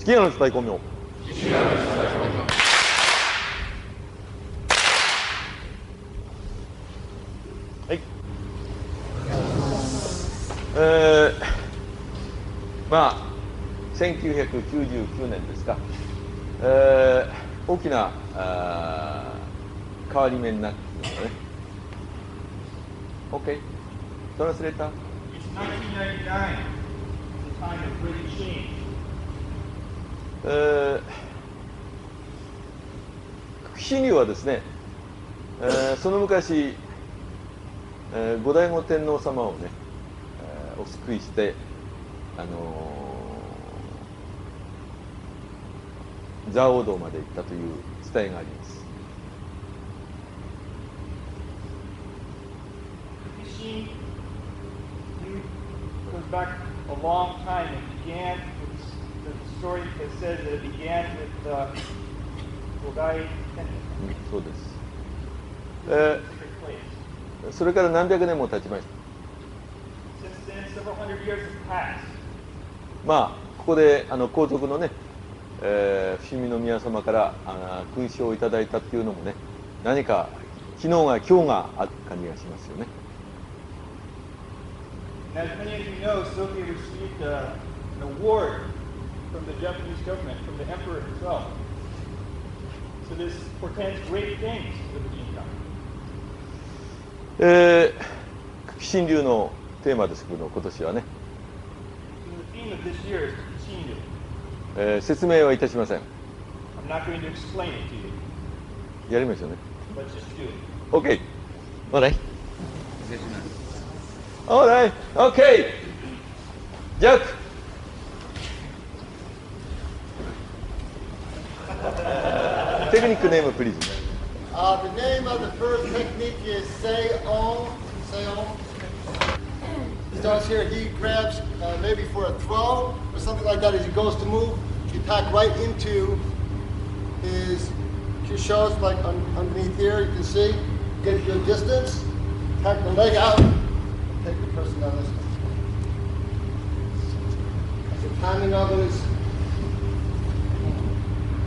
きなの大根名。はい。まあ1999年ですか。大きな変わり目になってきましたね。OK。トランスレーター。It's 1999. The time of great change. 久喜流はですね、その昔、後醍醐天皇様をね、お救いして、蔵王道まで行ったという伝えがあります。Kuki goes back a long time. It began with the story that says that it began with Gokui. そうです。それから何百年も経ちました。Since then, several hundred years have passed. まあここで皇族のね、伏見宮様から勲章をいただいたっていうのもね、何か昨日が今日がある感じがしますよね。As many of you know, Sophie received an award from the Japanese government, from the emperor himself. So this portends great things for the Bujinkan. 久喜神流のテーマですけど、今年はね。So the theme of this year is Shinden. 説明はいたしません。I'm not going to explain it to you. やりましょうね。Let's just do it. OK。all right。all right。OK。ジャック。テクニックネームプリーズ。The name of the first technique is Sei-on. Sei-on. He starts here, he grabs maybe for a throw or something like that as he goes to move. You pack right into his shows like underneath here, you can see. Get a good distance, tack the leg out, take the person down this way. The timing of it is,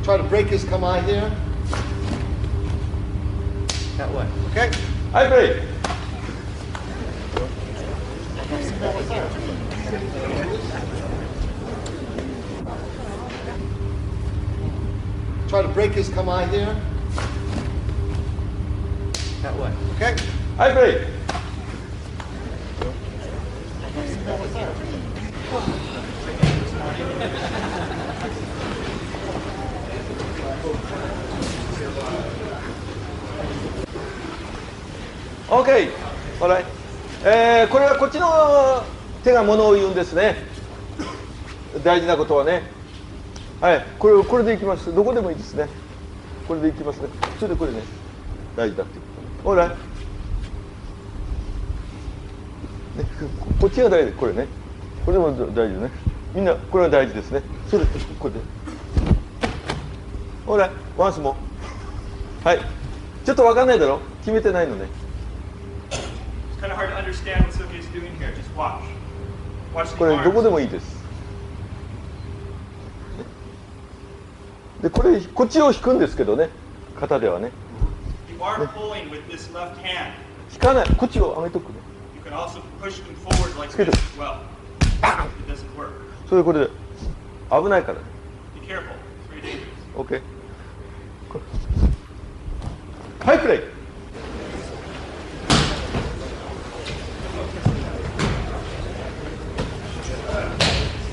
try to break his kamae here. That way, okay? High play. Try to break his kamae here. That way, okay? High play. OK。all right。これはこっちの手がものを言うんですね。大事なことはね。はい、これでいきます。どこでもいいですね。これでいきますね。それでこれね、大事だっていうことね。all right。ね、こっちが大事、これね。これも大事ね。みんなこれは大事ですね。それこれで。all right。once more。はい。ちょっとわかんないだろ。決めてないのね。It's kind of hard to understand what Sophie is doing here. Just watch. Watch the これ arms. どこでもいいです。でこっちを引くんですけどね、肩ではね。You are pulling with this left hand. 引かない、こっちを上げとくね。You can also push them forward like this as well. It doesn't work. それこれで危ないからね。Be careful. It's very dangerous. OK。はい、プレイ。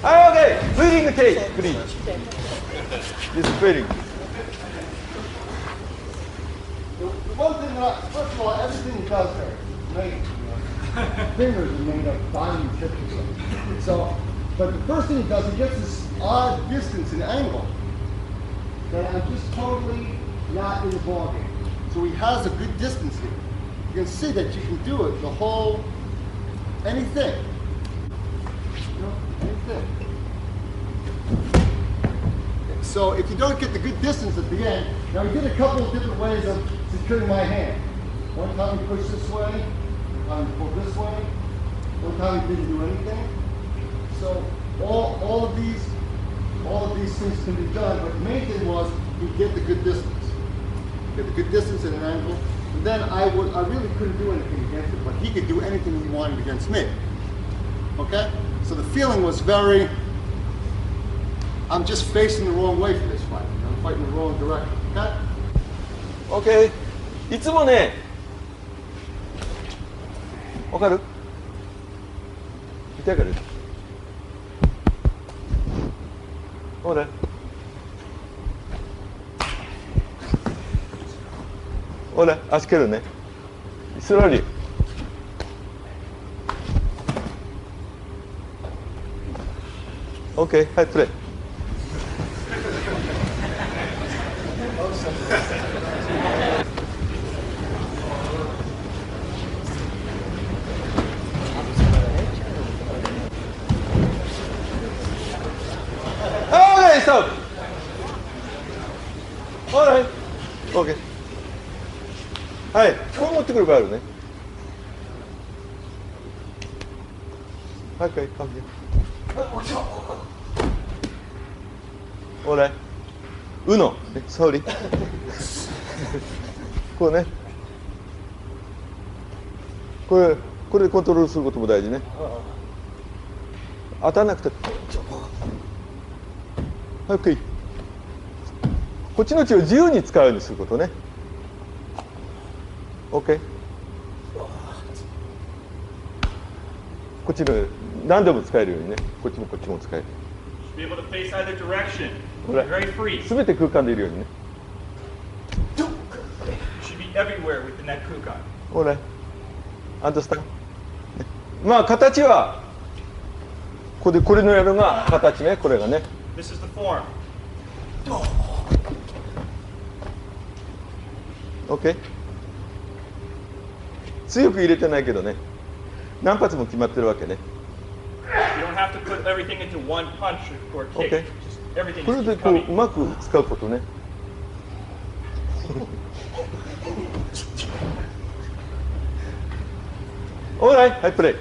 はい、OK。フィーリングテイク、プリーズ。This feeling. The one thing that first of all, everything he does there is made, fingers are made of diamond chips or something. So, but the first thing he does, he gets this odd distance and angle that I'm just totally not in the ballgame. So he has a good distance here. You can see that you can do it, the whole, anything. You know, anything. So if you don't get the good distance at the end, now we did a couple of different ways of securing my hand. One time we pushed this way, one time we pulled this way, one time we didn't do anything. So all of these things can be done, but the main thing was you get the good distance. Get the good distance at an angle. And then I really couldn't do anything against it, but he could do anything he wanted against me. Okay? So the feeling was very, I'm just facing the wrong way for this fight. I'm fighting the wrong direction. Okay? OK。いつもね、わかる？痛いから。ほら。ほら、足蹴るね。スローリー。OK、はい、プレイ。OK、ストップ。オーライ。OK。はい、こう持ってくる場合あるね。はい、はい、come here。オーライ。うの、ソーリー。こうね。これでコントロールすることも大事ね。当たらなくて。はい、OK。こっちの血を自由に使うようにすることね。OK。こっちの何でも使えるようにね。こっちも使える。すべて空間でいるようにね。ほら、アンダースタン。まあ形はこれのやるのが形ね。これがね。OK。強く入れてないけどね。何発も決まってるわけね。OK。これでこううまく使うことね。オーライ、はい、プレイ。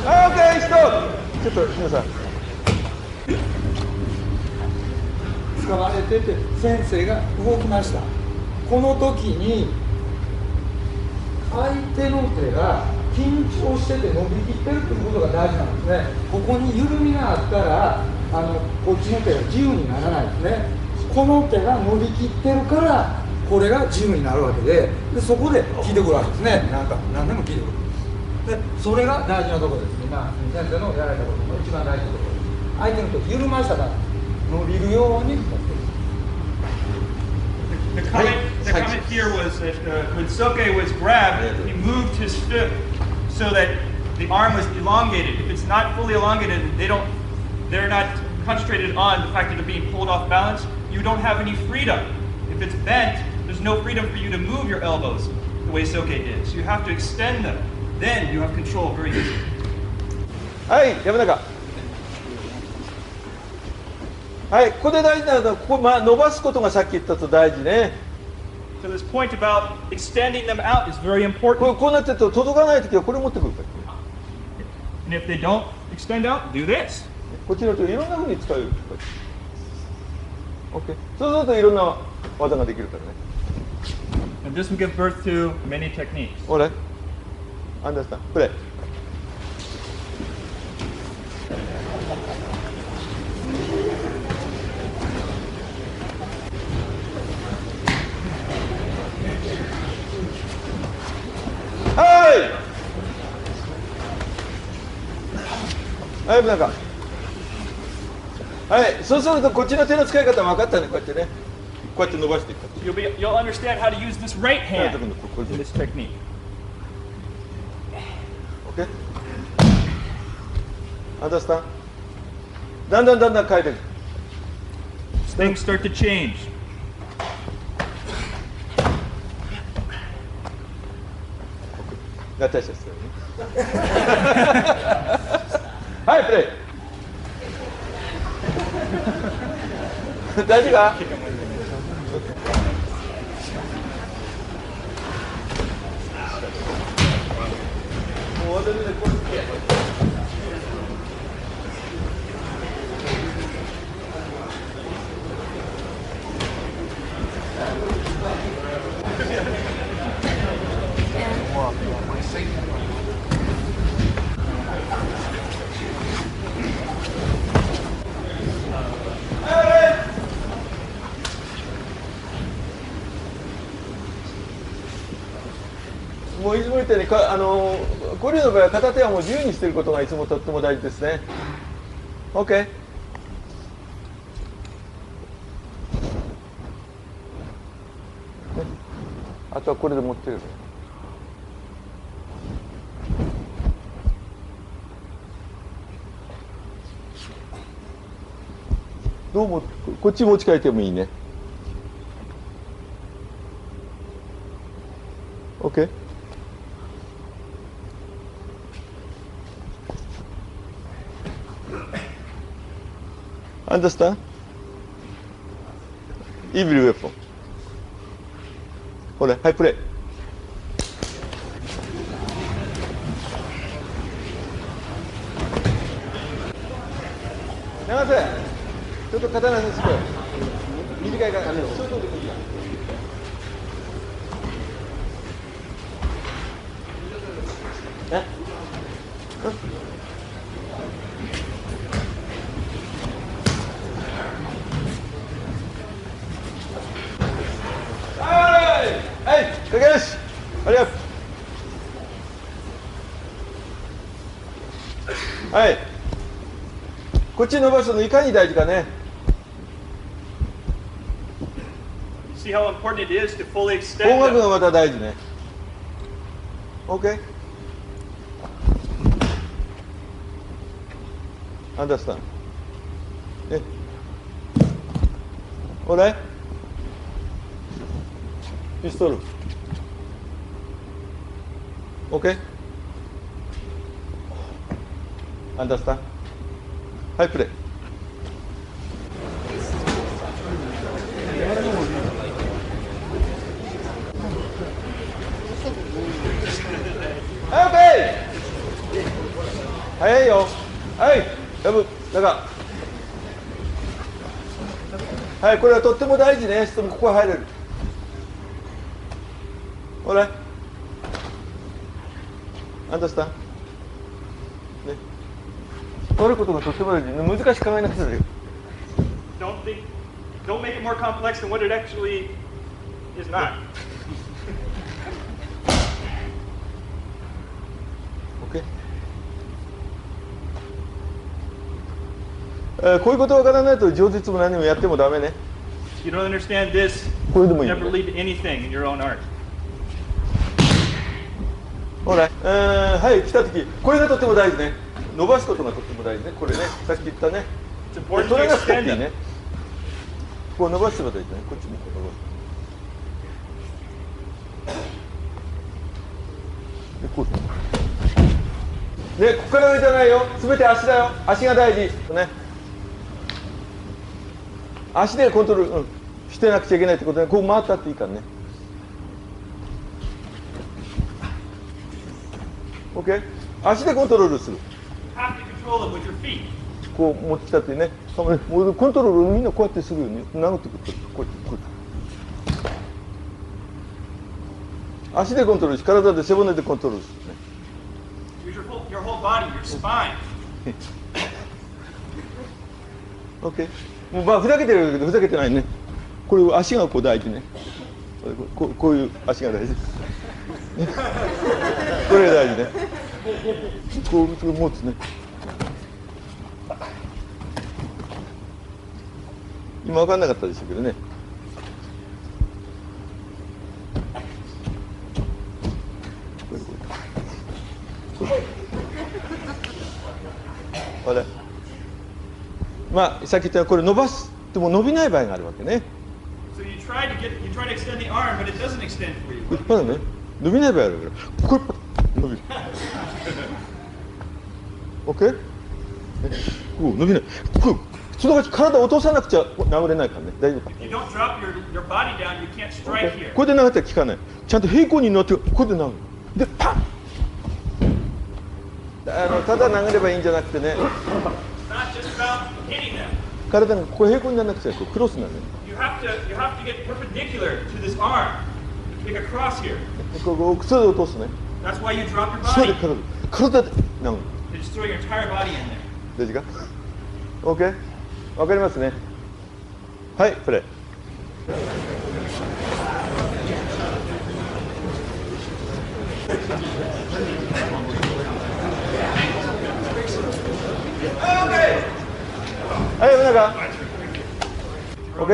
OK、ストップ。ちょっと皆さん。使われてて先生が動きました。この時に相手の手が緊張してて伸びきってるっていうことが大事なんですね。ここに緩みがあったらこっちの手が自由にならないですね。この手が伸びきってるからこれが自由になるわけで、そこで効いてくるわけですね。何でも効いてくる。でそれが大事なところです。今先生のやられたことの一番大事なところです。相手の手緩ましたから伸びるように。The comment here was that when Soke was grabbed, he moved his foot so that the arm was elongated. If it's not fully elongated, they're not concentrated on the fact that they're being pulled off balance. You don't have any freedom. If it's bent, there's no freedom for you to move your elbows the way Soke did. So you have to extend them. Then you have control very easily. はい、山中。はい、ここで大事なのはここ、伸ばすことがさっき言ったと大事ね。So this point about extending them out is very important. こうなってると届かないときはこれ持ってくるから。And if they don't extend out, do this. こっちの手をいろんなふうに使うよ。OK。そうするといろんな技ができるからね。And this will give birth to many techniques. ほら、アンダースタン、プレイ。はい、なんか。はい、そうするとこっちの手の使い方分かったね、こうやってね。こうやって伸ばしていく。You'll understand how to use this right hand in this technique. OK? Understand? だんだん変えていく。Things start to change. 合体したですよね。はい、プレイ。大丈夫か？もういつも言ったようにゴリの場合は片手はもう自由にしていることがいつもとっても大事ですね。 OK。 あとはこれで持ってる。どうもこっち持ち替えてもいいね。 OK。 Understand? Evil weapon. ほら、はい、プレイ。長瀬、ちょっと刀にしてこい。短いから、そういうとこでもいいや。え？はい、かけよし。ありがとう。はい。こっち伸ばすのいかに大事かね。See how important it is to fully 方 extend 角 them. がまた大事ね。OK。アンダースタン。ね。おらい。ピストル。OK。アンダースタン。はい、プレイ。はい、OK。早いよ。はい、やぶ、中。はい、これはとっても大事ね。してもここは入れる。ほら。アンダースタン。ね。取ることがとっても大事。難しく考えなくていいよ。Don't make it more complex than what it actually is not. OK。こういうことわからないと上実も何もやってもダメね。You don't understand this, これでもいい。 never lead to anything in your own art. ほら、はい、来たとき、これがとっても大事ね。伸ばすことがとっても大事ね。これね、さっき言ったね。 It's これ important to が使っ extend ていい them. ね。こう伸ばすことが大事ね。こっちもこう伸ばす。で、こう。ね、ここから上じゃないよ。すべて足だよ。足が大事。ね。足でコントロール、してなくちゃいけないってことで、こう回ったっていいからね。OK？ 足でコントロールする。You have to control them with your feet. こう持ってきたってね。もうコントロールみんなこうやってするように殴ってくる。こうやって。足でコントロールし、体で背骨でコントロールするね。Use your whole body, your spine. OK。もうまあふざけてるけどふざけてないね。これ足がこう大事ね。こういう足が大事。これが大事ね。こう持つね。今分かんなかったでしょうけどね。これまあさっき言ったこれ伸ばすでも伸びない場合があるわけね。So you try to extend the arm, but it doesn't extend for you. まだね伸びない場合あるからこれ伸びる。OK？ 伸びない。その体を落とさなくちゃ殴れないからね。大丈夫か。 If you don't drop your body down, you can't strike here. これで殴ったら効かない。ちゃんと平行に乗ってこれで殴る。でパン。ただ投げればいいんじゃなくてね、 Not just about hitting them. 体がこう平行にならなくちゃこうクロスになるね。 You have to get perpendicular to this arm. Make a cross here. こうそれで落とすね。 That's why you drop your それ body. で体でなん You just throw your entire body in there. 大事か ?OK? わかりますね。はい、プレー。はい、なんか OK?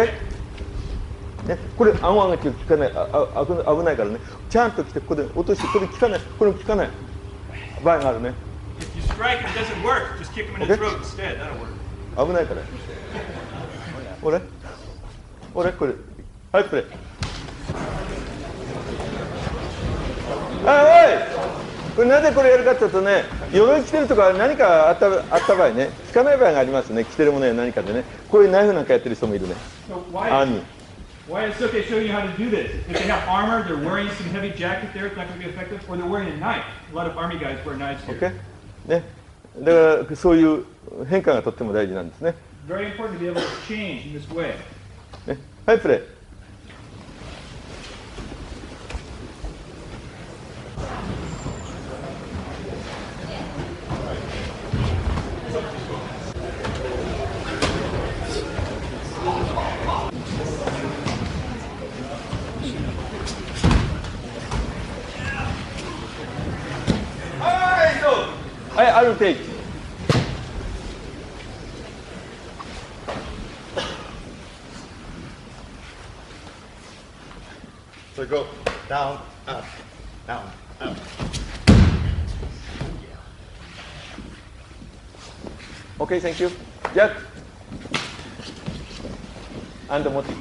ね、これ、あんが効かない、危ないからね、ちゃんと来て、ここで落として、これ効かない、これも効かない場合があるね。 If you strike and it doesn't work, just kick him in the throat instead. That'll work. 危ないから。俺これ。はい、プレー。おいこれなぜこれやるかというとね、鎧着てるとか何かあった場合ね、効かない場合がありますね、着てるものや何かでね、こういうナイフなんかやってる人もいるね。 So 兄。 why is Soke showing you how to do this? If they have armor, they're wearing some heavy jacket there, it's not going to be effective, or they're wearing a knife. A lot of army guys wear knives here. OK? ね。だからそういう変化がとっても大事なんですね。 Very important to be able to change in this way. ね、はい、プレー。はい、あるテイク。So go down, up, down, up. OK, thank you. Jack. And Moti.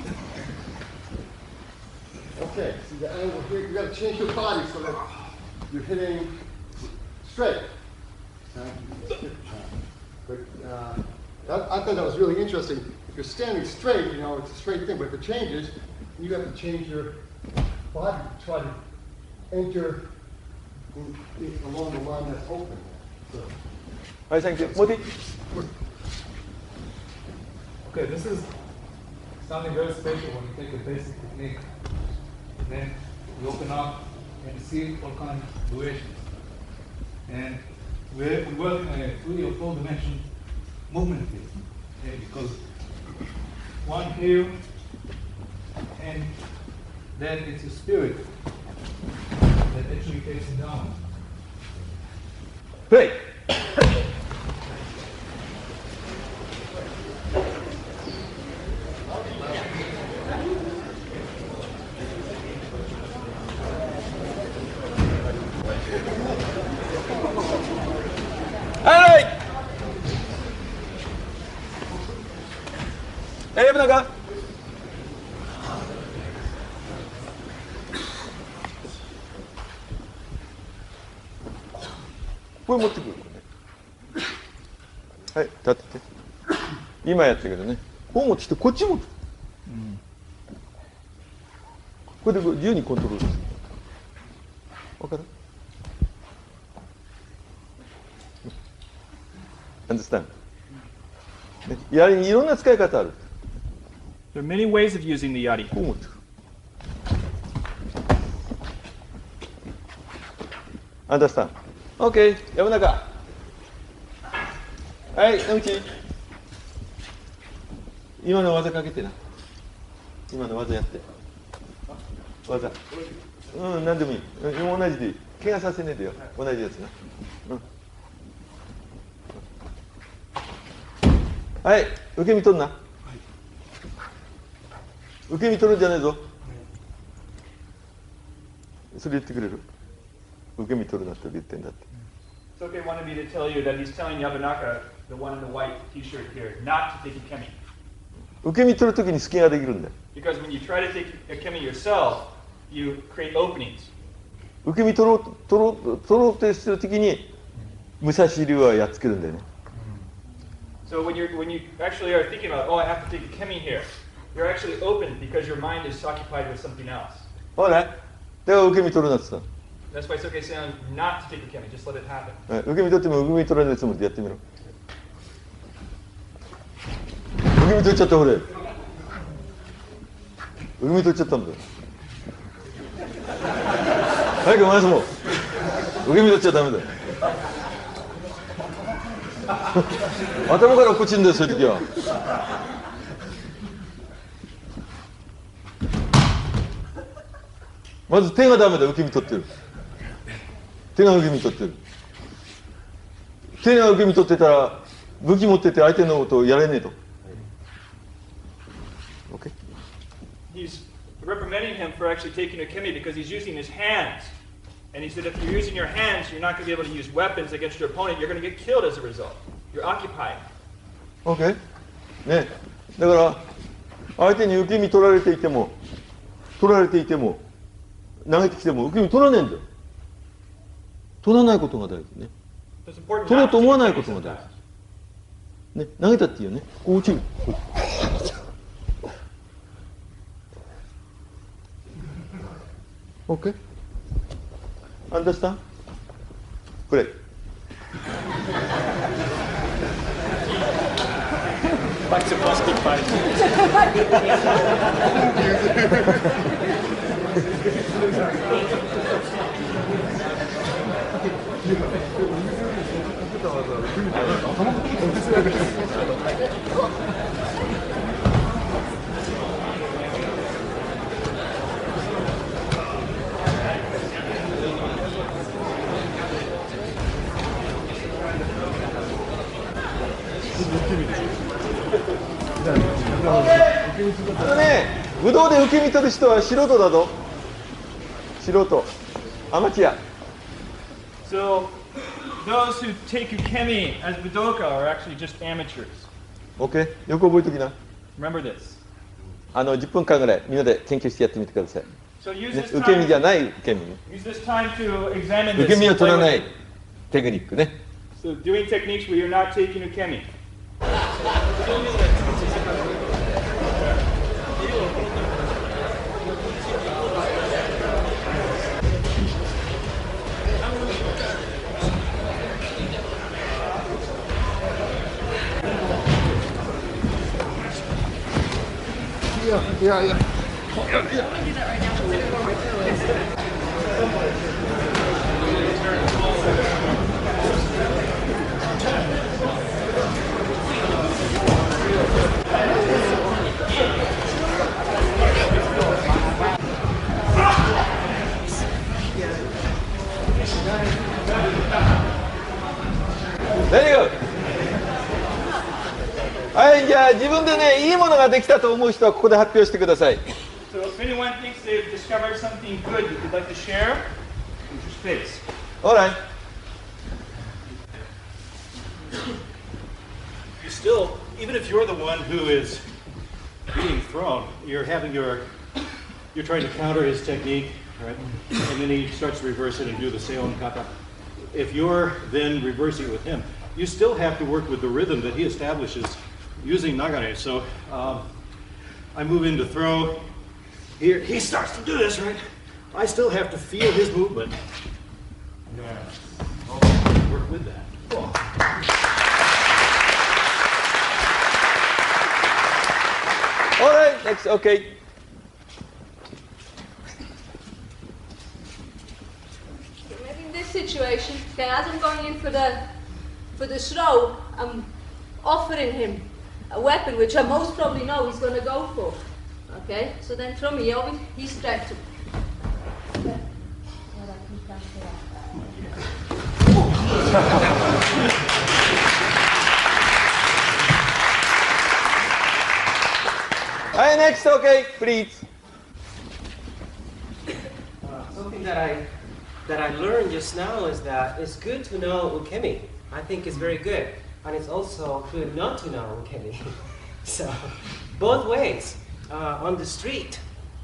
Okay, see the angle here, you gotta change your body so that you're hitting straight. But I thought that was really interesting. If you're standing straight, you know, it's a straight thing, but if it changes, you have to change your body to try to enter along the line that's open. So, Hi, thank you. Moti. Okay, this is something very special when you take a basic technique. Then you open up and see all kinds of duations. And we work in a 3 or 4 dimension movement here. Okay, because one here, and then it's a spirit that actually takes it down. プレイ。はい。なんか。これ持ってくる。はい、立ってて。今やったけどね。こう持ってきて、こっち持って。これで自由にコントロールする。わかる？Understand? やりにいろんな使い方ある。There are many ways of using the yari. こう持ってくる。Understand? OK、山中。はい、野口。今の技かけてな。今の技やって。技。うん、なんでもいい。同じでいい。怪我させねえでよ。同じやつな。うん。はい、受け身取んな。受け身取るんじゃねえぞ。それ言ってくれる？受け身取るなって言ってんだって。Soke wanted me to tell you that he's telling Yabanaka, the one in the white t-shirt here, not to take a kemi. 受け身取るときに隙ができるんだよ。Because when you try to take a kemi yourself, you create openings. 受け身取ろうとしてるときに武蔵流はやっつけるんだよね。So when you actually are thinking about, oh, I have to take a kemi here, you're actually open because your mind is occupied with something else. ほら、だから受け身取るなって言った。That's why Soke saying not to take ukemi, just let it happen. はい、受け身取っても受け身取られないつもりでやってみろ。受け身取っちゃった俺。受け身取っちゃったんだよ。早く回すもん。受け身取っちゃダメだよ。頭から落っこちるんだよ、そういう時は。まず手がダメだよ、受け身取ってる。手が受け身取ってる。手が受け身取ってたら武器持ってて相手のことをやれねえと。Okay? He's reprimanding him for actually taking ukemi because he's using his hands. And he said if you're using your hands, you're not going to be able to use weapons against your opponent. You're going to get killed as a result. You're occupied. Okay? ね、だから相手に受け身取られていても投げてきても受け身取らねえんだよ。取らないことが大事ね。取ろうと思わないことが大事。ね、投げたっていいよね。こう落ちる。OK? Understand? Play. Back to plastic fight.ね、武道で受け身取る人は素人だぞ。素人、アマチュア。So those who take ukemi as budoka are actually just amateurs. OK? よく覚えときな。Remember this. 10分間ぐらいみんなで研究してやってみてください。So use ね、 this 受け身じゃ time. ない受け身。Use this time to examine 受け this. 身を and 取 play らな with い it. テクニックね。 So doing techniques where you're not taking ukemi. Yeah. Very good. はい、じゃあ自分でね、いいものができたと思う人はここで発表してください。So if anyone thinks they've discovered something good that they'd like to share, use your space. Alright. You still, even if you're the one who is being thrown, you're trying to counter his technique, right? And then he starts to reverse it and do the seon kata. If you're then reversing it with him, you still have to work with the rhythm that he establishes using nagare. So I move in to throw. Here, he starts to do this, right? I still have to feel his movement. Yeah. I'll work with that. Oh. All right, next, okay. Maybe in this situation, okay, as I'm going in for the throw, I'm offering him a weapon which I most probably know he's going to go for. Okay, so then from here, he's stretching. Hi, next, okay, please. Something that I learned just now is that it's good to know ukemi. I think it's very good, and it's also good not to know ukemi. So, both ways. On the street,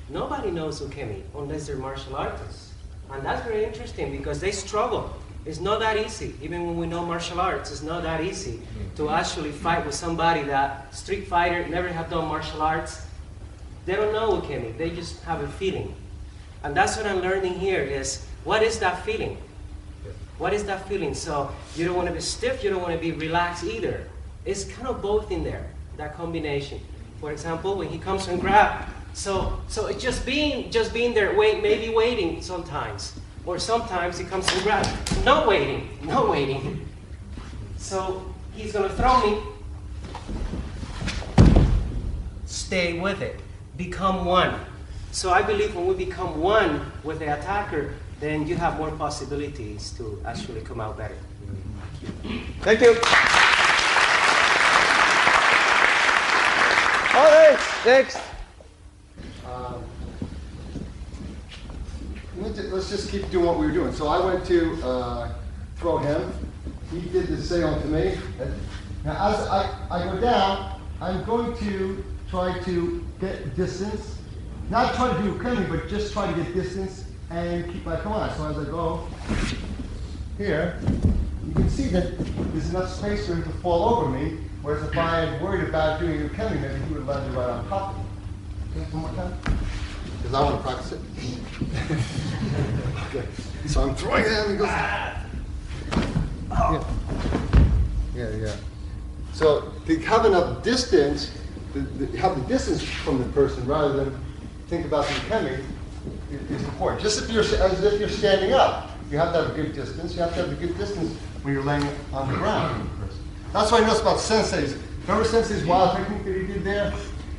nobody knows ukemi unless they're martial artists, and that's very interesting because they struggle. It's not that easy. Even when we know martial arts, it's not that easy to actually fight with somebody that street fighter never have done martial arts. They don't know ukemi. They just have a feeling. And that's what I'm learning here is, what is that feeling? What is that feeling? So you don't want to be stiff, you don't want to be relaxed either. It's kind of both in there, that combination. For example, when he comes and grab, so it's just being there, maybe waiting sometimes. Or sometimes he comes and grab, no waiting. So he's going to throw me. Stay with it. Become one. So I believe when we become one with the attacker, then you have more possibilities to actually come out better. Thank you. All right, next. Let's just keep doing what we were doing. So I went to throw him. He did the same to me. Now as I go down, I'm going to try to get distance. Not try to do ukemi, but just try to get distance and keep my command. So as I go here, you can see that there's enough space for him to fall over me, whereas if I had worried about doing ukemi, maybe he would have landed right on top of me. Okay, one more time. Because I want to practice it. Okay. So I'm throwing it and he goes. Yeah. So to have enough distance, have the distance from the person rather than think about the ukemi is important. Just as if you're standing up, you have to have a good distance. You have to have a good distance when you're laying on the ground. That's what I noticed about Sensei's. Remember Sensei's wild technique that he did there?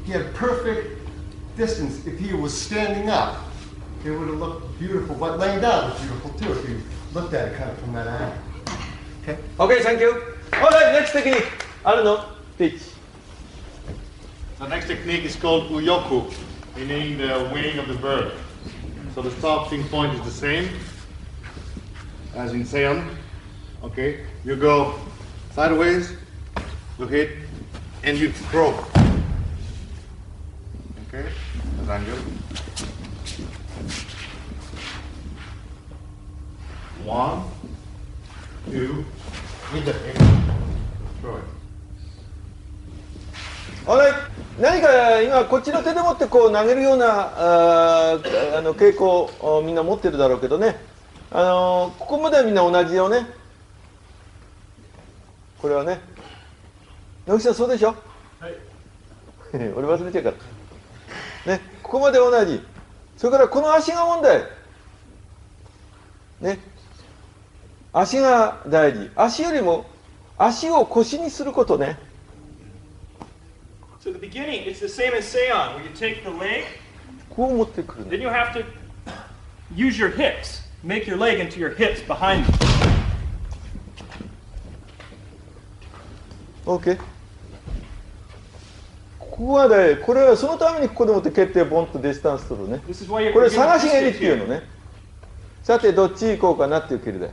He had perfect distance. If he was standing up, it would have looked beautiful. But laying down was beautiful too if you looked at it kind of from that angle. Okay. Okay, thank you. All right, next technique. I don't know. Teach. The next technique is called uyoku, meaning the wing of the bird. So the starting point is the same as in Seion. Okay, you go sideways, you hit, and you throw. Okay, as angle. 1, 2, with the throw it. Alright. 何か今こっちの手で持ってこう投げるような傾向をみんな持ってるだろうけどね、ここまではみんな同じよね。これはね、野木さんそうでしょ。はい。俺忘れちゃうからね。ここまで同じ。それからこの足が問題ね。足が大事。足よりも足を腰にすることね。So the beginning, it's the same as Seion, where you take the leg, こう持ってくる then you have to use your hips, make your leg into your hips behind you. OK。ここはね、これはそのためにここでもって蹴ってボンとディスタンス取るね。これ探し蹴りっていうのね。さてどっち行こうかなっていう蹴りだよ。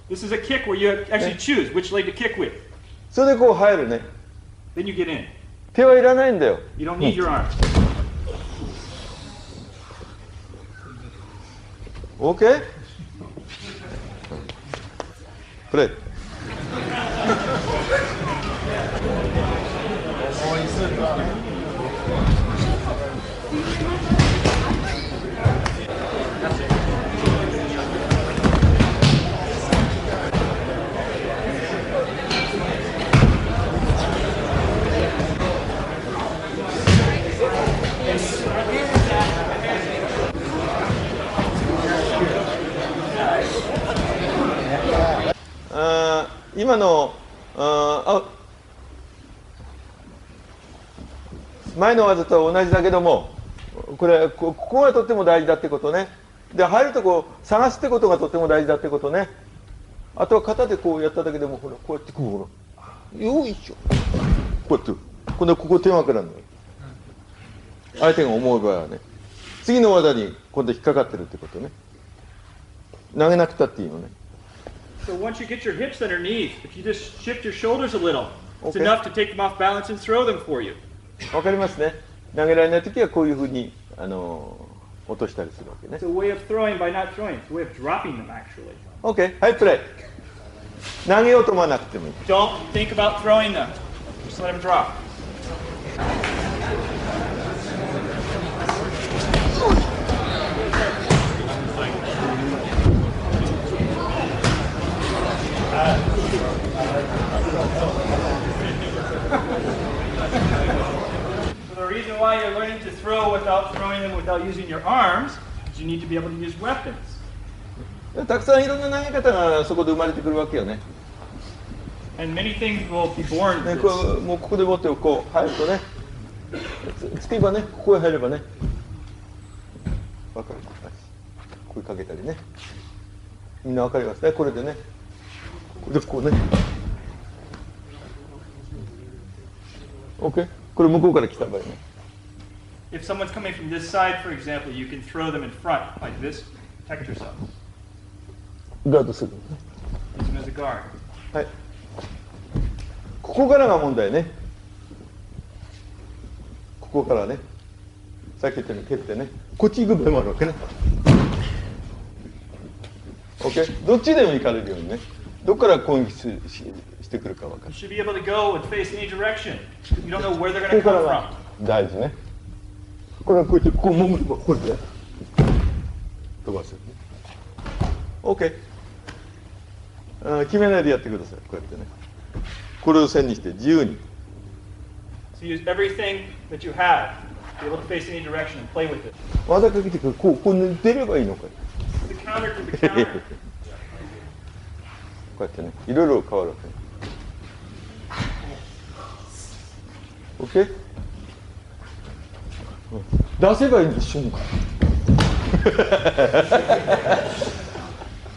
This is a kick where you actually choose which leg to kick with. それでこう入るね。Then you get in. 手はいらないんだよ。You don't need your arms. OK？ プレイ。今の前の技と同じだけども、ここがとっても大事だってことね。で入るとこ探すってことがとっても大事だってことね。あとは肩でこうやっただけでもほらこうやってこうほらよいしょこうやって今度はここ手枕なのよ。相手が思う場合はね、次の技に今度引っかかってるってことね。投げなくたっていいのね。So once you get your hips underneath, if you just shift your shoulders a little, it's enough to take them off balance and throw them for you. わかりますね。投げられないときはこういうふうに落としたりするわけね。It's a way of throwing by not throwing. It's a way of dropping them actually. OK、はい、プレイ。投げようと思わなくてもいい。Don't think about throwing them. Just let them drop. throw without throwing them without using your arms, but you need to be able to use weapons. たくさんいろんな投げ方がそこで生まれてくるわけよね。And many things will be born ね、 of こ this. うもうここで持ってこう入るとね、つけばね、ここへ入ればね、わかる。声かけたりね。みんなわかりますね。これでね、これでこうね。OK。これ向こうから来た場合ね。If someone's coming from this side, for example, you can throw them in front like this. Protect yourself. ガードする。 Use them as a guard. はい。ここからが問題ね。ここからね。さっき言ったように蹴ってね。こっち行く場合もあるわけね。OK。どっちでも行かれるようにね。どこから攻撃してくるか分か You る。 should be able to go and face any direction. You don't know where they're こ going こ to から come が from. 大事ね。これはこうやってこう潜ればこれで飛ばすよね。OK。決めないでやってください。こうやってね。これを線にして自由に。 So use everything that you have to be able to face any direction and play with it. 技かけてくる。こう出ればいいのかい。 The counter to the counter. こうやってね、いろいろ変わるわけ。OK？ 出せばいいんでしょうか。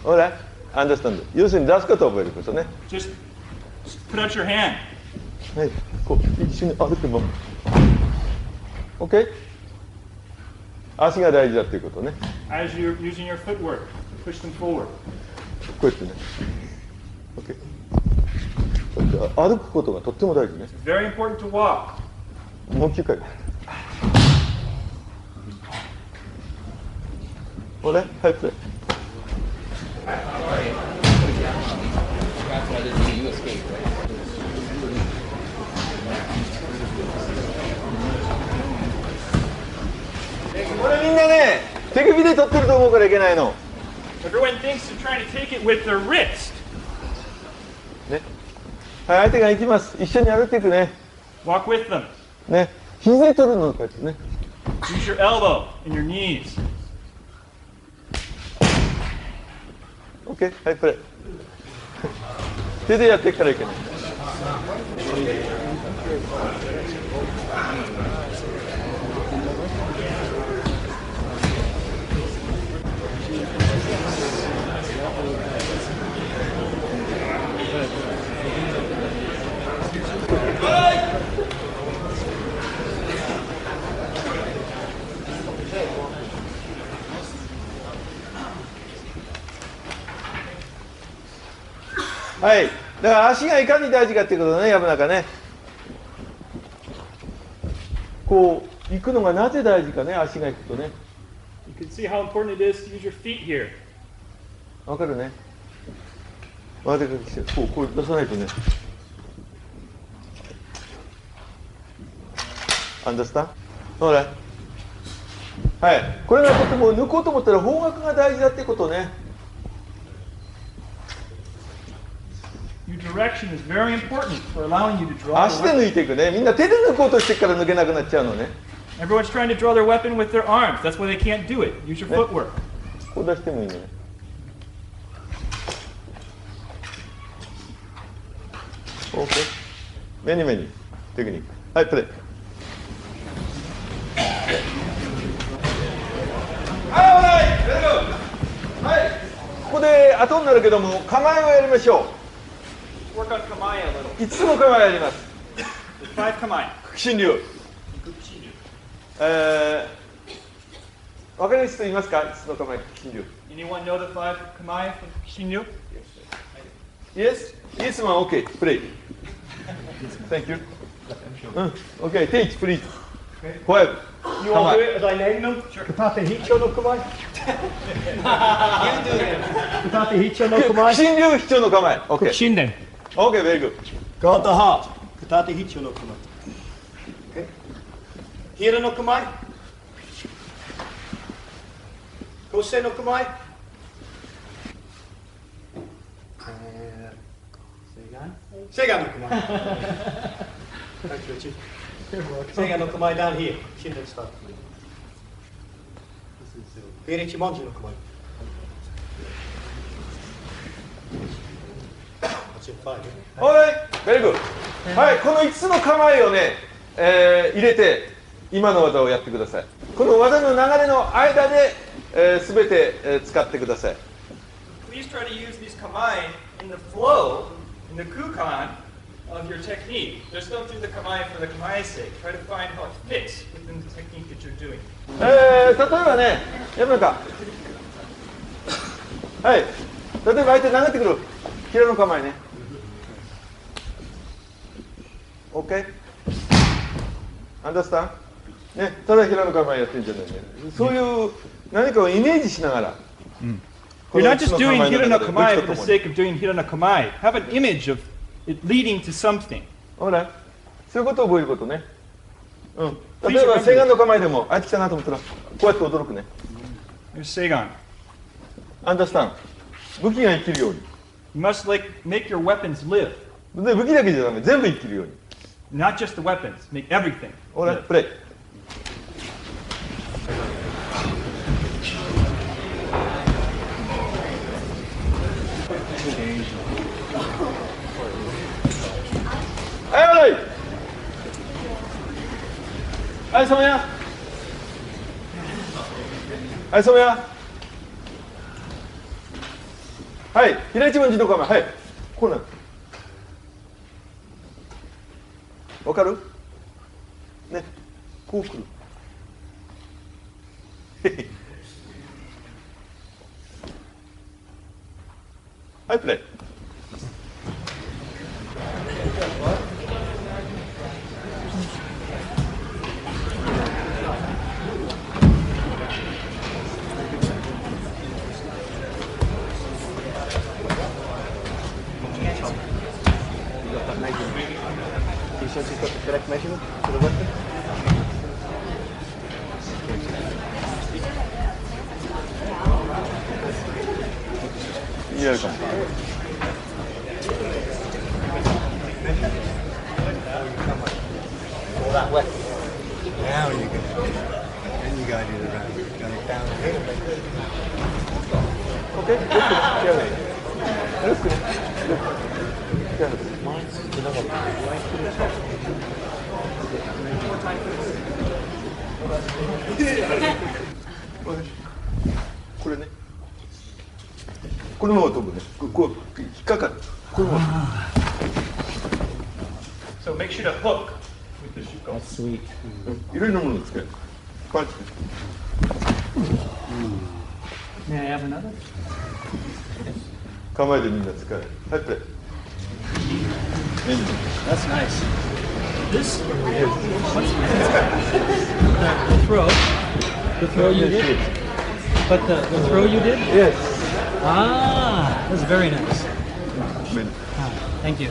ほら、アンダースタンド。要するに出すことを覚えることね。Just put out your hand. はい、こう一緒に歩けば。OK？ 足が大事だっていうことね。As you're using your footwork, push them forward. こうやってね。OK？ こうやって歩くことがとっても大事ね。It's very important to walk. もう9回。ほら、はい、プレイ。これみんなね、手首で取ってると思うからいけないの。Everyone thinks they're trying to take it with their wrist. ね。はい、相手が行きます。一緒に歩いていくね。Walk with them. ね。肘で取るのこうやってね。Use your elbow and your knees. OK、はい、プレイ。手でやっていくからいけない。はい、だから足がいかに大事かっていうことね、薮中ね。こう行くのがなぜ大事かね、足が行くとね。You can see how important it is to use your feet here. わかるね。わかるしてこう出さないとね。アンダースタン？ほら。はい、これがとても抜こうと思ったら方角が大事だってことね。Your direction is very important for allowing you to draw 足 the で weapon. 抜いていくね。みんな手で抜こうとしてから抜けなくなっちゃうのね。 Everyone's trying to draw their weapon with their arms. That's why they can't do it. Use your footwork. こう出してもいいね。OK。メニメニテクニック。はい、プレイ。はい、ここで後になるけども構えをやりましょ Work on kamae a little. う。5つの構えやります。 There's 5 kamae. 新流。わかる人いますか？5つの構え、新流。 Anyone know the 5 kamae from Shinryu? Yes? Yes, man, OK. プレイ。Thank you. OK, take, please. 5. You all do it as I name them? Katate Hicho no Kumai? Katate Hicho no Kumai? 新流必要の構え。OK。 Shinden. OK, very good. Guard the heart. Katate Hicho no Kumai. Okay. Hira no Kumai? Kosei no Kumai? Seigan no Kumai. Thanks, Richie. Seiyan no Kamai down here. Shinden start. Kirichi Monji no Kamai. That's in 5. Alright, very good. はい、この5つの構えをね、入れて今の技をやってください。この技の流れの間で、全て、使ってください。Please try to use these kamae in the flow, in the kukan of your technique. Just don't do the kamae for the kamae's sake. Try to find how it fits within the technique that you're doing. 例えばね、やるか。はい。例えば相手投げてくる平の構えね。OK？ Understand？ ね、ただ平の構えやってるんじゃないね。そういう何かをイメージしながら。You're not just doing hira no kamae for the sake of doing hira no kamae. Have an image of it leading to something. ほら、そういうことを覚えることね。うん。例えば、セイガンの構えでも、あいつ来たなと思ったら、こうやって驚くね。Here's Seigan. Understand？ 武器が生きるように。You must make your weapons live. で、武器だけじゃダメ、全部生きるように。Not just the weapons. Make everything. ほら、 live. プレイ。はい、はい、そめや。はい、そめや。はい、平一文字の構え、はい。こうなる。わかる？ね、こう来る。はい、プレイ。やるかも。Pull that way. Now you can. Then you gotta do the round. You gotta down here. Okay, look at it. Look at it. Look. Mine's another right to the top.これね。このまま飛ぶね。こう引っかかる。このまま。So make sure to hook with the shuko. That's sweet. いろいろなものを使える。パンチ。May I have another? 構えでみんな使える。はい、プレイ。That's nice. This? The throw you did? But the throw you did? Yes. Ah, that's very nice. Thank you.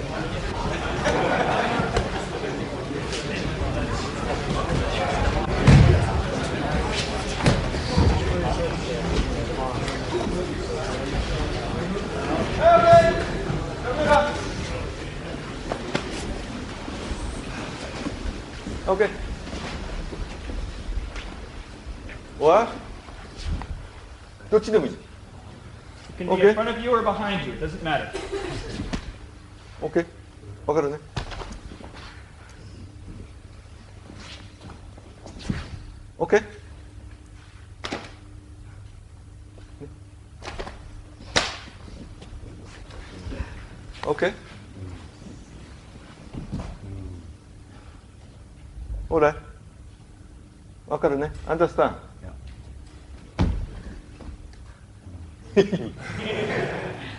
Okay. What? どっちでもいい。It can be in front of you or behind you. It doesn't matter. OK。わかるね。OK。OK。ほら。わかるね。Understand？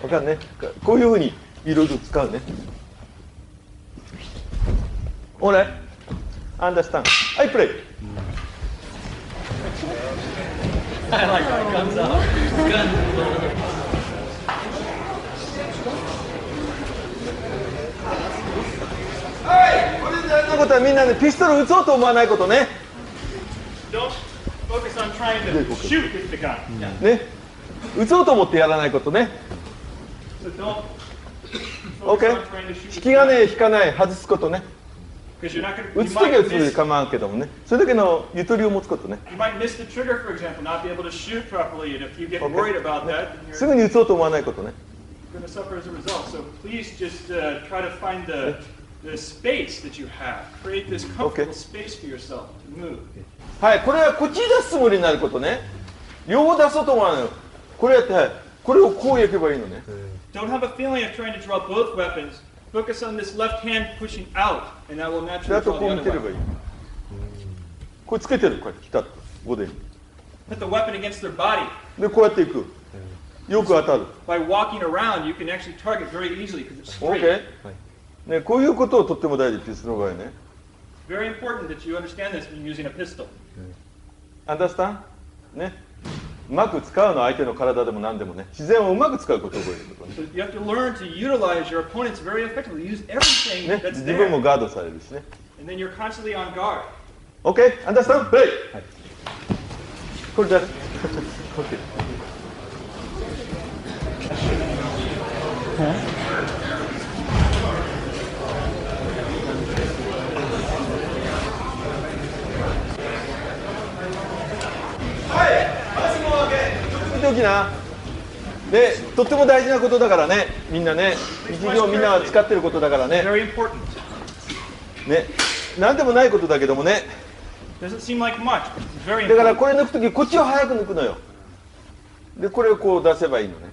わかるね。こういうふうにいろいろ使うね。ほら。Understand？ はい、プレイ。I like how it comes out. Good. はい、これで大事なことはみんなでピストル撃つと思わないことね。Don't focus on trying to shoot with the gun. ね、撃とうと思ってやらないことね。So don't focus OK。on trying to shoot 引き金引かない外すことね。Because you're not going 打 to. つときは打つで構わんけどもね、それだけのゆとりを持つことね。 You might miss the trigger, for example, not be able to shoot properly, and if you get worried about that, then す you're ぐに打つと思わないことね。 going to suffer as a result. So please just try to find the space that you have. Create this comfortable space for yourself to move. はい、これはこっちに出すつもりになることね。両方出そうと思わないの。これやって、はい、これをこう焼けばいいのね。 Don't have a feeling of trying to draw both weapons. Focus on this left hand pushing out, and that will で naturally あと draw こう the 見 other てればい weapon. い。これつけてる、こうやってピタッと、ボディに。 Put the weapon against their body. で、こうやっていく。よく当たる。 By walking around, you can actually target very easily because it's straight. OK？ね、こういうことをとっても大事、ピストルの場合ね。 Very important that you understand this when you're using a pistol. Understand？ ね。うまく使うのは相手の体でも何でもね。自然をうまく使うことを覚えることね。 So you have to learn to utilize your opponents very effectively. Use everything ね、 that's 自分 there. もガードされるしね。 And then you're constantly on guard. OK？ Understand？ プレイ！これ誰？ OK。見ておきな。で、とっても大事なことだからね、みんなね、日常みんなが使ってることだからね。 Very important. ね、なんでもないことだけどもね。 Doesn't seem like much, but it's very だから important. これ抜くとき、こっちを早く抜くのよ。で、これをこう出せばいいのね。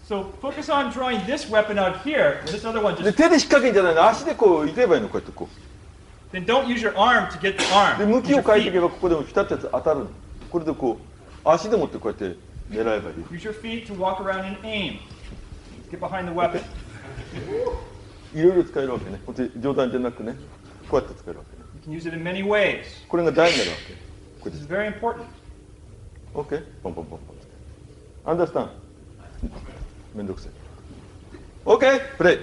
So focus on drawing this weapon out here, and this other one で、 just. 手で引っ掛けんじゃないの、足でこういけばいいの、こうやってこ Then don't use your arm to get the う。で、 arm. 向き Use を your 変えてい feet. けば、ここでもピタッとやつ当たるの。これでこう、足で持ってこうやって狙えばいい。 Use your feet to walk around and aim. Get behind the weapon. いろいろ使えるわけね。こっち冗談じゃなくね、こうやって使えるわけね。 You can use it in many ways. これが大になるわけ。これ This で is very important. OK？ ポンポンポンポン。アンダースタン。めんどくさい。OK？ プレイ。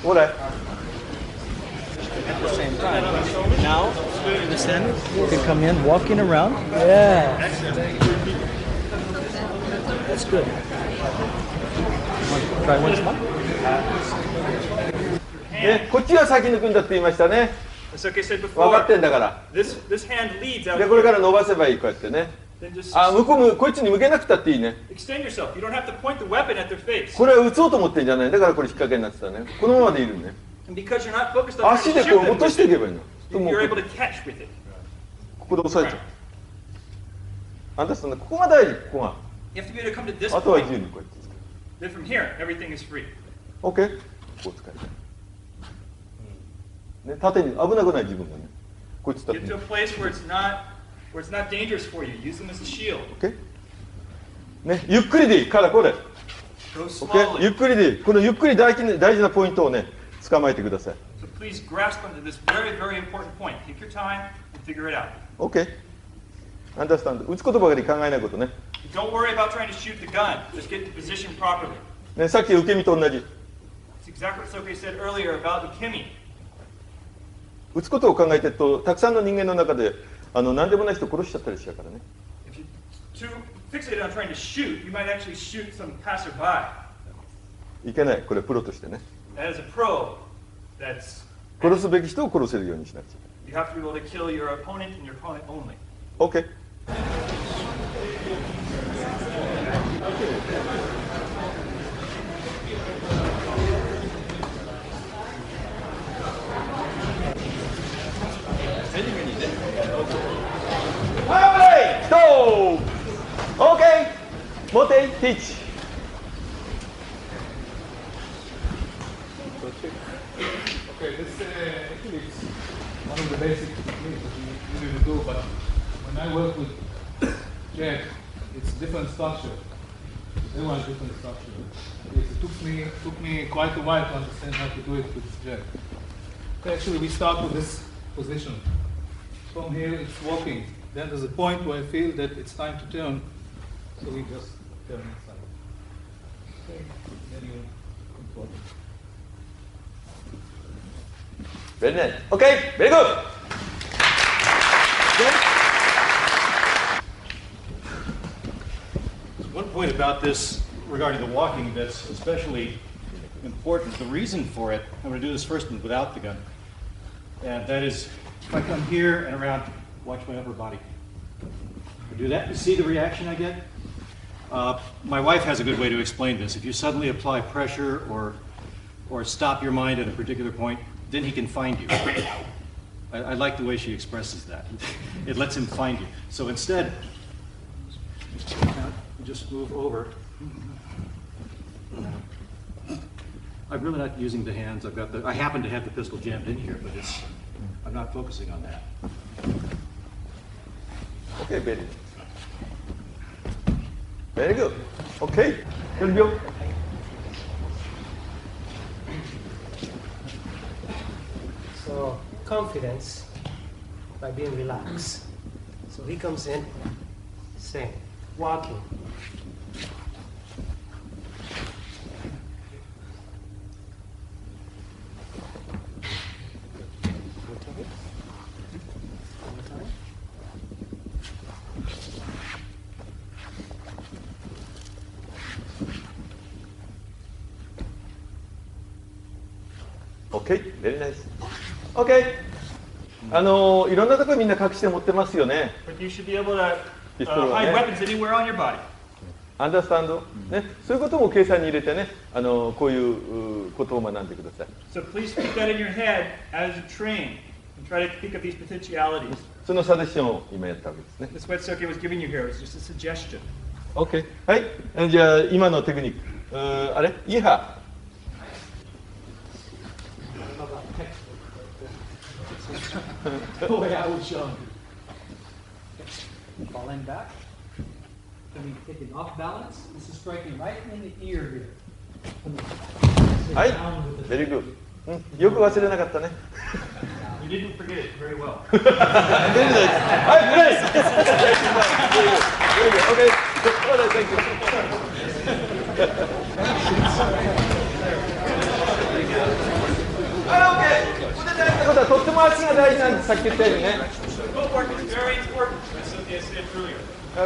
ほら。 At the same time. Now, understand? You can come in walking around. Yeah. That's good. Want to try once more? ね、こっちが先抜くんだって言いましたね。 As like I said 分かって before, んだから。 this hand leads out で、これか here. ら伸ばせばいい、こうやってね。 Then just あ、向こうもこいつに向けなくたっていいね。 extend yourself. You don't have to point the weapon at their face. これは撃とうと思ってんじゃない。だからこれ引っ掛けになってたね。このままでいるね。 And because you're not focused on 足 trying で to こ shoot う them 落と with していけ it, ばいいの。ともう you're able to catch with it. ここで押さえちゃう。あんたそんな、ここが大事、ここが。 You have to be able to come to this あとは point. 自由にこうやって使 Then from here, everything is free. う。OK？ こう使える。ね、縦に危なくない自分がね。こいつ立っ Get て to a place where it's not dangerous for you. Use them as a shield. OK？ ね、ゆっくりでいいからこれ。 Go OK？ ゆ slowly. っくりでいい。このゆっくり大事なポイントをね、捕まえてください。 So please grasp onto this very, very important point. Take your time and figure it out. OK？ アンダースタンド。撃つことばかり考えないことね。 Don't worry about trying to shoot the gun. Just get the position properly. ね、さっき受け身と同じ。 It's exactly what Soke said earlier about the Kimi. 撃つことを考えてると、たくさんの人間の中で、何でもない人を殺しちゃったりしちゃうからね。 If you're too fixated on trying to shoot, you might actually shoot some passerby. いけない。これプロとしてね。 As a pro, that's 殺すべき人を殺せるようにしなくちゃ。 you have to be able to kill your opponent and your opponent only. OK？ はい、ストップ OK？ モテイ、ティーチ。 Okay, this actually it's one of the basic techniques that we usually do, but when I work with Jack, it's different structure. Everyone has different structure. It took me quite a while to understand how to do it with Jack. Okay, actually, we start with this position. From here, it's walking. Then there's a point where I feel that it's time to turn, so we just turn inside. Okay, then you control it. Very nice. OK? Very good. One point about this regarding the walking that's especially important. The reason for it, I'm going to do this first without the gun. And that is, if I come here and around, watch my upper body. I do that, you see the reaction I get? My wife has a good way to explain this. If you suddenly apply pressure or stop your mind at a particular point, then he can find you. I like the way she expresses that. It lets him find you. So instead, just move over. I'm really not using the hands. I happen to have the pistol jammed in here, but I'm not focusing on that. Okay, very good. Okay, good go. So confidence by being relaxed. So he comes in, saying, walking. Okay, very nice. Okay. いろんなところみんな隠して持ってますよね。But you should be able to ピストルは hide ね。 weapons anywhere on your body. Understand? ね、そういうことも計算に入れてね、こういうことを学んでください。So please keep that in your head as you train and try to think of these potentialities. そのサジェッションを今やったわけですね。This what Soke was giving you here was just a suggestion. OK。はい。じゃあ今のテクニック。あれ？イハ。The way I was shown. Falling back. Coming, taking off balance. This is striking right in the ear here. はい。Very good。よく忘れなかったね。You didn't forget it very well. はい、プレイ。OK。Thank you。はい、OK。ここで大事なことはとっても足が大事なんです。さっき言ったようにね。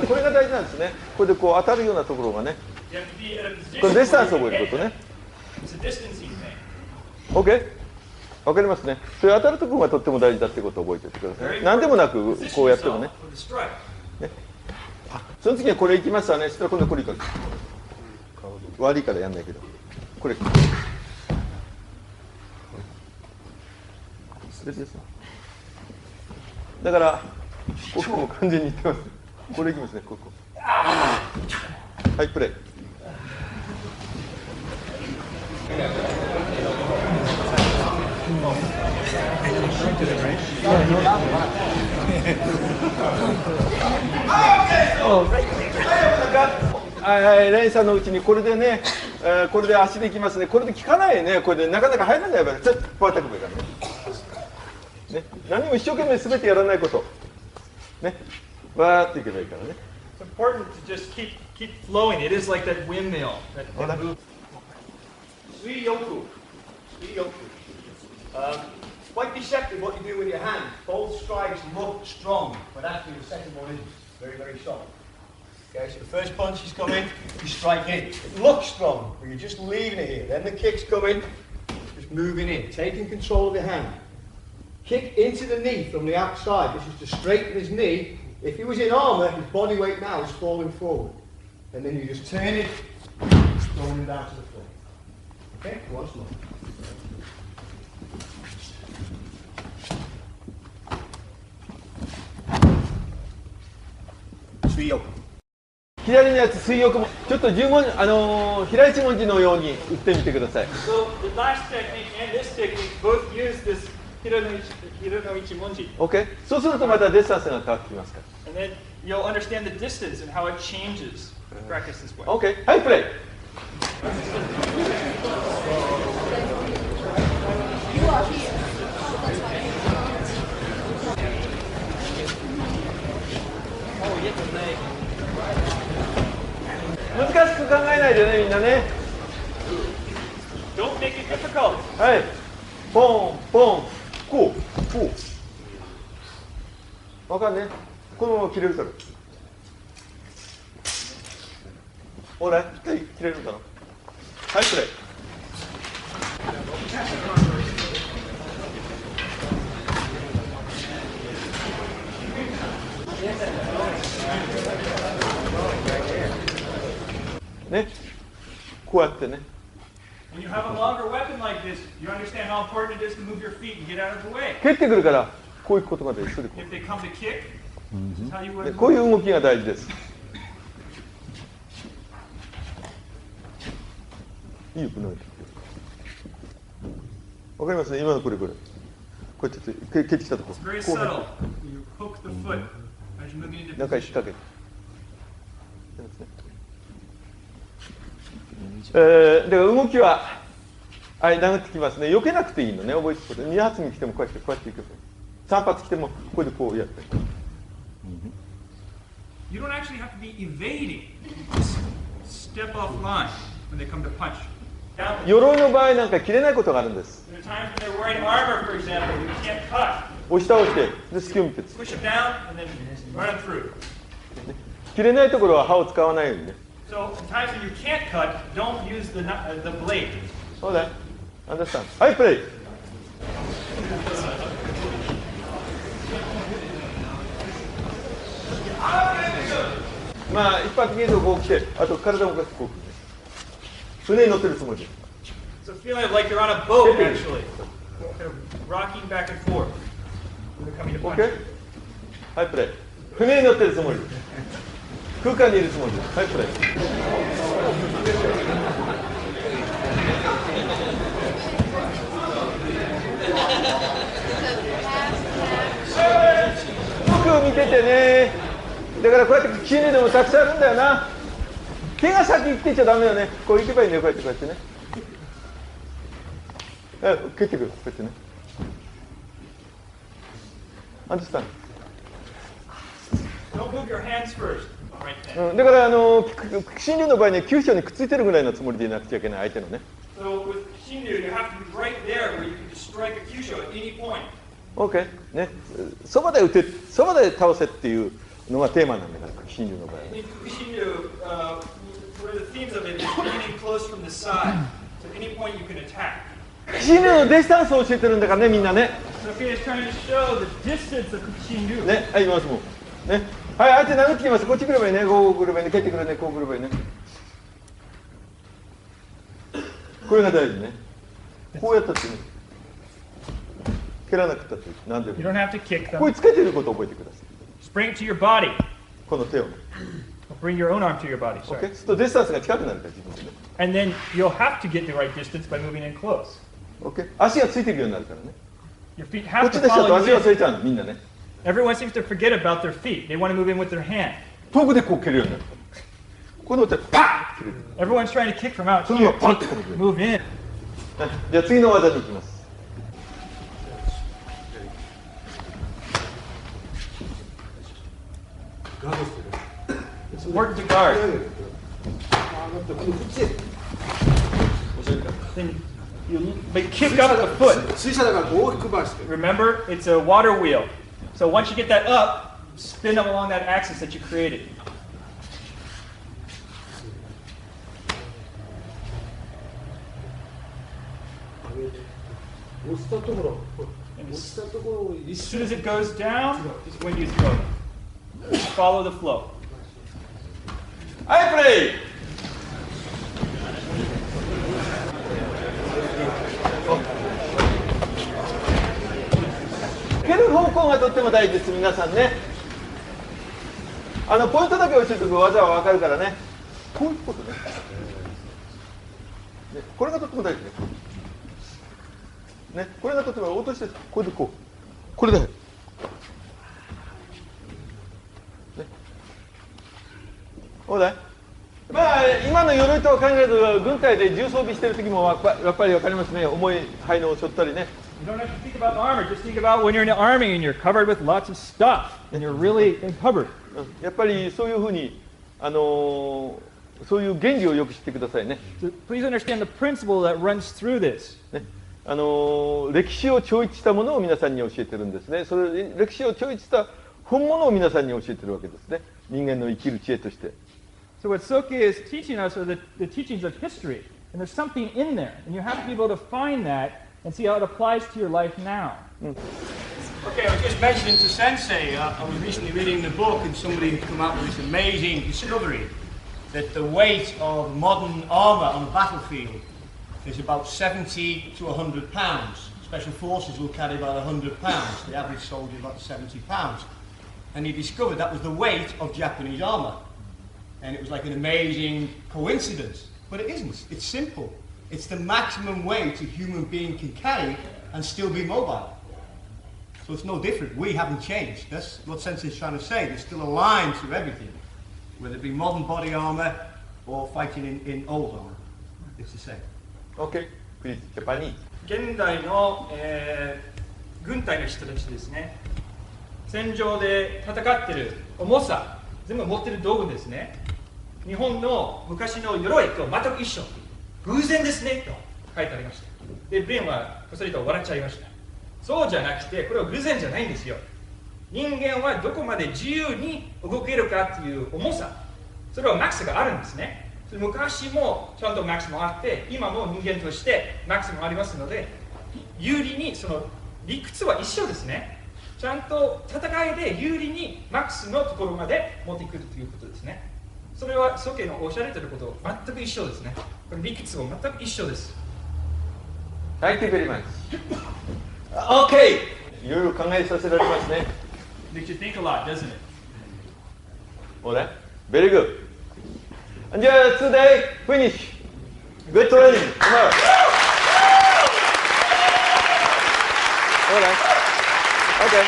これが大事なんですね。これでこう当たるようなところがね。これディスタンスを覚えることね。OK。わかりますね。それ当たるところがとっても大事だってことを覚えておいてください。何でもなくこうやってもね。ね、その次はこれいきましたね。そしたら今度これいかない。悪いからやんないけど。これ。別です。だからここも完全にいってます。これいきますね。ここ。はい、プレイ。レンさんのうちにこれでね、これで足でいきますね。これで効かないね。これでなかなか入らない場合、ちょっとこうやってくれからね。ね、何も一生懸命すべてやらないこと。ね、わーっていけばいいからね。It's important to just keep flowing. It is like that windmill. That move. Suiyoku. Quite deceptive what you do with your hand. Both strikes look strong, but actually the second one isn't. Very, very strong. Okay, so the first punch is coming, you strike in. It looks strong, but you're just leaving it here. Then the kick's coming, just moving in, taking control of your hand. Kick into the knee from the outside. This is to straighten his knee. If he was in armour, his body weight now is falling forward. And then you just turn it, throwing him down to the floor. Okay, once more. 左のやつ水浴もちょっと10文平一文字のように打ってみてください。So the last technique and this technique both use this hiranoichi monji. OK。そうするとまたディスタンスが変わってきますから。And then you'll understand the distance and how it changes to practice this way. OK。はい、プレイ。難しく考えないでね、みんなね。Don't make it difficult. はい。ポン、ポン、こう、こう。わかんね。このまま切れるから。ほら、切れるかな。はい、プレイ。ね、こうやってね。When you have a longer weapon like this, you understand how important it is to move your feet and get out of the way. 蹴ってくるからこういうことがでする。 If they come to kick, this is how you で would. こういう動きが大事です。いいよ、この。わかりますね、今のこれ。こうやって蹴ってきたとこ。 It's very こうやっ subtle. You hook the foot as you're moving て into 中に引っ position. 掛ける。だから動きは殴ってきますね。避けなくていいのね、覚えておくこと。2発に来てもこうやっていけばいい。3発来てもこれでこうやって。You don't actually have to be evading. You just step off line when they come to punch. Down. 鎧の場合なんか切れないことがあるんです。 There are times when they're wearing armor, for example, you can't cut. 押し倒してで隙を見て Push them down and then run them through. 切れないところは刃を使わないようにね。 So in times when you can't cut, don't use the blade. そうだ。Understand? はい、プレイ。まあ一般的に言うとこう来て、あと体を動かしてこう来るね。船に乗ってるつもりで。 So feeling like you're on a boat, actually. Kind of rocking back and forth. When they're coming to punch. OK? はい、プレイ。船に乗ってるつもりで。空間にいるつもりで。はい、プレイ。よく見ててね。だからこうやって死ぬでもたくさんあるんだよな。手が先行ってちゃダメよね。こう行けばいいんだよ、こうやってね。蹴ってくる、こうやってね。Understand? Don't move your hands first. Right then. だから真竜の場合ね、急所にくっついてるぐらいのつもりでいなくちゃいけない相手のね。So with Shinden, you have to be right there where you can just strike a Kyusho at any point. OK ね、そばで打て、そばで倒せっていうのがテーマなんだから、真竜の場合はね。In Shinden, one of the themes of it is being close from the side. So at any point you can attack. 真竜のディスタンスを教えてるんだからね、みんなね。So he is trying to show the distance of Shinden. ね、はい、今すもん。ね、はい、相手殴ってきます。こっち来ればいいね、こう来ればいいね、蹴ってくるね、こう来ればいいね。これが大事ね。こうやったってね。蹴らなくたってなんでも。 You don't have to kick ここ them. につけてることを覚えてください。 Just bring it to your body. この手をね。Bring your own arm to your body. OK? Sorry. そうするとディスタンスが近くなるから、自分でね。And then you'll have to get the right distance by moving in close. OK? 足がついてるようになるからね。 Your feet こ have っち to でしちゃうと follow 足 you がつい in. ちゃうの、みんなね。 Everyone seems to forget about their feet. They want to move in with their hand. 遠くでこう蹴るようになる。この手、パーンって蹴る。 Everyone's trying to kick from out そのま here. まパンってこの手。 Move in. じゃあ次の技に行きます。It's important to guard. Then you kick up the foot. 水車だから大きく回して。 Remember, it's a water wheel. So once you get that up, spin them along that axis that you created. 押したところ、押したところを As soon as it goes down, is when you throw it. Follow the flow. はい、プレイ。蹴る方向がとっても大事です、皆さんね。ポイントだけ教えておく技は分かるからね。こういうことね。これがとっても大事ね。ね、これがとっても落として、これでこう。これだよ。ね。そうだい。まあ今の鎧と考えると軍隊で重装備してる時もやっぱり分かりますね。重い灰のを背負ったりね。You don't have to think about armor. Just think about when you're in the army and you're covered with lots of stuff and you're really covered. やっぱりそういうふうにそういう原理をよく知ってくださいね。So please understand the principle that runs through this. ね、歴史を超越したものを皆さんに教えてるんですね。それ歴史を超越した本物を皆さんに教えてるわけですね。人間の生きる知恵として。So what Soke is teaching us are the teachings of history. And there's something in there. And you have to be able to find that and see how it applies to your life now. Okay, I was just mentioning to Sensei, I was recently reading the book and somebody had come up with this amazing discovery that the weight of modern armour on a battlefield is about 70 to 100 pounds. Special forces will carry about 100 pounds. The average soldier about 70 pounds. And he discovered that was the weight of Japanese armour. And it was like an amazing coincidence. But it isn't. It's simple. It's the maximum weight a human being can carry and still be mobile. So it's no different. We haven't changed. That's what Sensei is trying to say. There's still a line to everything. Whether it be modern body armour or fighting in old armour. It's the same. Okay, please, Japanese. 現代の、軍隊の人たちですね、戦場で戦ってる重さ、全部持ってる道具ですね、日本の昔の鎧と全く一緒、偶然ですねと書いてありました。で、ベンはこそりと笑っちゃいました。そうじゃなくて、これは偶然じゃないんですよ。人間はどこまで自由に動けるかっていう重さ、それはマックスがあるんですね。昔もちゃんとマックスもあって、今も人間としてマックスもありますので、有利にその理屈は一緒ですね。ちゃんと戦いで有利にマックスのところまで持ってくるということですね。それはソケのおっしゃられていることと全く一緒ですね。これ理屈は全く一緒です。Thank you very much. Okay! いろいろ考えさせられますね。Makes you think a lot, doesn't it? Alright, very good. And today, finish. Good training. Tomorrow. Alright. Okay.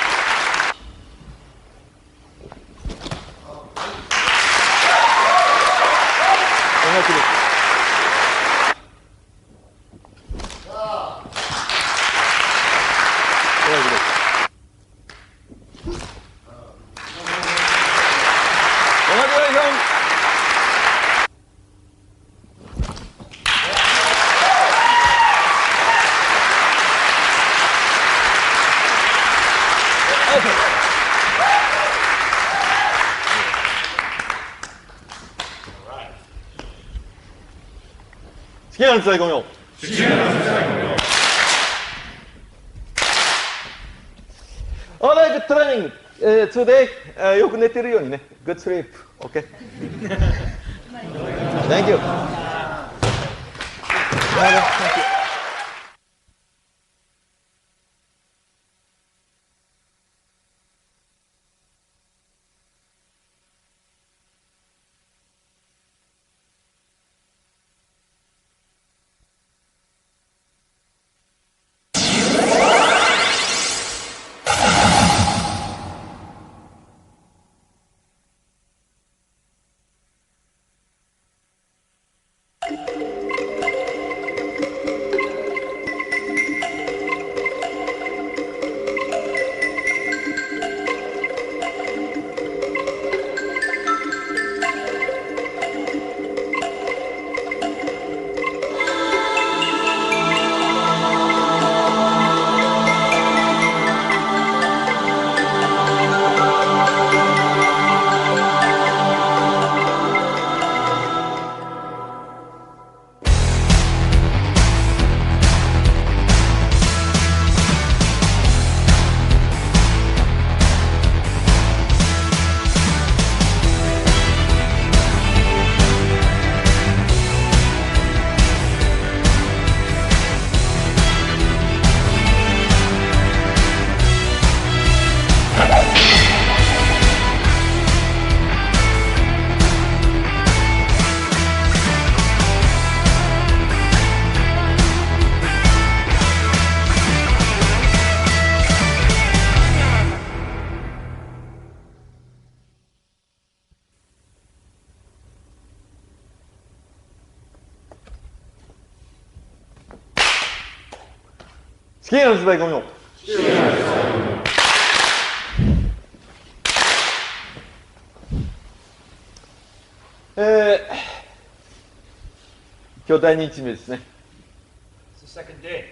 Daikomyo. Alright, good training. Today, よく寝てるようにね。Good sleep. Okay. Thank you. Thank you. Skiers Daikomyo. Eh, 今日第2日目ですね。It's the second day.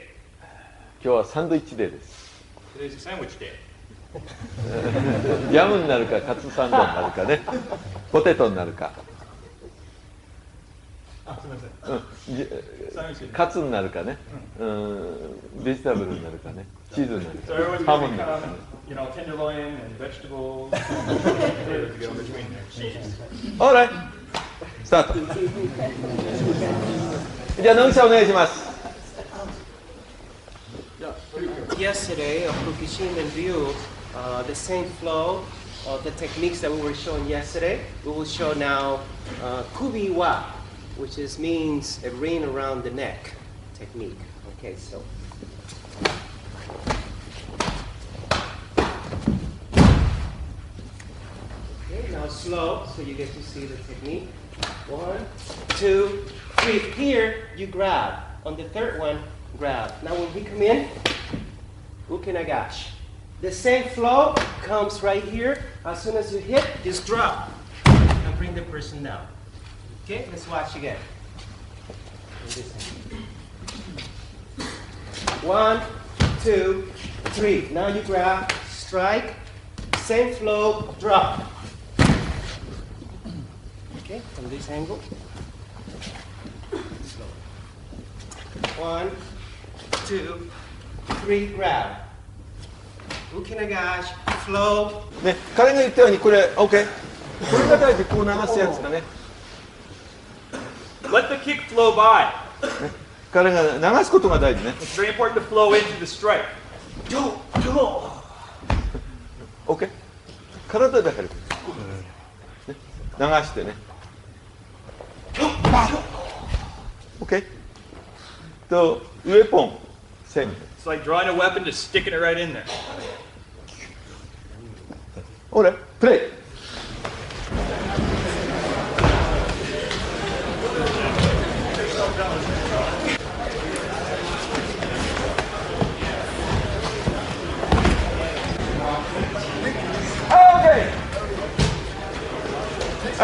今日はサンドイッチデーです。Today's a sandwich day. ヤムになるかカツサンドになるかね、ポテトになるか。カツになるかね、ベジタブルになるかね、チーズになるか、ハモになるかね。You know, tenderloin and vegetables. To go between their cheese. Alright. スタート。じゃあ野口さんお願いします。Yesterday, Kuki Shinden viewed the same flow of the techniques that we were showing yesterday. We will show now Kubi wa, which means a ring around the neck technique. Okay, so. Okay, now slow, so you get to see the technique. 1, 2, 3. Here, you grab. On the third one, grab. Now when we come in, ukinagashi. The same flow comes right here. As soon as you hit, just drop and bring the person down. Okay, let's watch again. 1, 2, 3. Now you grab, strike, same flow, drop. Okay, from this angle. Slow. 1, 2, 3, grab. Ukinagashi, flow. ね、彼が言ったようにこれ OK。これが大事、こう流すやつだね。Let the kick flow by. 彼が流すことが大事ね。It's very important to flow into the strike. OK。体だから、ね、流してね。OK。と、ウェポン、セン。It's like drawing a weapon, just sticking it right in there. 俺、プレイ。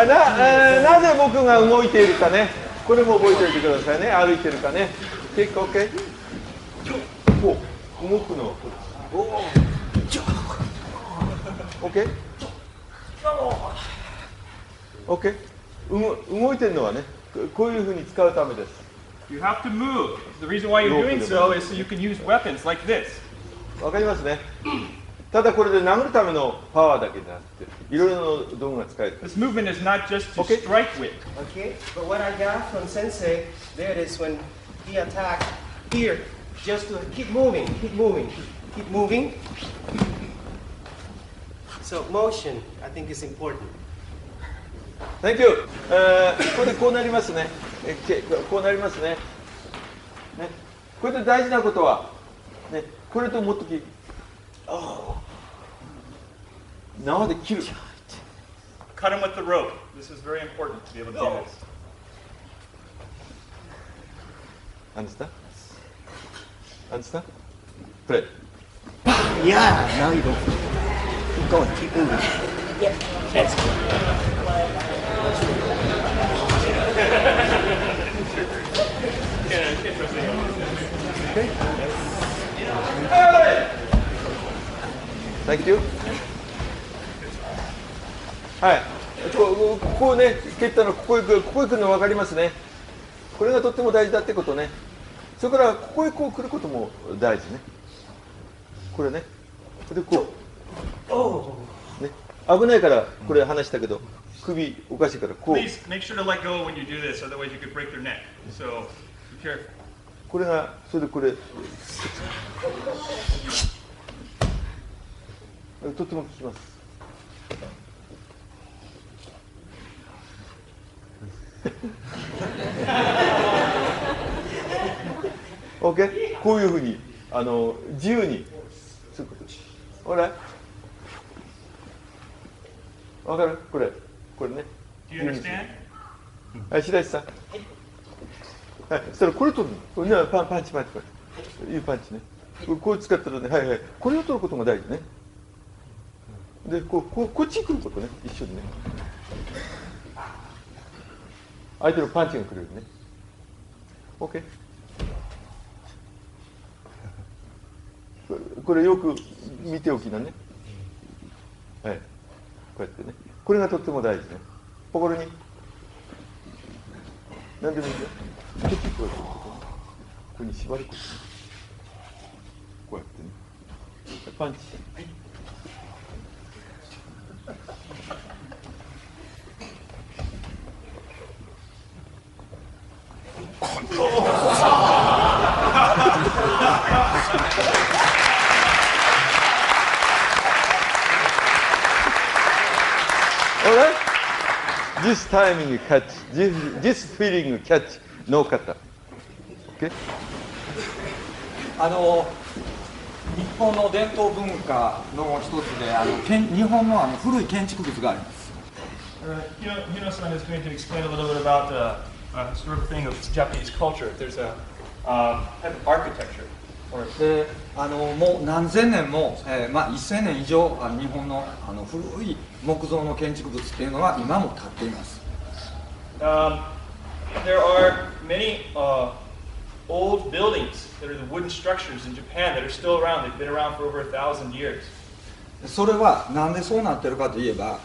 なぜ僕が動いているかね、これも覚えておいてくださいね、歩いてるかね、結構 OK。こう動くの。OK？ OK？ 動いてるのはね、こういうふうに使うためです。You have to move. The reason why you're doing so is so you can use weapons like this. わかりますね。ただこれで殴るためのパワーだけじゃなくて、いろいろな道具が使える。This movement is not just to strike with. Okay, but what I got from Sensei there is when he attacked here, just to keep moving, keep moving, keep moving. So motion, I think, is important. Thank you. これでこうなりますね。こうなりますね。ね。これで大事なことは、ね、これと持っとき。縄で切る。Cut him with the rope. This is very important to be able to do this. Understand? Understand? Play. Yeah, now you go. Keep going, keep moving. Yeah, that's good. Okay. Thank you. はい。ここね、蹴ったのここへ来るの分かりますね。これがとっても大事だってことね。それからここへこう来ることも大事ね。これね。でこう。ね。危ないからこれ話したけど、首おかしいからこう。Please make sure to let go when you do this, otherwise you could break their neck. So be careful. これがそれでこれ。とっても効きます。OK？ こういうふうに自由にすることです。ほら、わかる？これね。Do you understand? はい、白石さん。はい、そしたらこれ取るの。これね、パンチ。いうパンチね。こう使ったらね、はい。これを取ることが大事ね。で、こっちに来ることね、一緒にね。相手のパンチが来るよね。OK？ これよく見ておきなね。はい。こうやってね。これがとっても大事ね。心に。何でもいいよ。ケチこうやってここに縛ること。こうやってね。パンチ。Alright? This timing catch, this feeling catch, no kata. Okay? 日本の伝統文化の一つで日本の古い建築物があります。Hino-san is going to explain a little bit about a historical thing of Japanese culture. There's a type of architecture. でもう何千年も、1000年以上日本の古い木造の建築物っていうのは今も建っています。There are many old buildings that are the wooden structures in Japan that are still around. They've been around for over 1,000 years. それはなんでそうなってるかといえば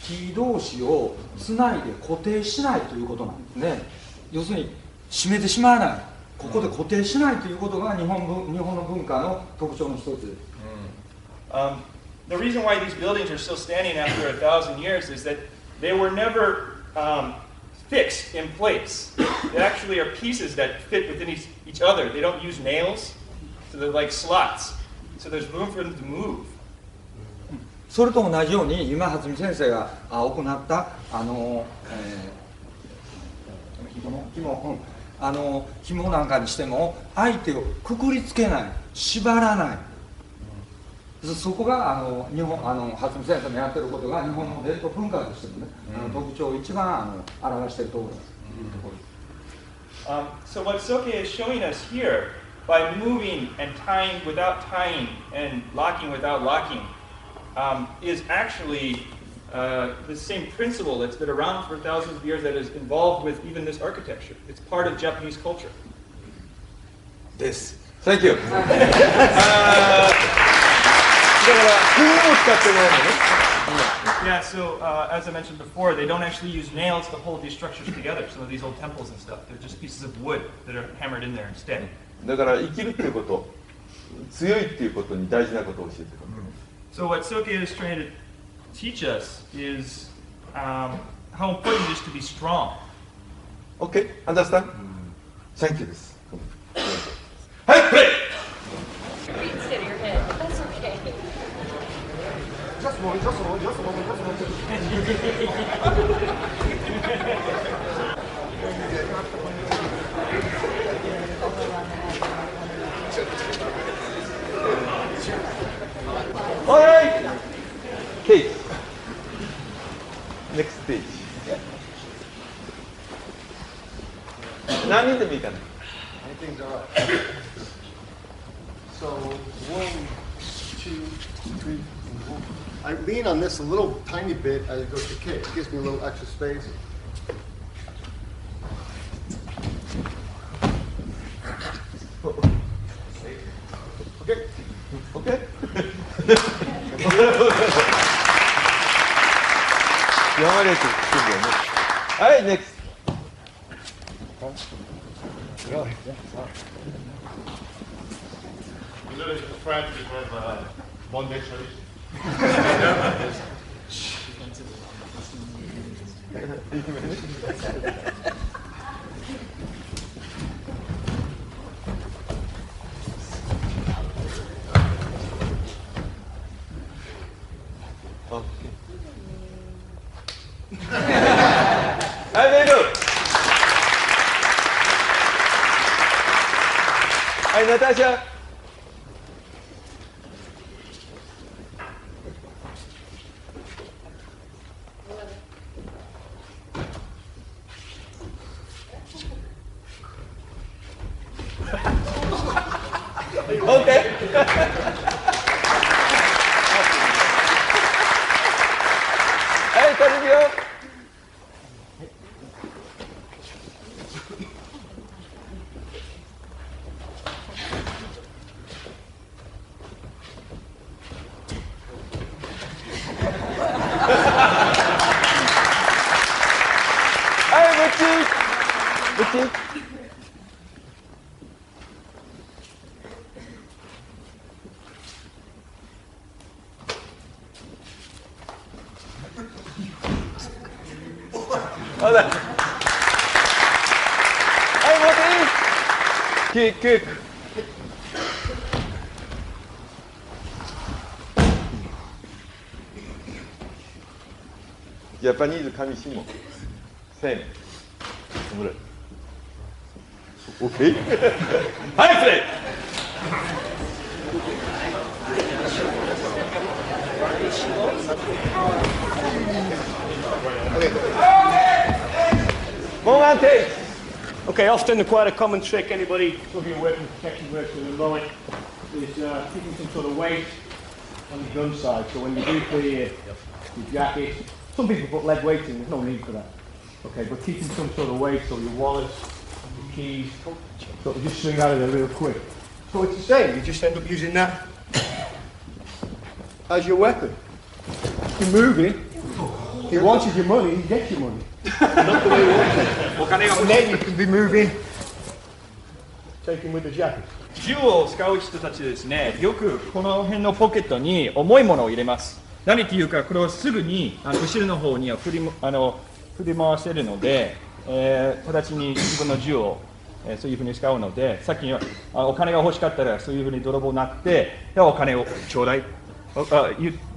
木同士をつないで固定しないということなんですね。要するに締めてしまわない、ここで固定しないということが日本の文化の特徴の一つです。The reason why these buildings are still standing after 1,000 years is that they were never fixed in place. They actually are pieces that fit within each other. They don't use nails, so they're like slots. So there's room for them to move. それと同じように今初見先生が行った紐なんかにしても相手をくくりつけない、縛らない、そこが初見先生のやってることが日本の伝統文化としてのね、特徴を一番表しているところです。So what Soke is showing us here, by moving and tying without tying and locking without locking, is actually the same principle that's been around for thousands of years that is involved with even this architecture. It's part of Japanese culture. です。Thank you. だから工具を使ってないのね。Yeah, so as I mentioned before, they don't actually use nails to hold these structures together. Some of these old temples and stuff, they're just pieces of wood that are hammered in there instead. だから生きるっていうこと、強いっていうことに大事なことを教えてくれる。So what Soke is trying to teach us is how important it is to be strong. Okay, understand? Thank you. はい、プレイ。Consider your head. That's okay. Just a moment, just a moment, just a moment, just a moment. All right. Kate. Next stage. 何人でもいいかな。Anything's all right. So 1, 2, 3, 4. I lean on this a little tiny bit as it goes to kick. It gives me a little extra space. Okay. Okay. 山根君来てるよね。はい、next. Really? You know, in France, we have bondage tradition. Hi, very good. Hi, Natasha. Okay. Hey, continue. Hey, Richie. Buchin? Hey, kick. Japanese kamishimo. Same. Okay. High play. Moment takes. Okay, often quite a common trick anybody talking about weapon protection works with a low is keeping some sort of weight on the gun side. So when you do clear your jacket, some people put lead weight in, there's no need for that. Okay, but keeping some sort of weight, so your wallet, your keys, so just swing out of there real quick. So it's the same, you just end up using that as your weapon. You're moving, he wanted your money, he gets your money. Not the way you want it. And then you can be moving, taking with the jacket. 銃を使う人たちですね、よくこの辺のポケットに重いものを入れます。何っていうか、これをすぐに後ろの方には振り回せるので、直ちに自分の銃を、そういうふうに使うので、さっきお金が欲しかったらそういうふうに泥棒になって、お金をちょうだい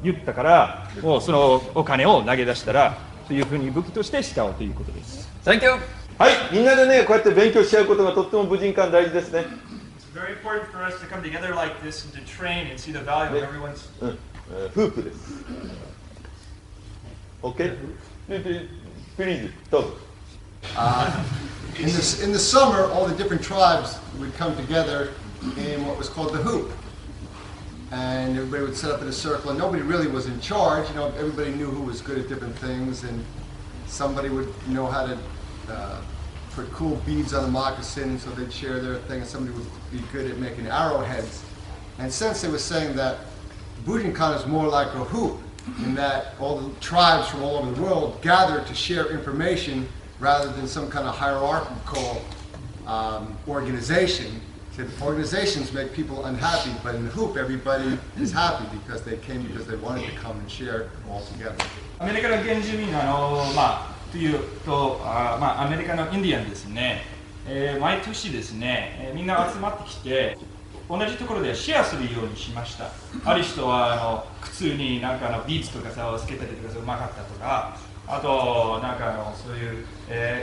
言ったから、もうそのお金を投げ出したら、そういうふうに武器として使おうということです。Thank you. はい、みんなでね、こうやって勉強し合うことがとっても武人感大事ですね。It's very important for us to come together like this and to train and see the value of everyone's. フープです。Okay? Please, talk. In the summer, all the different tribes would come together in what was called the hoop. And everybody would set up in a circle, and nobody really was in charge. You know, everybody knew who was good at different things, and somebody would know how to put cool beads on a moccasin, so they'd share their thing, and somebody would be good at making arrowheads. And Sensei was saying that Bujinkan is more like a hoop, in that all the tribes from all over the world gather to share information rather than some kind of hierarchical organization. Organizations make people unhappy, but in the hoop, everybody is happy because they came because they wanted to come and share all together. アメリカの原住民というと、アメリカのインディアンですね、毎年ですね、みんな集まってきて、同じところでシェアするようにしました。ある人は靴になんかビーツとかさをつけたりとかうまかったとか、あとなんかそういう、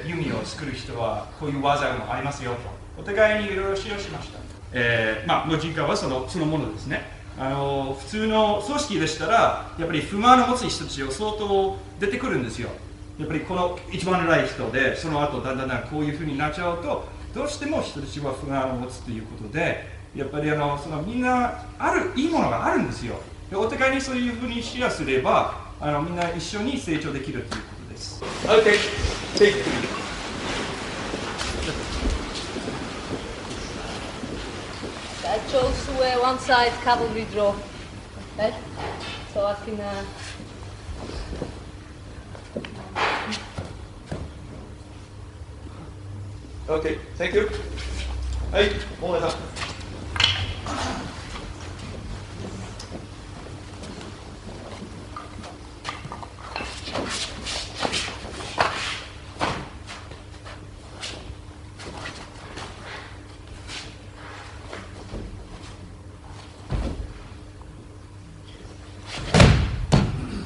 弓を作る人はこういう技もありますよと。お互いにいろいろ使用しました。無人化はそのものですね。普通の組織でしたら、やっぱり不満を持つ人たちを相当出てくるんですよ。やっぱりこの一番偉い人で、その後だんだんこういうふうになっちゃうと、どうしても人たちは不満を持つということで、やっぱりみんないいものがあるんですよ。でお互いにそういうふうにシェアすれば、みんな一緒に成長できるということです。Okay. I chose to wear one side cavalry draw, okay? So I can. Okay, thank you. はい、大前さん。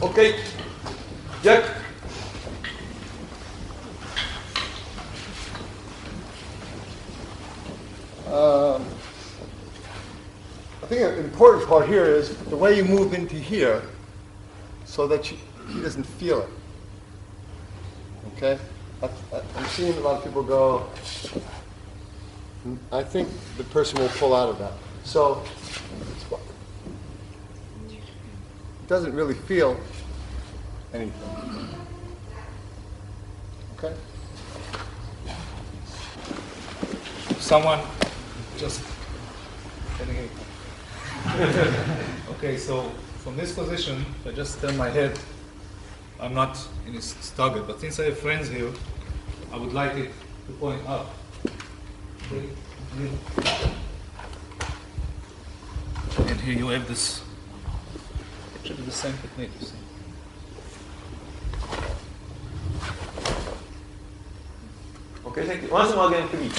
Okay, Jack. I think an important part here is the way you move into here so that he doesn't feel it. Okay? I'm seeing a lot of people go, I think the person will pull out of that. So, it doesn't really feel anything. Okay? Someone just okay, so from this position, I just turn my head. I'm not in his target, but since I have friends here, I would like it to point up. Okay. And here you have this, actually the same technique, you see. Okay, thank you. Once more again, please.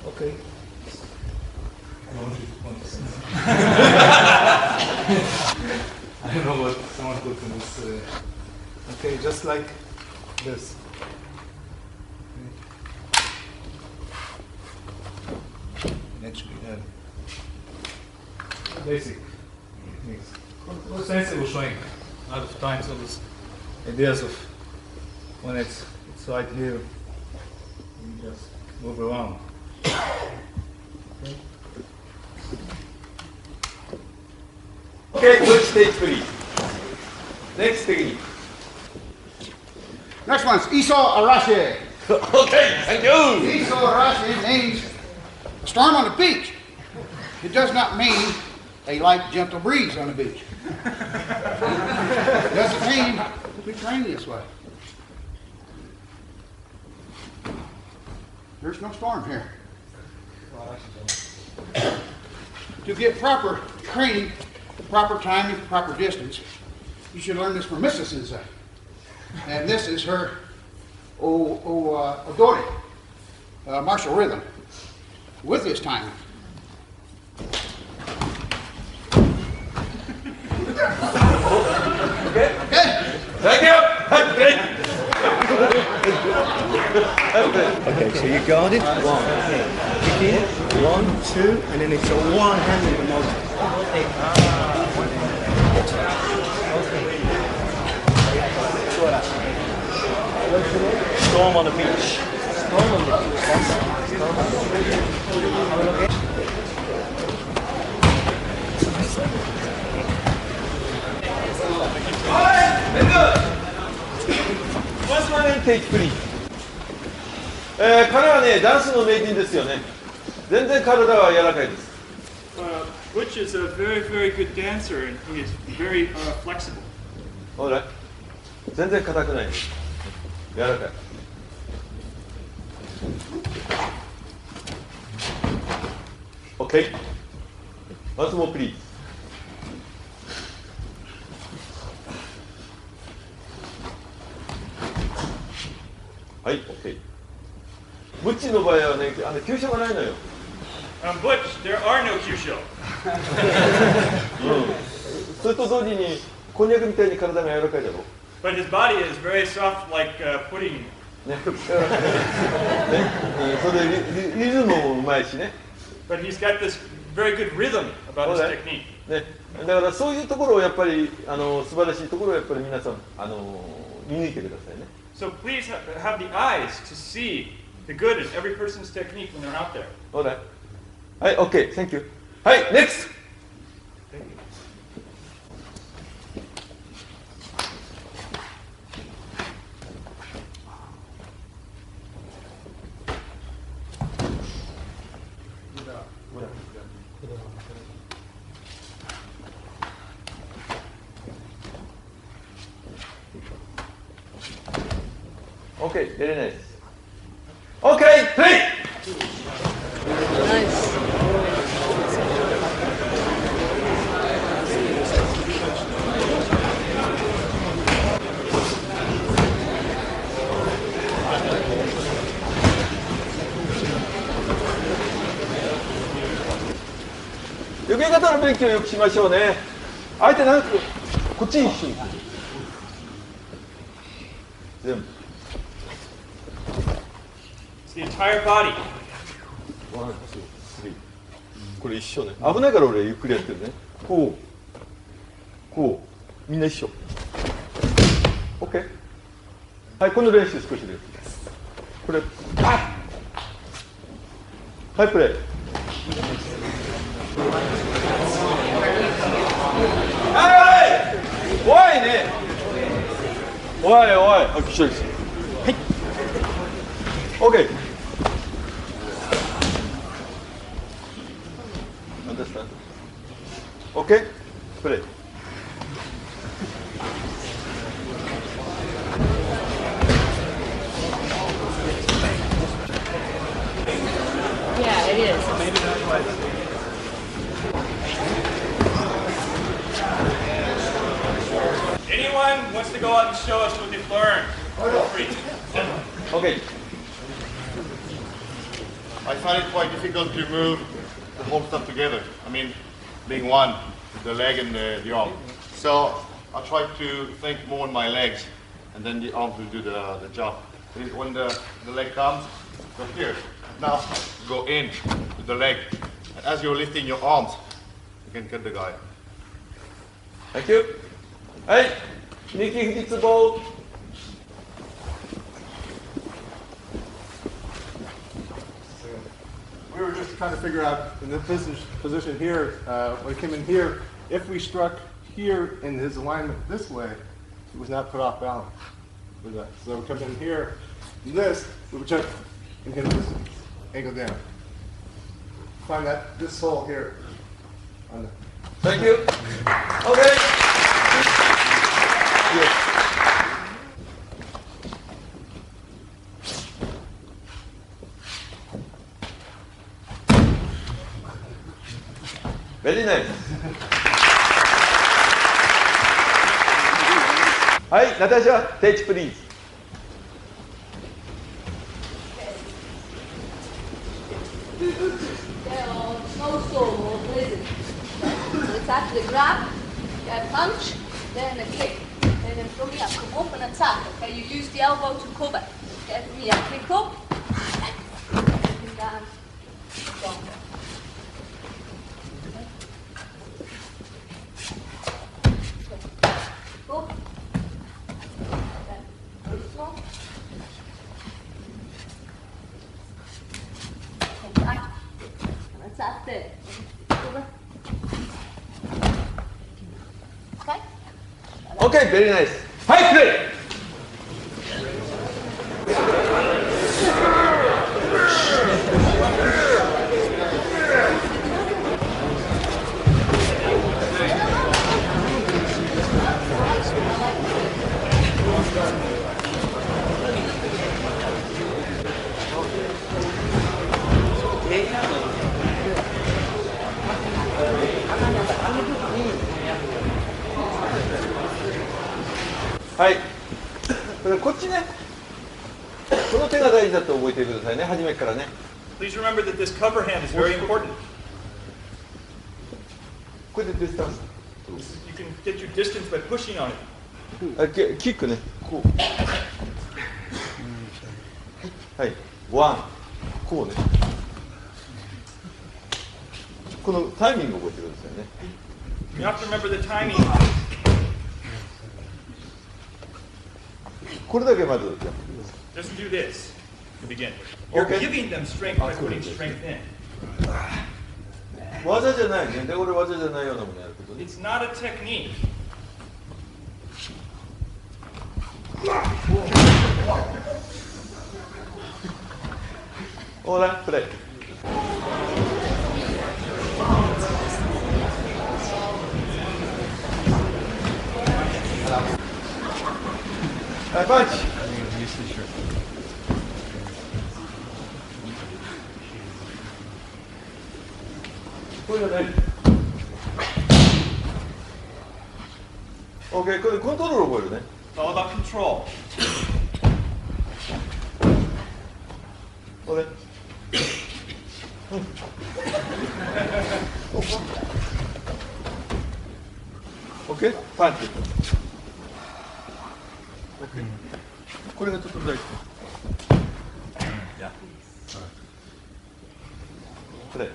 Okay. I want you to point this out. I don't know what someone put in this. Okay, just like this. And actually, basic techniques. Sensei was showing out of time, so these ideas of when it's right here, you just move around. Okay, good stage, please. Next technique. Next one's Iso Arashi. Okay, thank you. Iso Arashi means a storm on the beach. It does not mean a light, gentle breeze on the beach. It doesn't mean we train this way. There's no storm here. To get proper training, proper timing, proper distance, you should learn this from Mrs. Sensei. And this is her Odori, martial rhythm, with this timing. Okay. Thank you. Okay, so you guard it. One. Kick in. 1, 2, and then it's a one-handed motion. Storm on the beach. Storm on the beach. Very good. Once more again, take three. 彼はね、ダンスの名人ですよね。全然体は柔らかいです。Butch is a very, very good dancer, and he is very flexible. ほら、全然硬くない。柔らかい。OK。Once more, please. はい、OK。ブッチの場合はね、急所がないのよ。Butch, there are no Kyusho. それと同時に、こんにゃくみたいに体が柔らかいだろう。But his body is very soft, like pudding. ね、それでリズムもうまいしね。But he's got this very good rhythm about his technique. ね、だからそういうところをやっぱり素晴らしいところをやっぱり皆さん見抜いてくださいね。So please have the eyes to see the good in every person's technique when they're out there. Alright. はい、OK, thank you. はい、next! Thank you. Okay, very nice. Okay, play! Nice.「避け方の勉強をよくしましょうね。相手長くこっちに一緒に全部。It's the entire body. これ一緒ね。危ないから俺ゆっくりやってるね。こうこうみんな一緒。OK。はい、この練習少しです。これパッ。はい、プレイ。はい、怖いね。おいおい、あ、きちょいです。はい。OK。Understand? OK? プレイ。Anyone wants to go out and show us what they've learned? Feel free. Okay. I find it quite difficult to move the whole stuff together. I mean, being one, the leg and the arm. So I try to think more on my legs, and then the arms will do the job. When the leg comes, go here. Now go in to the leg. And as you're lifting your arms, you can cut the guy. Thank you. Hey, Nikki, it's the ball. We were just trying to figure out in this position here, when he came in here, if we struck here in his alignment this way, he was not put off balance with that. So we come in here, this, we would check and get this angle down. Find that this hole here. On the Thank you. Okay. Yes. Very nice. はい、ナターシャ、take please. Snowstorm or blizzard. It's after the grab, a punch, then a kick, and then from here, come up and attack. Okay, you use the elbow to cover. Okay, from here, kick up, and down, down. Go. Then very slow. Come back. And attack there. Cover. Okay? Okay, very nice. High play.はい。これこっちね。この手が大事だと覚えてくださいね。初めからね。 Please remember that this cover hand is very important. これでディスタンス。 You can get your distance by pushing on it. あ、キックね。こう。はい。ワン。こうね。このタイミングを覚えてくださいね。You have to remember the timing. これだけまずやってください。 Just do this to begin. You're giving them strength by putting strength in. 技じゃないね。で、俺技じゃないようなものやるけどね。 It's not a technique. オーライ、プレイ。はい、パンチ。これじゃない。OK、これコントロール覚えるね。It's all about control. これ。OK、パンチ。これがちょっと大事。これ。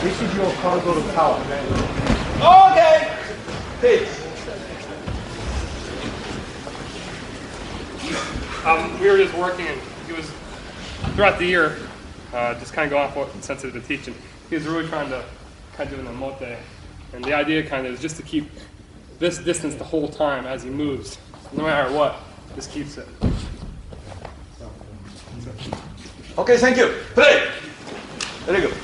This is your horizontal power. Okay. Take. We were just working, and he was throughout the year, just kind of go off what sensitive to teaching, he was really trying to kind of do an emote. And the idea kind of is just to keep this distance the whole time as he moves. No matter what, just keeps it. Okay, thank you. Play! Very good.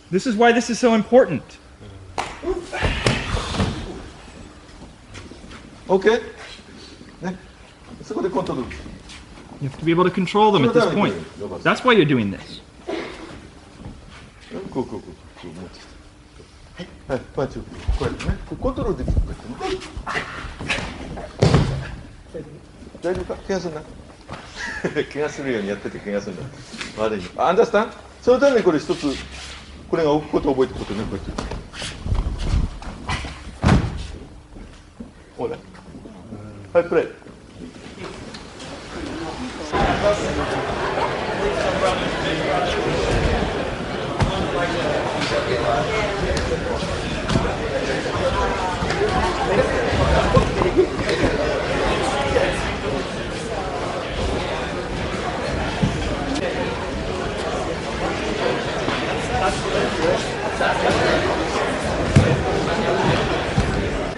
This is why this is so important. Okay? ね、そこでコントロール。 You have to be able to control them at this point. That's why you're doing this. こう持ってきた。はい、パンチをこうやってね、コントロールできる。大丈夫か？怪我するな。怪我するようにやってて怪我するんだ。悪いの。アンダースタン？そのためにこれ一つ、これが置くことを覚えておくことね、こうやって。ほら。はい、プレイ。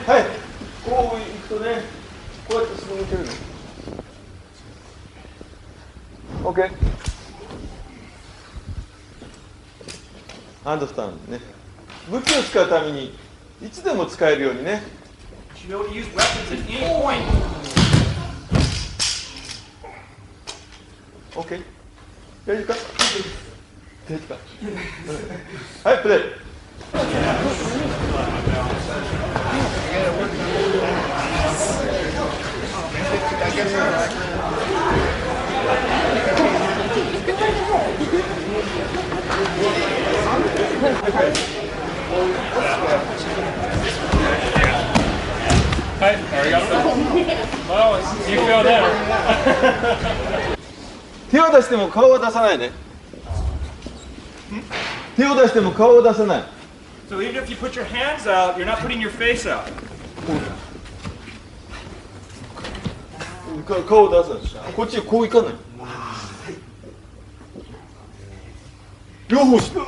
はい、こう行くとね、こうやってすぐ抜けるの。OK。アンドスタンね。武器を使うためにいつでも使えるようにね。You should be able to use weapons at any point. OK。大丈夫か？大丈夫か？はい、プレイ。はい、ありがとう。Well, you feel better. 手を出しても顔は出さないね。手を出しても顔を出さない。So even if you put your hands out, you're not putting your face out. 顔を出さない。こっちこういかない。両方して。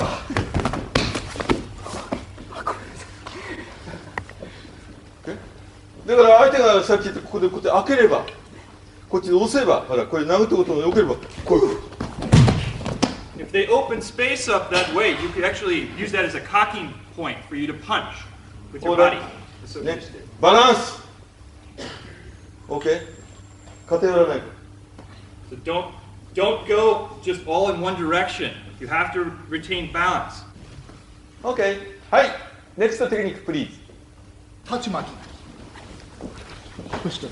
だから相手がさっき言ってここでこうやって開ければ、こっちで押せば、ほらこれ殴ったことをよければ、こういう。If they open space up that way, you could actually use that as a cocking point for you to punch with your body. ね、バランス。OK。偏らない。So don't go just all in one direction. You have to retain balance. OK。はい。Next technique, please. 立ち巻き。Push it.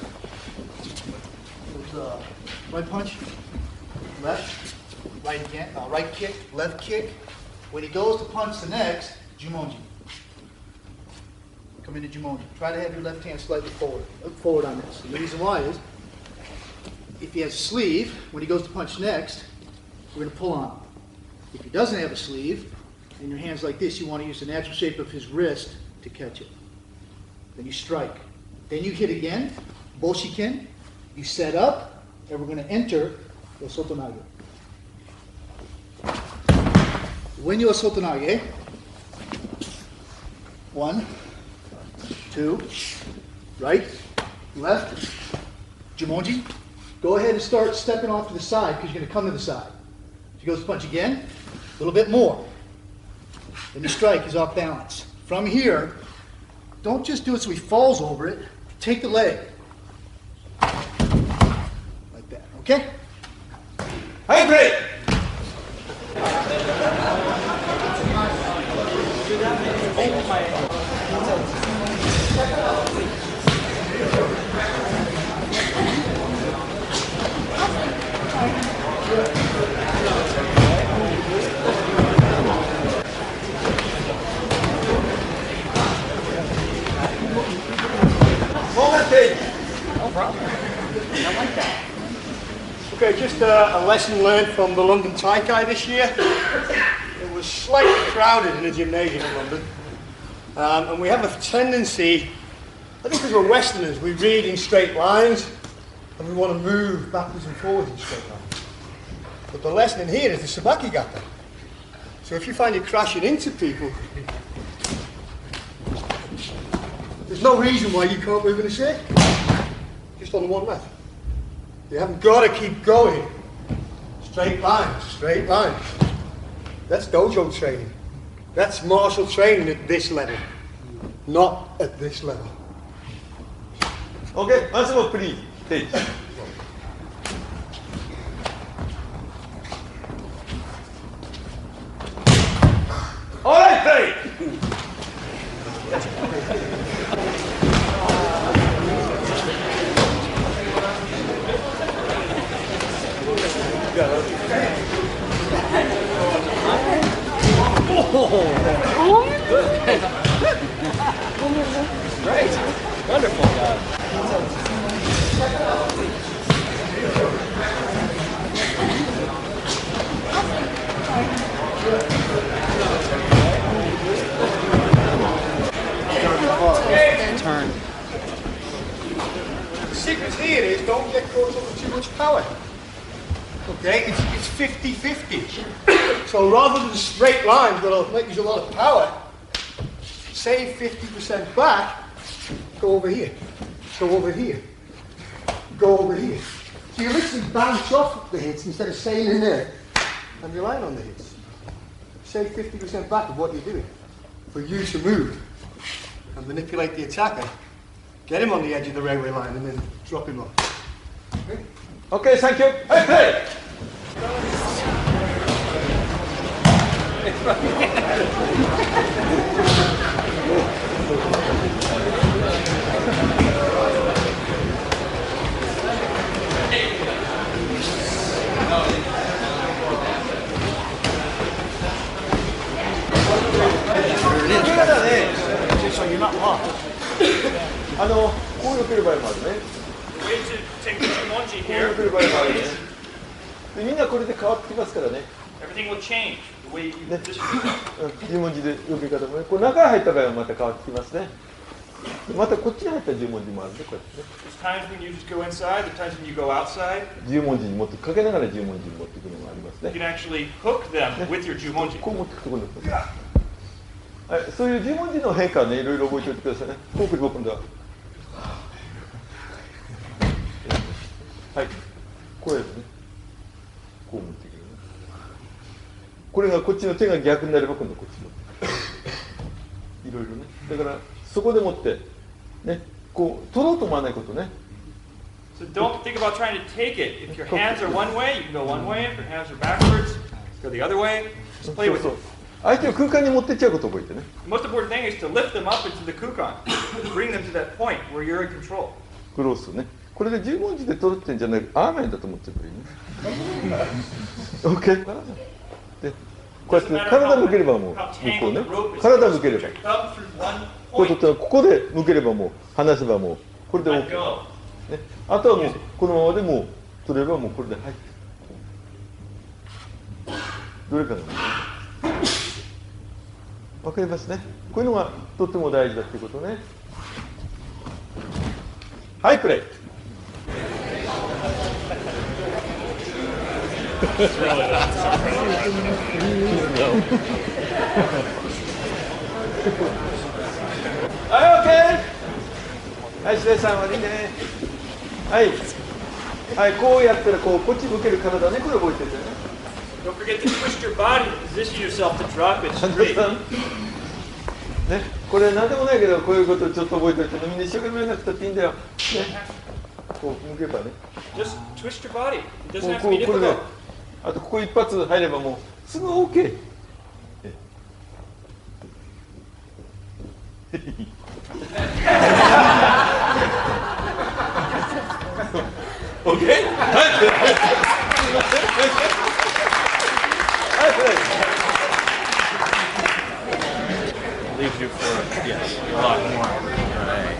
Right punch, left, right again, right kick, left kick. When he goes to punch the next, Jumonji. Come into Jumonji. Try to have your left hand slightly forward. Look forward on this. The reason why is, if he has a sleeve, when he goes to punch next, we're going to pull on him. If he doesn't have a sleeve, and your hand's like this, you want to use the natural shape of his wrist to catch it. Then you strike. Then you hit again, Boshiken, you set up, and we're going to enter the Sotonage. When you are Sotonage, 1, 2, right, left, Jumonji. Go ahead and start stepping off to the side because you're going to come to the side. If he goes to punch again, a little bit more. Then you strike, he's off balance. From here, don't just do it so he falls over it. Take the leg. Like that, okay? Hi, great! stage. No problem. I like that. Okay, just a lesson learned from the London Taikai this year. It was slightly crowded in the gymnasium in London. And we have a tendency, I think because we're Westerners, we read in straight lines and we want to move backwards and forwards in straight lines. But the lesson in here is the sabaki gata. So if you find you're crashing into people, there's no reason why you can't move in a circle. Just on the one left. You haven't got to keep going. Straight lines, straight lines. That's dojo training. That's martial training at this level. Not at this level. Okay, once more please. Stage. All right, play. Great. Wonderful job. Turn. The secret here is don't get caught up with too much power. Okay, it's 50-50. So rather than straight lines that'll make you a lot of power, save 50% back, go over here, go over here, go over here. So you literally bounce off the hits instead of staying in there and relying on the hits. Save 50% back of what you're doing for you to move and manipulate the attacker, get him on the edge of the railway line and then drop him off. Okay? Okay, thank you. Hey, play. So you're not lost. こうよける場合もあるね。 Way to take the Jumonji こうよ here. ける場合もあるね。でみんなこれで変わってきますからね。 Everything will change. The way you ね、 position 十文字でよけ方もね。これ中に入った場合はまた変わってきますね。またこっちに入った十文字もあるんで、こうやってね。 There's times when you just go inside, there's times when you go outside. 十文字に持ってかけながら十文字に持っていくのもあります You ね。 can actually hook them with your Jumonji. こう持っていくところに。はい、そういう十文字の変化はね、いろいろ覚えておいてくださいね。こうくり僕では。はい、こうやるね。こう持っていくよね。これがこっちの手が逆になれば今度こっち持っていろいろね。だからそこでもってね、こう取ろうと思わないことね。 So don't think about trying to take it. If your hands are one way, you can go one way. If your hands are backwards, go the other way. Just play with it. 相手を空間に持ってっちゃうことを覚えてね。 The most important thing is to lift them up into the kukan. Bring them to that point where you're in control. クロスね。これで十文字で取るってんじゃない、アーメンだと思ってくれるね。OK。で、こうやって体向ければもう向こうね。体向ければ。こう取ったらここで向ければもう離せばもうこれで OK。ね。あとはもうこのままでもう取ればもうこれで入って。どれかがね。わかりますね。こういうのがとっても大事だっていうことね。はい、プレイ。はい、オッケー。はい、白井さん悪いね。はい。はい、こうやったらこうこっち向ける体ね、これ覚えててね。 Don't forget to twist your body to position yourself to drop it straight. ね、これ何でもないけどこういうことをちょっと覚えておいてみんな一生懸命やらなくたっていいんだよ。ね、こう向けばね。 Just twist your body. It こ doesn't う have こ to be うこれで difficult. あとここ一発入ればもうすぐ OK。OK？ Leaves you for, yes, a lot more. Right.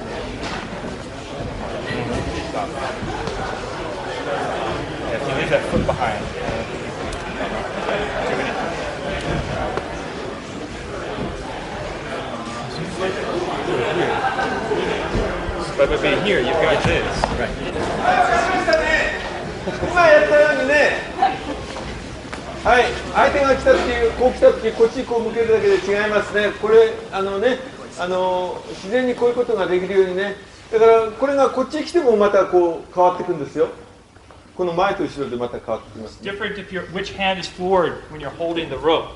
behind. But by being here, you've got this. Right. 今やったようにね、はい、相手が来た時、こう来た時、こっちこう向けるだけで違いますね。これ自然にこういうことができるようにね。だからこれがこっちに来てもまたこう変わっていくんですよ。この前と後ろでまた変わってきます、ね。Different if which hand is forward when you're holding the rope.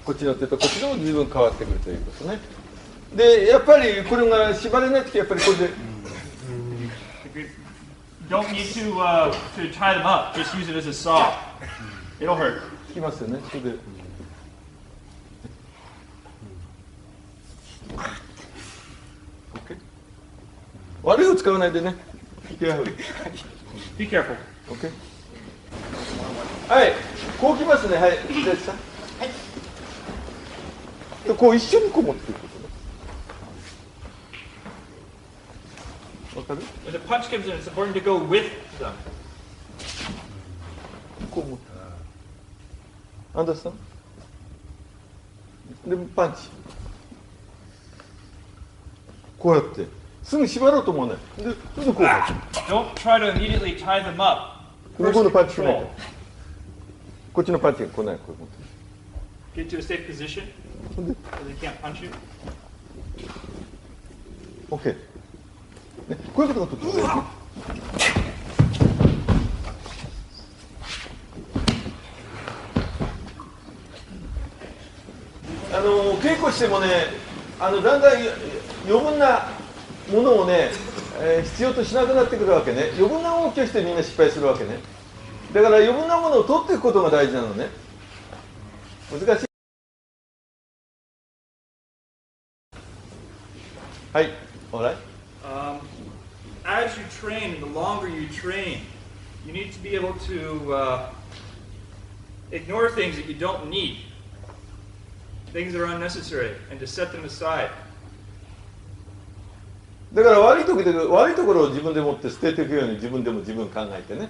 こっちの手とこっちのも随分変わってくるということね。で、やっぱりこれが縛れないときはやっぱりこれで。Don't need to tie them up. Just use it as a saw. It'll hurt. きますよね。それで。Okay. 悪いを使わないでね。Be careful. Okay. はい、こうきますね。はい、左下。はい。で、こう一緒にこう持っていくことね。わかる？ When the punch comes in, it's important to go with them. こう持って。アンダースタン？で、パンチ。こうやって。すぐ縛ろうと思わない。で、それでこう。Don't try to immediately tie them up. 向こうのパンチしない。こっちのパンチが来ない。こう持って。 Get to a safe position so they can't punch you. OK。ね、こういうことがとっても大事。稽古してもね、だんだん余分なものをね、必要としなくなってくるわけね。余分な動きをしてみんな失敗するわけね。だから余分なものを取っていくことが大事なのね。難しい。はい、alright. As you train, the longer you train, you need to be able to ignore things that you don't need, things that are unnecessary, and to set them aside. だから悪いところを自分で持って捨てていくように自分でも自分考えてね。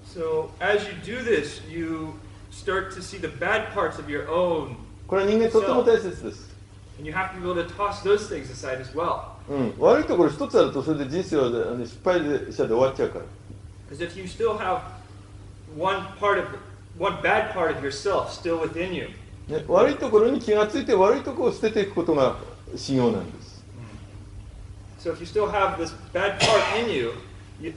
So as you do this, you start to see the bad parts of your own. これは人間とっても大切です。And you have to be able to toss those things aside as well. 悪いところ一つあるとそれで人生は失敗者で終わっちゃうから。Because if you still have one bad part of yourself still within you. ね、悪いところに気がついて悪いところを捨てていくことが修行なんです。So if you still have this bad part in you,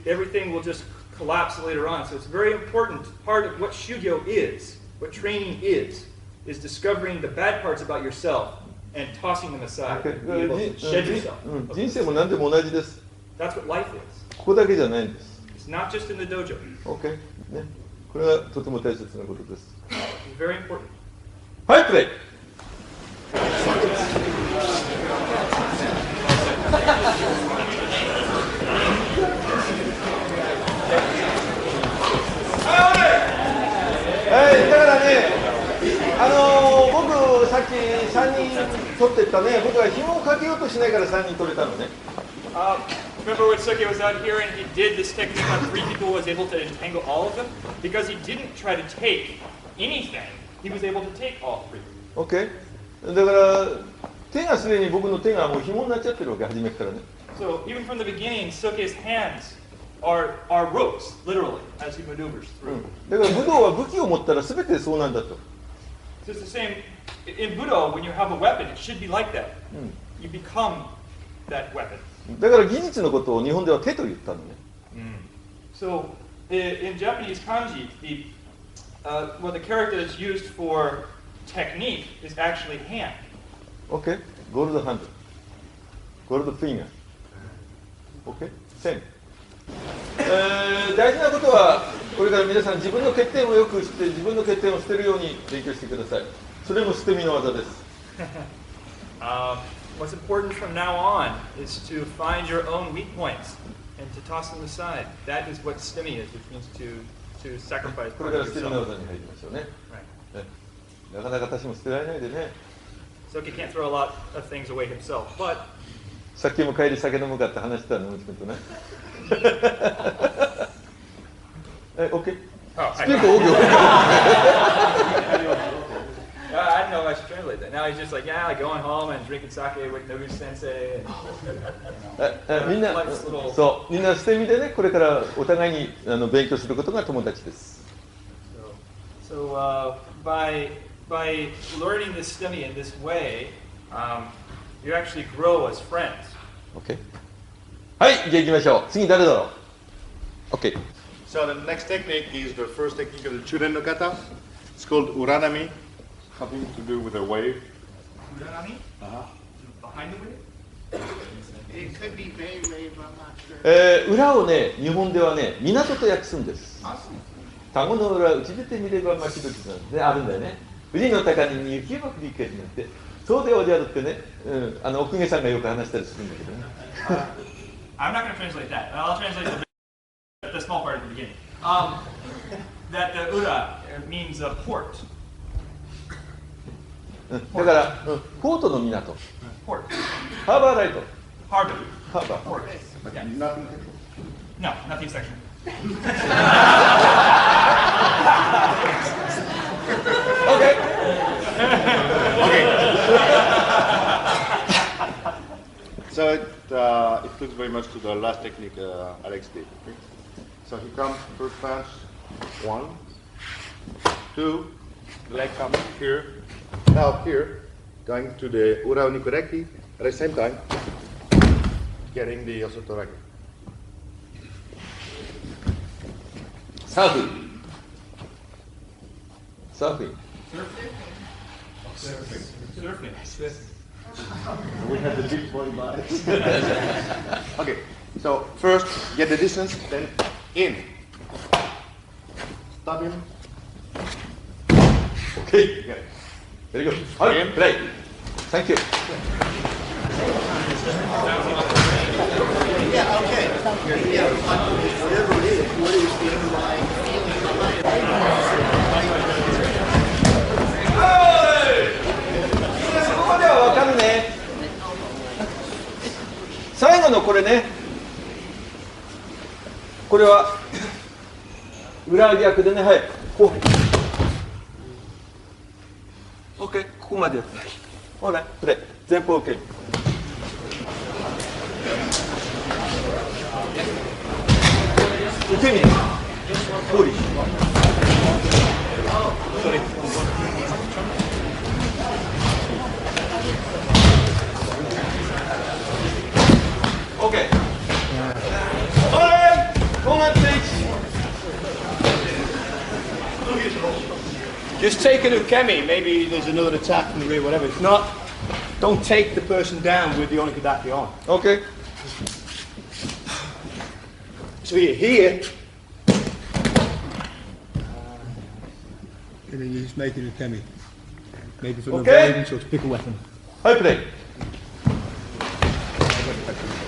everything will just collapse later on. So it's a very important part of what shugyo is, what training is discovering the bad parts about yourself and tossing them aside. Be able to shed yourself. 人生も何でも同じです。That's what life is. ここだけじゃないんです。It's not just in the dojo. Okay. ね、これはとても大切なことです。It's very important. はい、プレイ。だからね、僕さっき3人取ってったね、僕は紐をかけようとしないから3人取れたのね。Remember when Suke was out here and he did this technique on 3 people, was able to entangle all of them? Because he didn't try to take anything, he was able to take all 3. OK。だから手がすでに僕の手がもう紐になっちゃってるわけ、初めからね。So even from the beginning, Suke's hands are ropes, literally, as he maneuvers through. だから武道は武器を持ったら全てそうなんだと。So it's the same in Budo. When you have a weapon, it should be like that. You become that weapon. だから技術のことを日本では手と言ったのね。So in Japanese kanji, the character that's used for technique is actually hand. OK。ゴールドハンド。ゴールドフィンガー。OK。セン。大事なことは、これから皆さん自分の欠点をよく知って自分の欠点を捨てるように勉強してください。それも捨て身の技です。What's important from now on is to find your own weak points and to toss them aside. That is what stemi is, which means to sacrifice これから捨て身の技に入りましょうね。なかなか私も捨てられないでね。So he can't throw a lot of things away himself, but さっきも帰り酒飲むかって話したら野口君とね。Okay. Oh, Speak okay. I didn't know if I should translate that. Now he's just like, yeah, like going home and drinking sake with Noguchi Sensei. And, みんな、 life's little. そう、みんな捨て身でね、これからお互いに勉強することが友達です。So by learning this STEMI in this way, you actually grow as friends. Okay. はい、じゃあ行きましょう。次誰だろう ?Okay. So the next technique is the first technique of the Shinden no kata. It's called uranami, something to do with a wave. Uranami? Behind the wave? It could be bay wave, I'm not sure. 裏をね、日本ではね、港と訳すんです。田子の裏、打ち出てみれば巻き時なんてあるんだよね。富士の高荷に雪が降りかえになって、そうでおじゃるってね、奥下さんがよく話したりするんだけどね。I'm not going to translate that. I'll translate the small part at the beginning. That the ura means a port. だから、ポートの港。Port. ハーバーライト。Harbor. ハーバー。Port. Yeah. No, nothing sexual. Okay. So it looks very much to the last technique Alex did. Okay? So he comes, first punch, 1, 2, leg comes here, now here, going to the ura onikureki, at the same time, getting the osotoraki. サーフィン。サーフィン。Surfing. We have the big body bodies. Okay, so first get the distance, then in. Stop him. Okay. Yeah. Very good. Okay, play. Thank you. Yeah, okay. Yeah, whatever it is, what is the underlying feeling behind it? ここではわかるね。最後のこれね。これは裏逆でね、はい。こう。OK、ここまでやって。ほら、プレイ。前方 OK。受け身。通り。Okay. All right. Come on, please. Just take an ukemi. Maybe there's another attack from the rear, whatever. If not, don't take the person down with the onikadaki on. Okay. So you're here. And then you just make an ukemi. Maybe for Okay. avoidance or to pick a weapon. High play. Okay.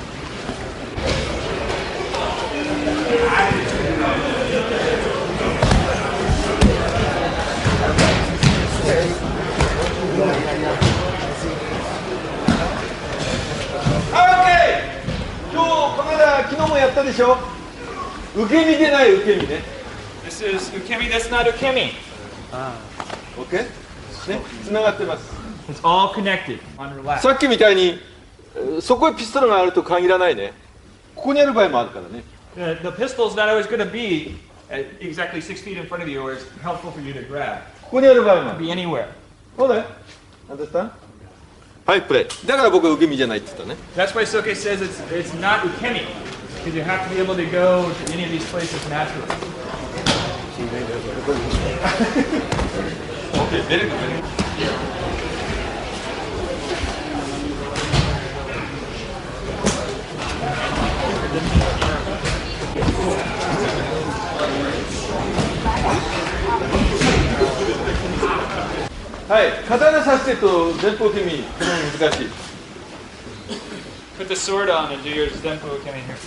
今日この間昨日もやったでしょ。受け身でない受け身ね。This is ukemi, that's not ukemi. OK? ね、繋がってます。It's all connected on your lap. さっきみたいにそこへピストルがあると限らないね。ここにある場合もあるからね。The pistol's not always going to be at exactly 6 feet in front of you, or it's helpful for you to grab. ここにある場合もあ It る。 can be anywhere. そうだよ。Understand? はいプレイ。だから僕は受け身じゃないって言ったね。 That's why Soke says it's not ukemi, because you have to be able to go to any of these places naturally. Okay, very good, very good. はい、刀刺してと前方受け身、これも難しい。 Put the sword on and do your zenpo ukemi here.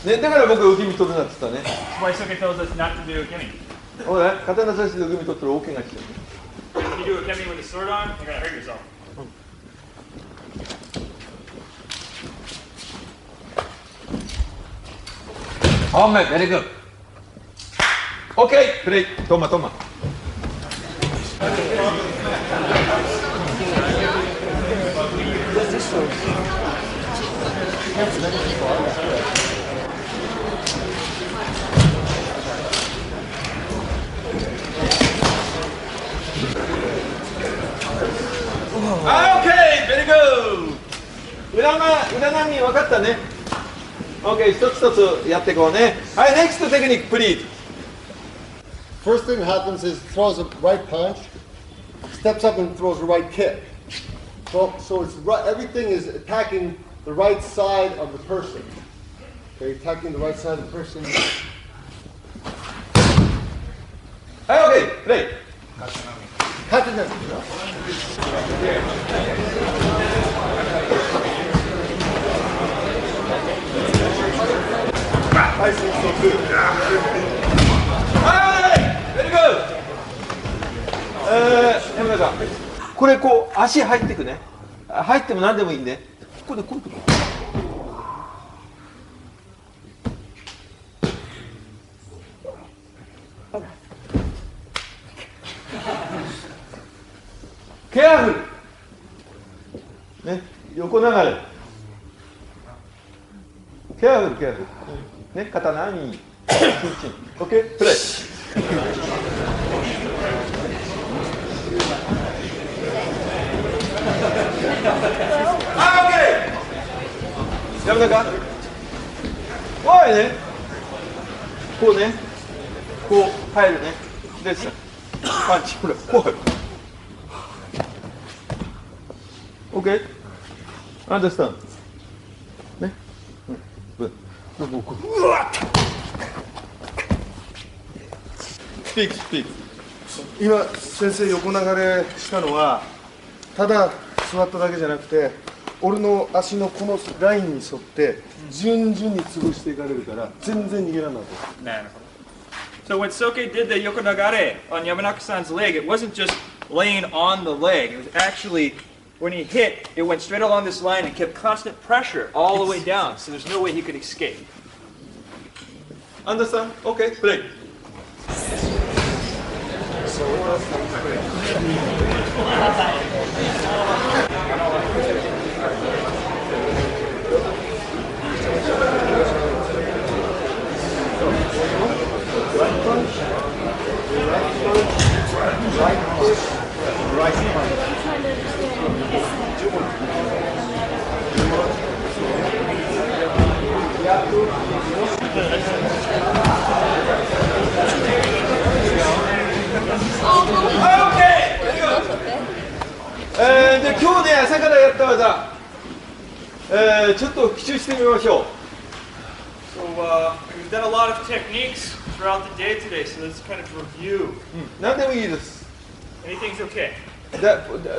ね、だから僕は受け身取るなって言ったね。 That's why Soke tells us not to do ukemi. ほら、刀刺して受け身取ったら大怪我しちゃう。 If you do ukemi with a sword on, you're going to hurt yourself. Oh, very good. OK プレイトマトマOK very good 裏波分かったね OK 一つ一つやっていこうねはい next technique please First thing that happens is throws a right punch, steps up and throws a right kick. So it's right, everything is attacking the right side of the person. Okay, attacking the right side of the person. Okay, play. Katana. Very good. 山田さん、これこう足入っていくね。入っても何でもいいんで、ここでこういうとこ。ケアフル。ね、横流れ。ケアフル、ケアフル。ね、刀に。オッケー、プレイ。やめたか怖いねこうねこう入るねでさパンチほら怖い OK? Understand? ねうわっスピークスピーク今先生横流れしたのはただ座っただけじゃなくて俺の足のこのラインに沿って順々に潰していかれるから全然逃げられないと。なるほど。So when Soke did the yokonagare on Yamanaka-san's leg, it wasn't just laying on the leg. It was actually, when he hit, it went straight along this line and kept constant pressure all the way down. So there's no way he could escape. Understand? Okay, play.で今日ね朝からやった技、ちょっと復習してみましょう。So we've done a lot of techniques throughout the day today, so let's kind of review. 何でもいいです。Anything's okay.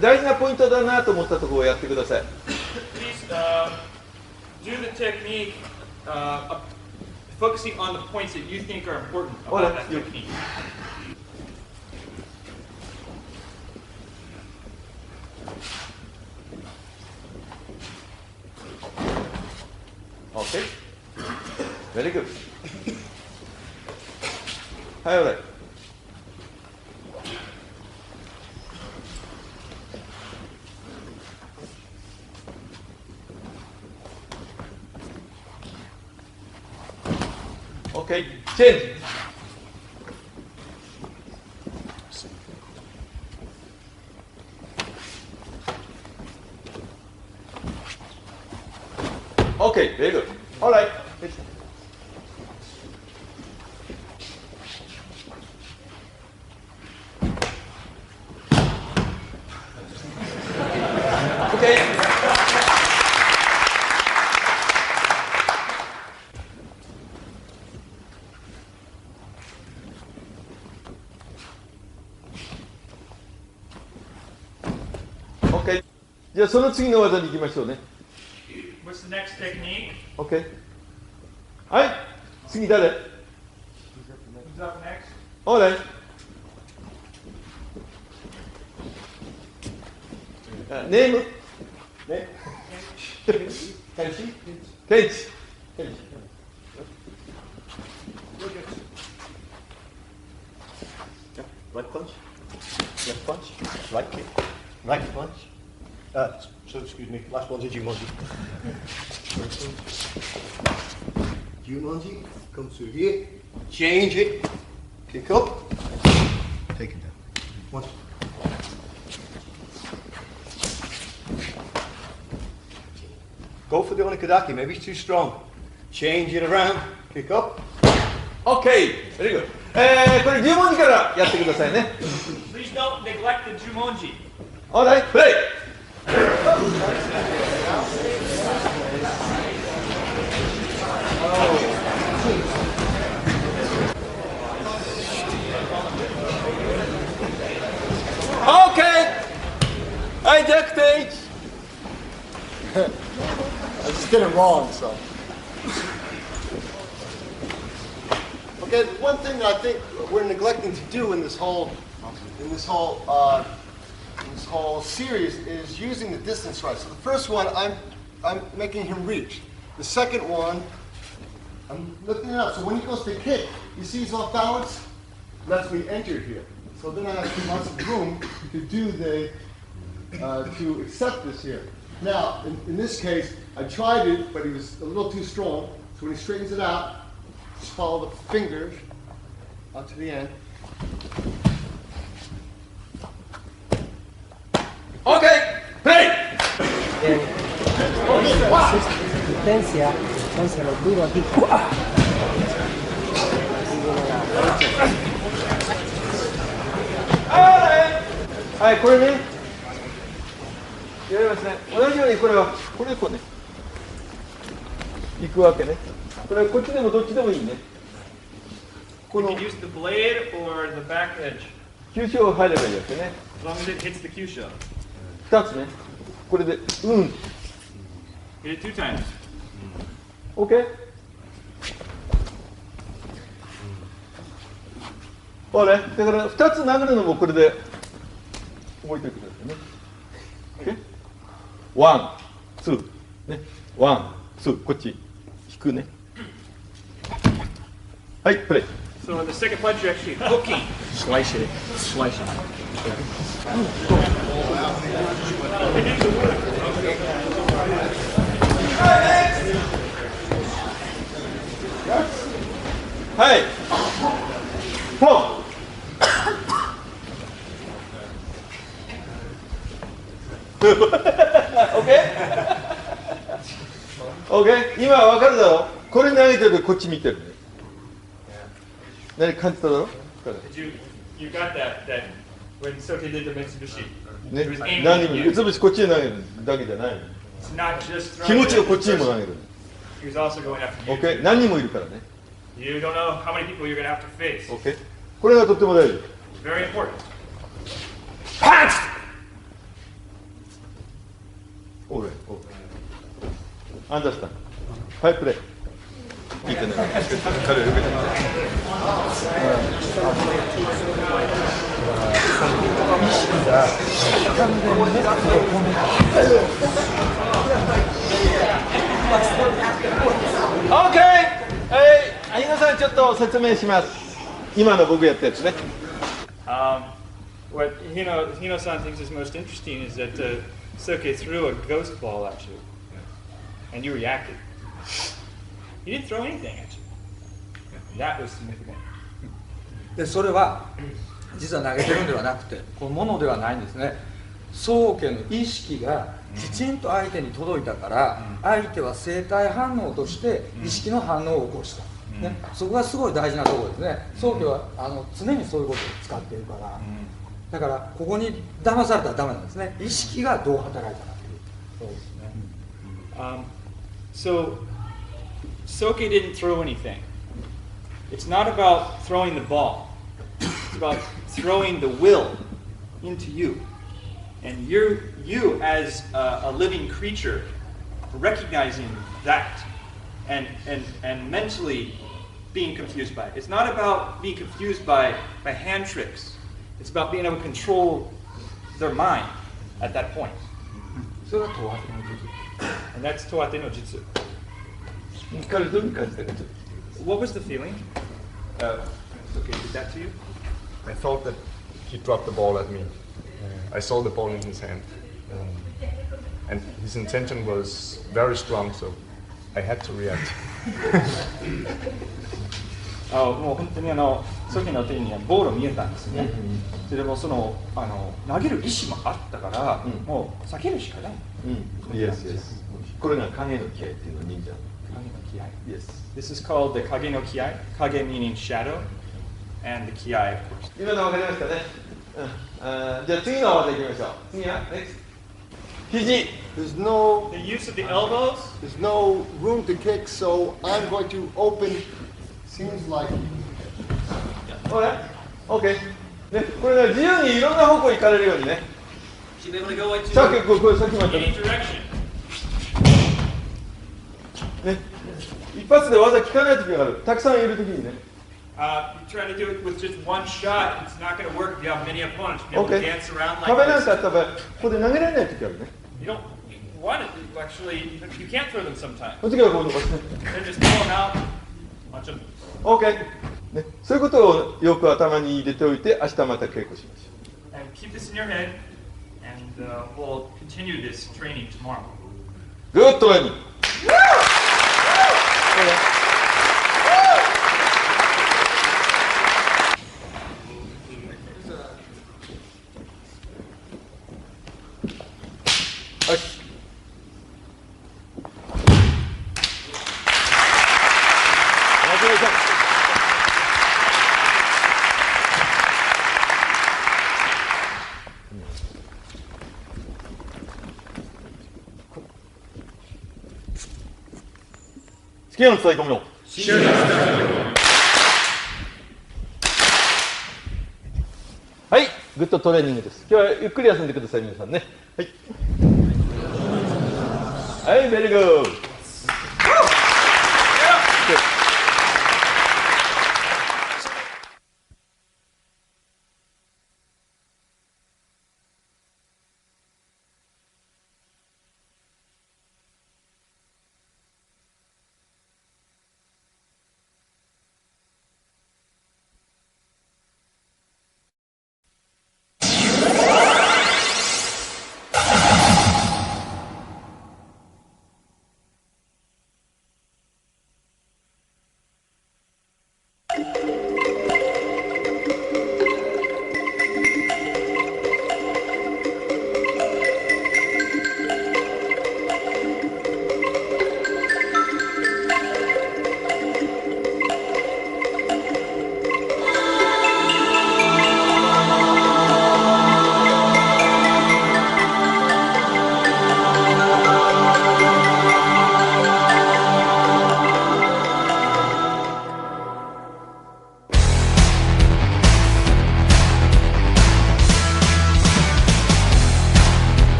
大事なポイントだなと思ったところをやってください。Please do the technique focusing on the points that you think are important about that technique. Okay. Very good. はい、おらい。Okay, change. Okay, very good. All right. Okay. Okay. じゃあその次の技に行きましょうね。What's the next technique? Okay. はい。次誰？ Who's up next? All right. ネーム？ね。ケンチ？ケンチ？ケンチ。Right punch, left punch, right kick, right punch. So excuse me, last one's a Jumonji. Jumonji, come through here, change it, kick up, take it down. One. Go for the onikadaki, maybe it's too strong. Change it around, kick up. OK! Very good. これ10文字からやってくださいね。 Please don't neglect the Jumonji. Alright, play! Okay! I dictate! I just did it wrong, so. Okay, one thing that I think we're neglecting to do in this whole series is using the distance right. So the first one, I'm making him reach. The second one, I'm lifting it up. So when he goes to kick, you see he's off balance. Lets me enter here. So then I have lots of room to do to accept this here. Now, in this case, I tried it, but he was a little too strong. So when he straightens it out, just follow the fingers up to the end. Okay, play! Potencia, entonces lo duro aquí. はい、これね、やりますね。同じようにこれは、これこうね、いくわけね。これこっちでもどっちでもいいね。この You can use the blade or the back edge. 急所入ればいいわけね。 As long as it hits the Q-shell. 2つね。これで、うん。Hit it 2 times. OK? ほら、だから2つ殴るのもこれで覚えておいてくださいね。OK? ワン、ツー、ね。ワン、ツー、こっち。引くね。はい、プレイ。 So in the second punch, you're actually hooking. Slice it. Slice it. Hey! Pump! Okay? Okay? 今わかるだろ？これ投げてるとこっち見てるね。何感じただろ？ You got that when Soke did the Mitsubishi. ね He was aiming 何 at にも you. うつぶしこっちに投げるだけじゃない。 It's not just 気持 throwing ちを it こ at っ the ちにも投 person. げる。 He was also going after you. OK? 何人もいるからね。 You don't know how many people you're going to have to face. OK? これがとっても大事。 Very important. パンチ！オーレイ。アンダースタン。はい、プレイ。聞いてね。彼を受けて。OK！皆さんちょっと説明します。今の僕やったやつね。What Hino-san thinks is most interesting is that Soke threw a ghost ball at you, and you reacted. You didn't throw anything at you. That was significant. でそれは実は投げてるんではなくてこのものではないんですね。宗家の意識がきちんと相手に届いたから相手は生体反応として意識の反応を起こした、ね、そこがすごい大事なところですね。宗家は常にそういうことを使っているからだからここに騙されたらダメなんですね。意識がどう働いたかという。そうですね。So Soke didn't throw anything. It's not about throwing the ball. It's about throwing the will into you. And you as a living creature, recognizing that and mentally being confused by it. It's not about being confused by hand tricks. It's about being able to control their mind at that point. それがトワテの術。And that's Toate no Jutsu. 彼どういう感じだか。 What was the feeling? Soke did that to you? I felt that he dropped the ball at me. I saw the ball in his hand. And his intention was very strong, so I had to react. もう本当にソキの手にボールを見えたんですね。それでも投げる意思もあったから、もう避けるしかない。Yes, yes. これが影の気合っていうの忍者。影の気合。Yes. This is called the 影の気合。影 meaning shadow, and the 気合 of course. 今のわかりますかね。じゃあ次の技いきましょう。次は next。肘。There's no the use of the elbows. There's no room to kick, so I'm going to open. Seems like. Alright. Okay. ね、これね自由にいろんな方向に行かれるようにね。Should be able to go into さっきこれさっきも言った any direction. ね、一発で技効かない時がある。たくさんいる時にね。You try to do it with just one shot. It's not going to work if you have many opponents. You have to dance around 壁 like なん this. かあった場合、ここで投げられない時あるね。You don't want it. Actually, you can't throw them sometimes. その時はこうとかね。 Then just throw them out. Watch them. OK。ね、そういうことをよく頭に入れておいて、明日また稽古しましょう。And keep this in your head, and we'll continue this training tomorrow. Good training. Shinden 伝え込むよ。はい、グッドトレーニングです。今日はゆっくり休んでください、皆さんね。はい。はい、ベリーグー。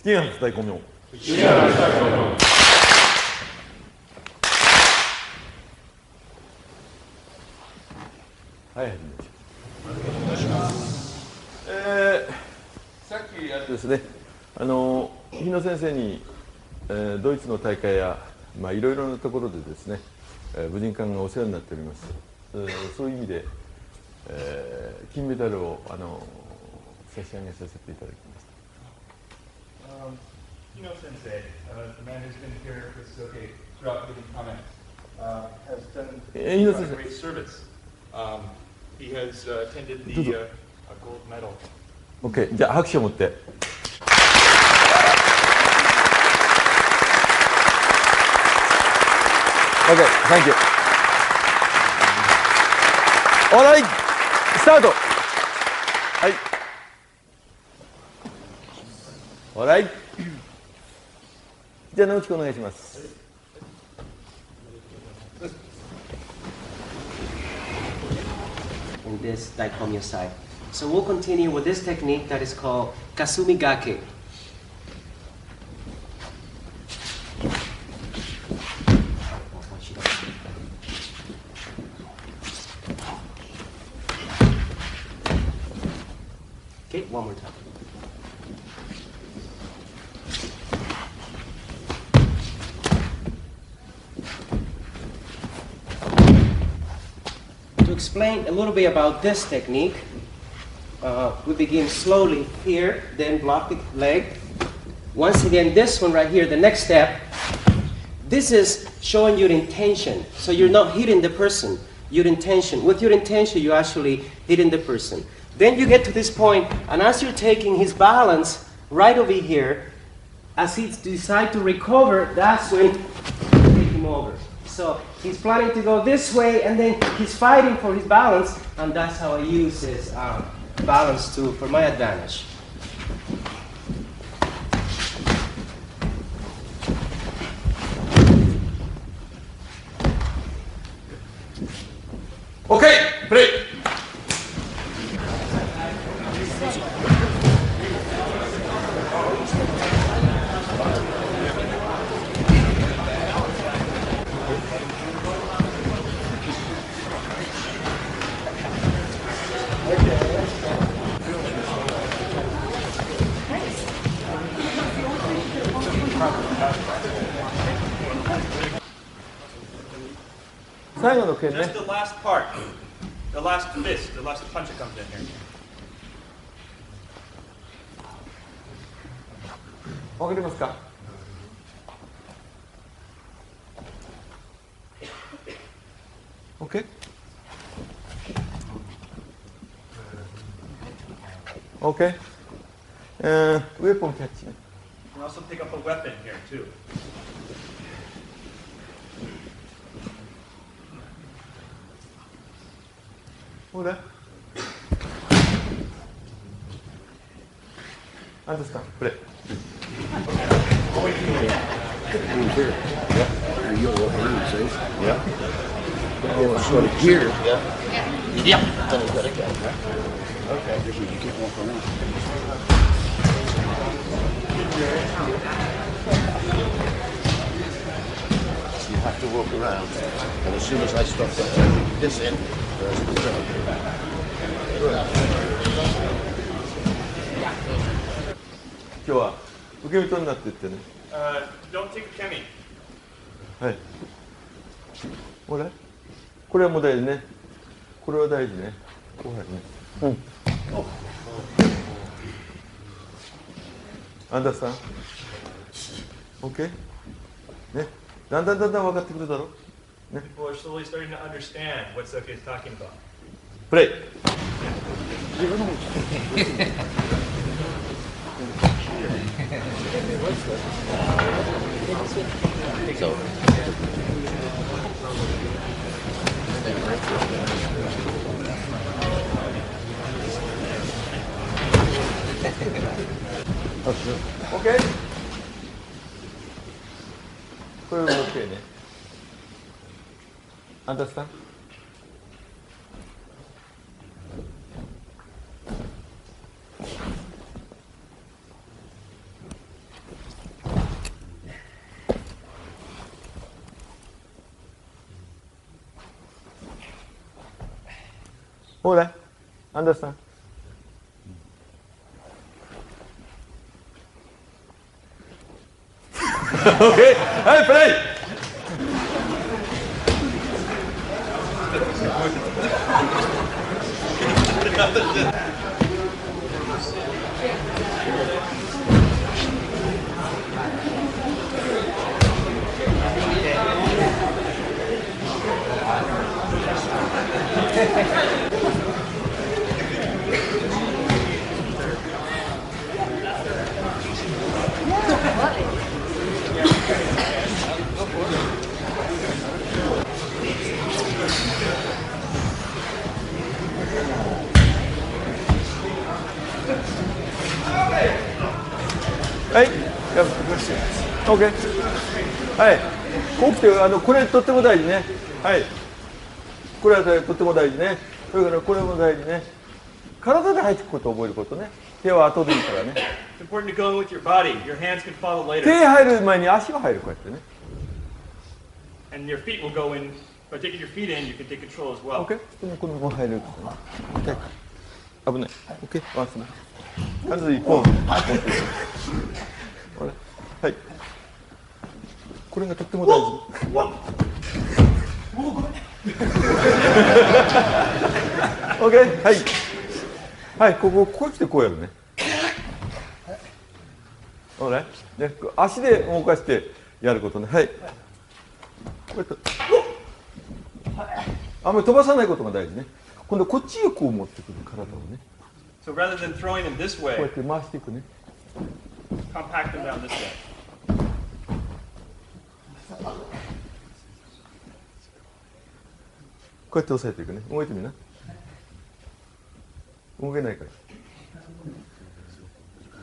好きな伝え込みを。はい、始めましょう。さっきですね、日野先生に、ドイツの大会やいろいろなところでですね、武神館がお世話になっております。そういう意味で、金メダルを差し上げさせていただきました。Hino Sensei, the man who's been here with Soke throughout giving comments, has done Inoue-san. great service. He has attended the gold medal. OK、じゃあ拍手を持って。OK、Thank you。お題、スタート。はい。お題。じゃあ直樹君お願いします。In this Daikomyosai. So we'll continue with this technique that is called Kasumi Gake. Okay, one more time. To explain a little bit about this technique, we begin slowly here, then block the leg. Once again, this one right here, the next step, this is showing your intention. So you're not hitting the person, your intention. With your intention, you're actually hitting the person. Then you get to this point, and as you're taking his balance right over here, as he decides to recover, that's when you take him over. So he's planning to go this way, and then he's fighting for his balance, and that's how I use his balance for my advantage. OK、プレイ。最後の剣ね。Just the last part, the last fist, the last punch that comes in here. わかりますか？ OK？ OK？ ウェポンキャッチね。You can also pick up a weapon here too. ほら。何ですか？プレイ。Here. Yeah. You'll walk around, see? Yeah. Oh, sort of here. Yeah. Yeah. Then he's got a gun, right? Okay. You can't walk around. You have to walk around, and as soon as I stop this in, there's the zone. Good. 今日は受け身取るなって言ってね。Don't take kemi. はい。これ？これはもう大事ね。これは大事ね。こうやね。うん。アンダースタン。OK？ ね。だんだん分かってくるだろう。ね。People are slowly starting to understand what Soke is talking about. プレイ。So. OK？ これは OK ね。アンダースタン。ほら、アンダースタン。OK、はい、プレイ。はい。OK。はい。こう来て、これとっても大事ね。はい。これはとっても大事ね。それからこれも大事ね。体で入っていくことを覚えることね。手は後でいいからね。It's important to go in with your body. Your hands can follow later. 手入る前に足が入る、こうやってね。And your feet will go in. By taking your feet in, you can take control as well. OK。このまま入る。危ない。OK。回すね。必ず一本。はい。これがとっても大事。OK。はい。はい、ここ来てこうやるね。ね、足で動かしてやることね。はい。こうやって。あんまり飛ばさないことが大事ね。今度こっちへこう持ってくる体をね。So rather than throwing them this こうや way, って回していくね。compact them down this way. こうやって押さえていくね。動いてみな。動けないから。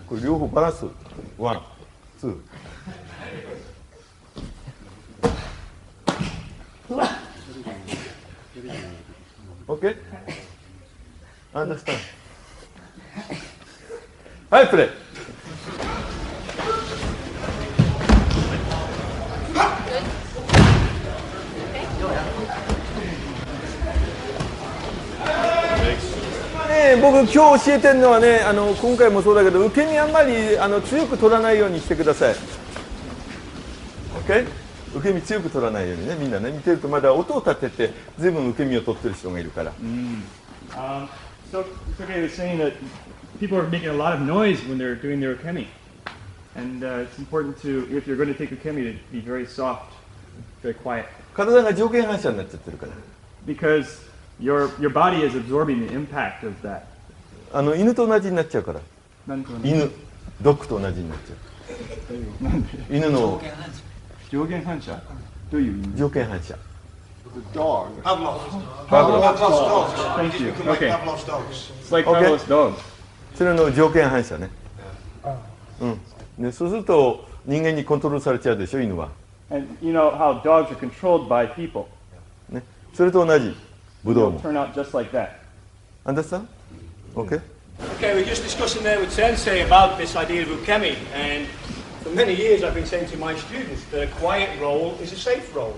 これ両方バランス。ワン、ツー。OK？ Understand？ はい、プレイ。僕今日教えてるのはね、今回もそうだけど、受け身あんまり強く取らないようにしてください。OK？ 受け身強く取らないようにね、みんなね、見てるとまだ音を立てて、ずいぶん受け身を取ってる人がいるから。So Kuki was saying that people are making a lot of noise when they're doing their ukemi. And it's important to, if you're going to take ukemi, to be very soft, very quiet. 体が条件反射になっちゃってるから。Because your body is absorbing the impact of that. 犬と同じになっちゃうから。犬、ドッグと同じになっちゃう。犬の条件反射どういう意味？条件反射。Dog. Pavlov's dogs. Thank you. Okay. It's like Pavlov's dogs. それの条件反射ね。で、そうすると人間にコントロールされちゃうでしょ、犬は。And you know how dogs are controlled by people. ね、それと同じ。ブドウも。Turn out just like that. Understand? Okay. Okay, we're just discussing there with Sensei about this idea of ukemi, and for many years I've been saying to my students that a quiet roll is a safe roll.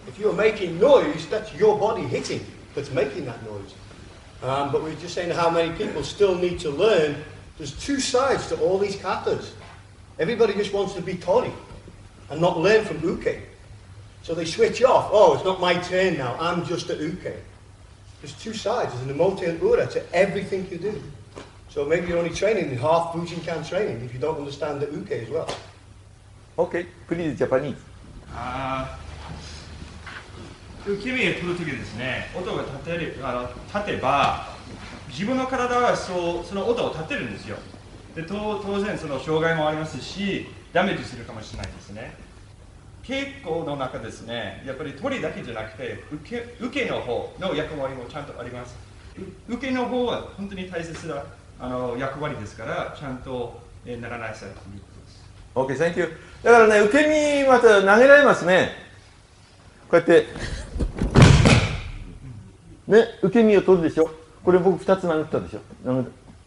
If you're making noise, that's your body hitting that's making that noise. But we're just saying how many people still need to learn. There's two sides to all these katas. Everybody just wants to be tori and not learn from uke. So they switch off. Oh, it's not my turn now. I'm just at uke. There's two sides. There's an emote and ura to everything you do. So maybe you're only training in half Bujinkan training if you don't understand the uke as well. Okay, please Japanese. 受け身を取るときですね、音が立てば、自分の体はその音を立てるんですよ。で当然その障害もありますし、ダメージするかもしれないですね。稽古の中ですね、やっぱり取りだけじゃなくて、受けの方の役割もちゃんとあります。受けの方は本当に大切な役割ですから、ちゃんとならないさということです。OK、Thank you。だからね、受け身また投げられますね。こうやって。ね、受け身を取るでしょ。これ僕2つ殴ったでしょ。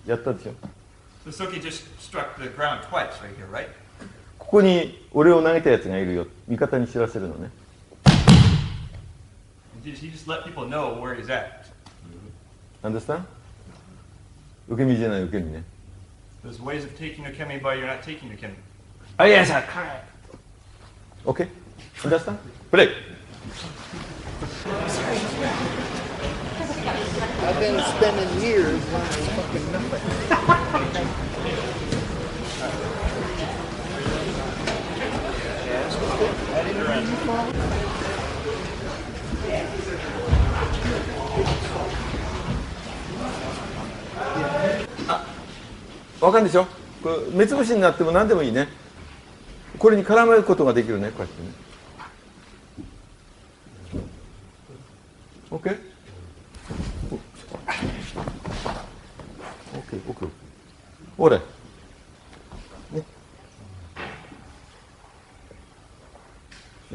やったでしょ。Suki just struck the ground twice right here, right? ここに俺を投げたやつがいるよ。味方に知らせるのね。He just let people know where he's at. Understand? 受け身じゃない受け身ね。There's ways of taking ukemi, but you're not taking ukemi. Oh yes, I can. Okay. Understand? Play. I've been spending years learning fucking nothing. I didn't know you fall. わかるでしょ。これ目つぶしになっても何でもいいね。これに絡めることができるね、こうやってね。OK？ OK、OK。ほれ。ね。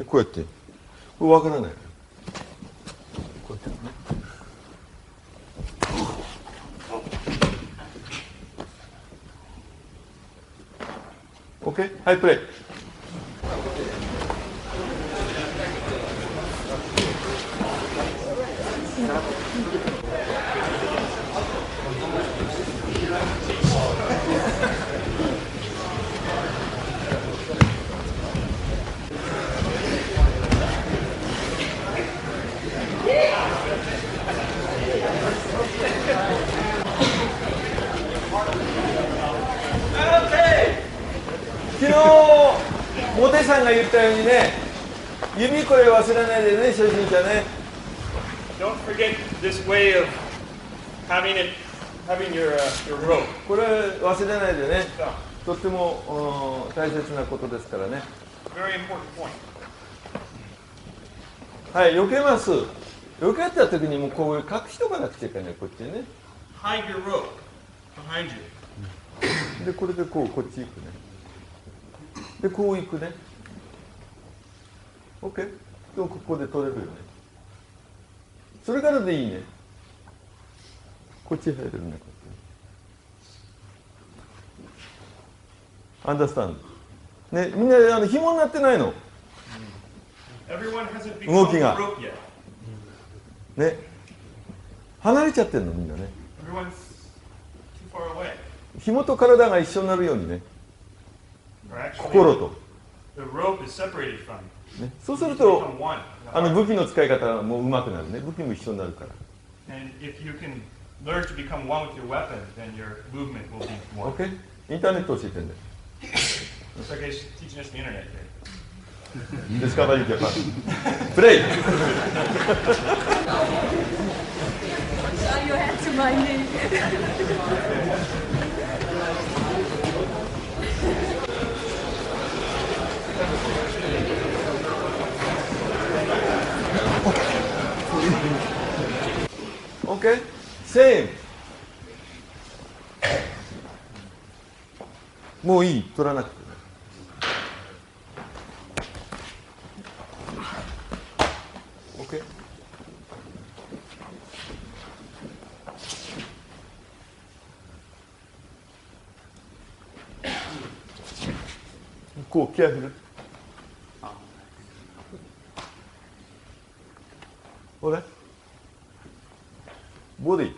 こうやって。これ分からない。こうやってね。OK? はい、プレイ。昨日、モテさんが言ったようにね、指これ忘れないでね、初心者ね。Don't forget this way of having your rope. これ忘れないでね。とっても大切なことですからね。Very important point. はい、避けます。避けた時にもうこう隠しとかなくちゃいけない、こっちにね。Hide your rope behind you. で、これでこっち行くね。で、こう行くね。OK? でもここで取れるよね。それからでいいね。こっち入れるね。アンダースタンド。ね、みんな紐になってないの。動きが。ね。離れちゃってるの、みんなね。紐と体が一緒になるようにね。心と。ね、そうすると、武器の使い方も上手くなるね。武器も一緒になるから。OK? インターネット教えてんだよ。ディスカバリージャパン。プレイOK? Same. もういい、取らなくて。OK? こう、ケアフル。ほら。ボディ。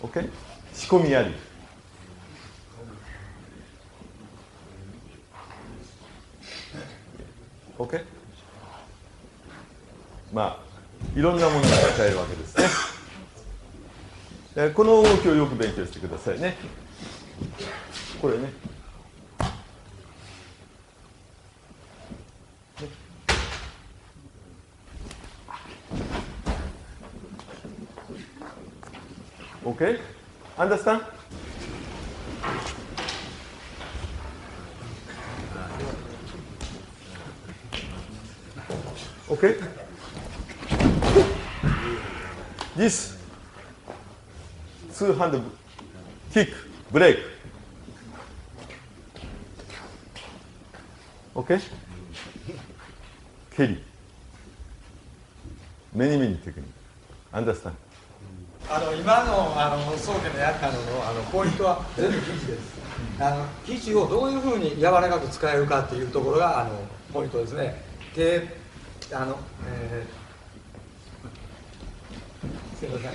OK? 仕込みあり。OK? まあ、いろんなものが使えるわけですね。この動きをよく勉強してくださいね。これね。Okay? Understand? Okay? This two-hand kick, break. Okay? Carry. Many techniques. Understand? 今の宗家のやったのポイントは全部生地です。生地をどういうふうに柔らかく使えるかっていうところがポイントですね。ですいません。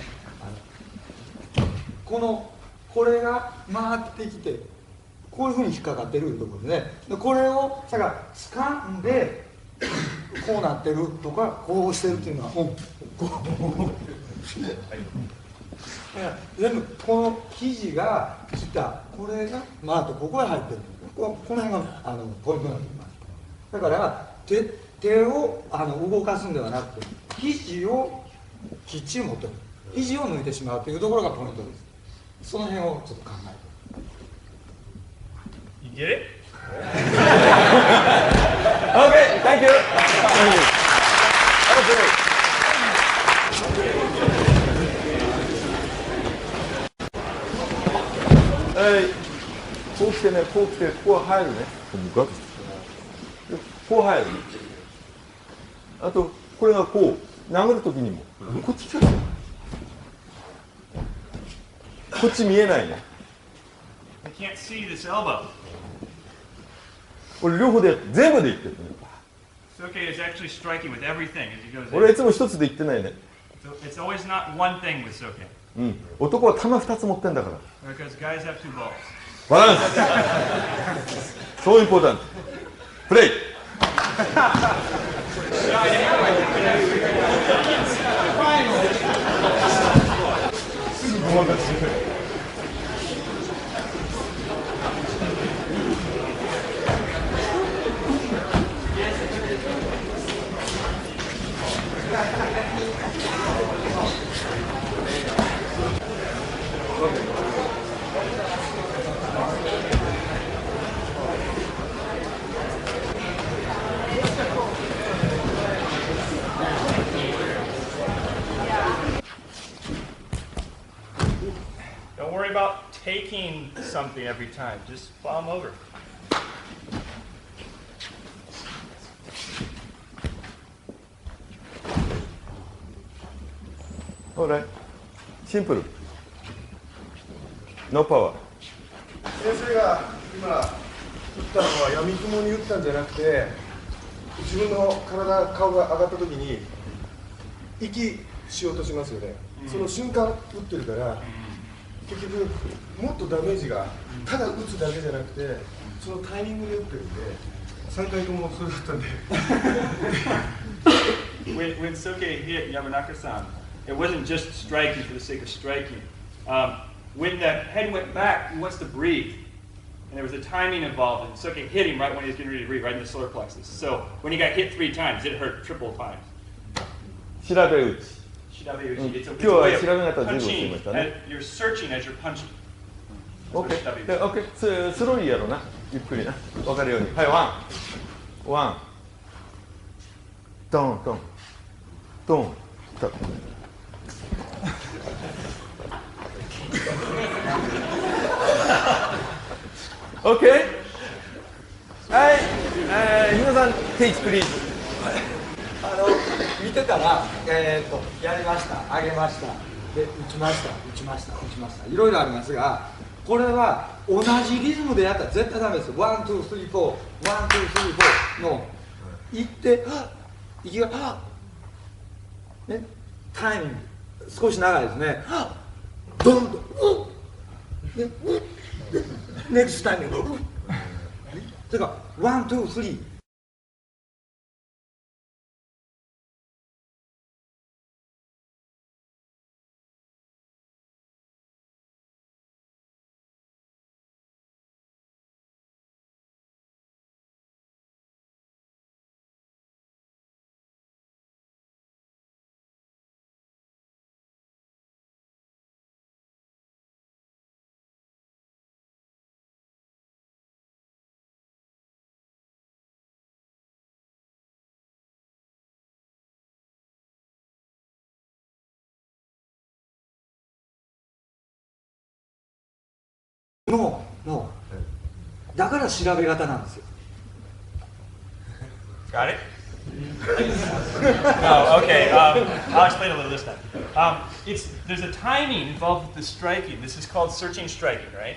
これが回ってきてこういうふうに引っかかってるところですね。でこれをだから掴んでこうなってるとかこうしてるっていうのは全部この生地が来たこれがあとここへ入ってるこの辺がポイントになっています。だから手を動かすんではなくて生地をきっちり持ってる生地を抜いてしまうというところがポイントです。その辺をちょっと考えて。You get it? Okay, thank you. こう来てね、こう来て、ここは入るね。こう入るね。あと、これがこう、殴るときにも、こっち来た。こっち見えないね。I can't see this elbow. これ両方で、全部で言ってるね。Soke is actually striking with everything as he goes 俺はい in. つも一つで言ってないね。It's always not one thing with Soke. うん。男は玉二つ持ってんだから。Because guys have two balls. バランスそういうインポータント。プレイDon't worry about taking something every time. Just plow them over. Alright. シンプル。ノーパワー。先生が今打ったのは闇雲に打ったんじゃなくて、自分の体、顔が上がった時に息しようとしますよね。その瞬間打ってるから、結局もっとダメージがただ打つだけじゃなくて、そのタイミングで打ってるんで、3回ともそれだったんで。When Soke hit Yamanaka-san, it wasn't just striking for the sake of striking. When the head went back, he wants to breathe. And there was a timing involved, and Soke hit him right when he was getting ready to breathe, right in the solar plexus. So when he got hit 3 times, it hurt triple times. 調べ打ち。今日は調べ方15してましたね。You're searching as you're punching. OK。スローリーやろうな。ゆっくりな。分かるように。はい、ワン。ドン、ドン。ドン。タップ。OK。はい。皆さん、テイクプリーズ。見てたら、やりました、上げました、で、打ちました、打ちました、打ちました、いろいろありますが、これは同じリズムでやったら絶対ダメです。ワン、ツー、スリー、フォー、ワン、ツー、スリー、フォーの、行って、息が、ね、タイミング、少し長いですね。ドンと、ネクストタイミング。それから、ワン、ツー、スリー。のだから調べ方なんですよ。Got it? No, okay. I'll explain a little this time. There's a timing involved with the striking. This is called searching striking, right?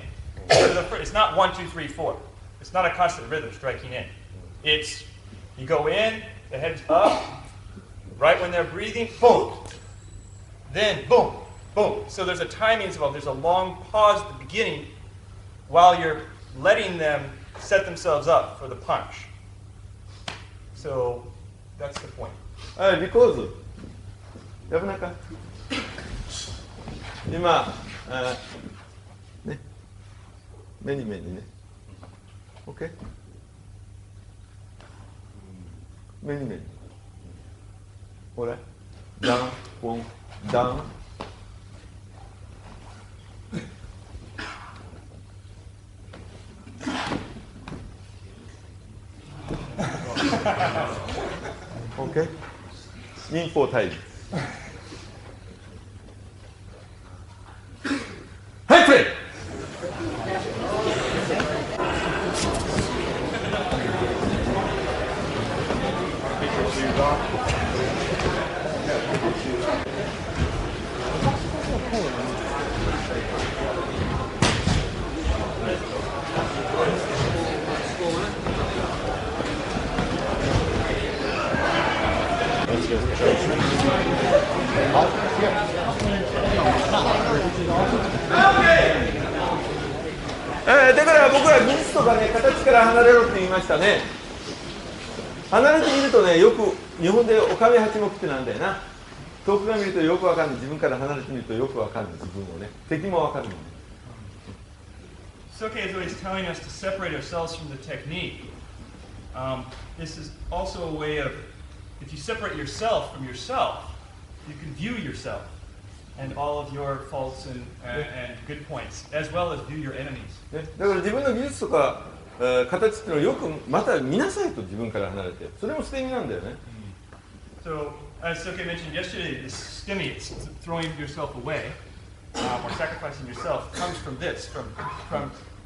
It's not 1, 2, 3, 4. It's not a constant rhythm striking in. It's you go in, the head's up, right when they're breathing, boom. Then boom, boom. So there's a timing involved. There's a long pause at the beginning while you're letting them set themselves up for the punch. So that's the point. Because やぶなか今ね目にね OK 目にほらダウンポンダウンOK 民法対立はいプレイだから僕ら技術とかね、形から離れろって言いましたね。離れてみるとね、よく日本でおかみ八目ってなんだよな。遠くから見るとよくわかんない、自分から離れてみるとよくわかんない、自分をね。敵もわかるのね。Soke is always telling us to separate ourselves from the technique. This is also a way of, if you separate yourself from yourself, you can view yourself and all of your faults and good points, as well as view your enemies. だから自分の技術とか形っていうのをよくまた見なさいと、自分から離れて。それも捨て身なんだよね。So, as Soke mentioned yesterday, this stimi, it's throwing yourself away, or sacrificing yourself, comes from this, from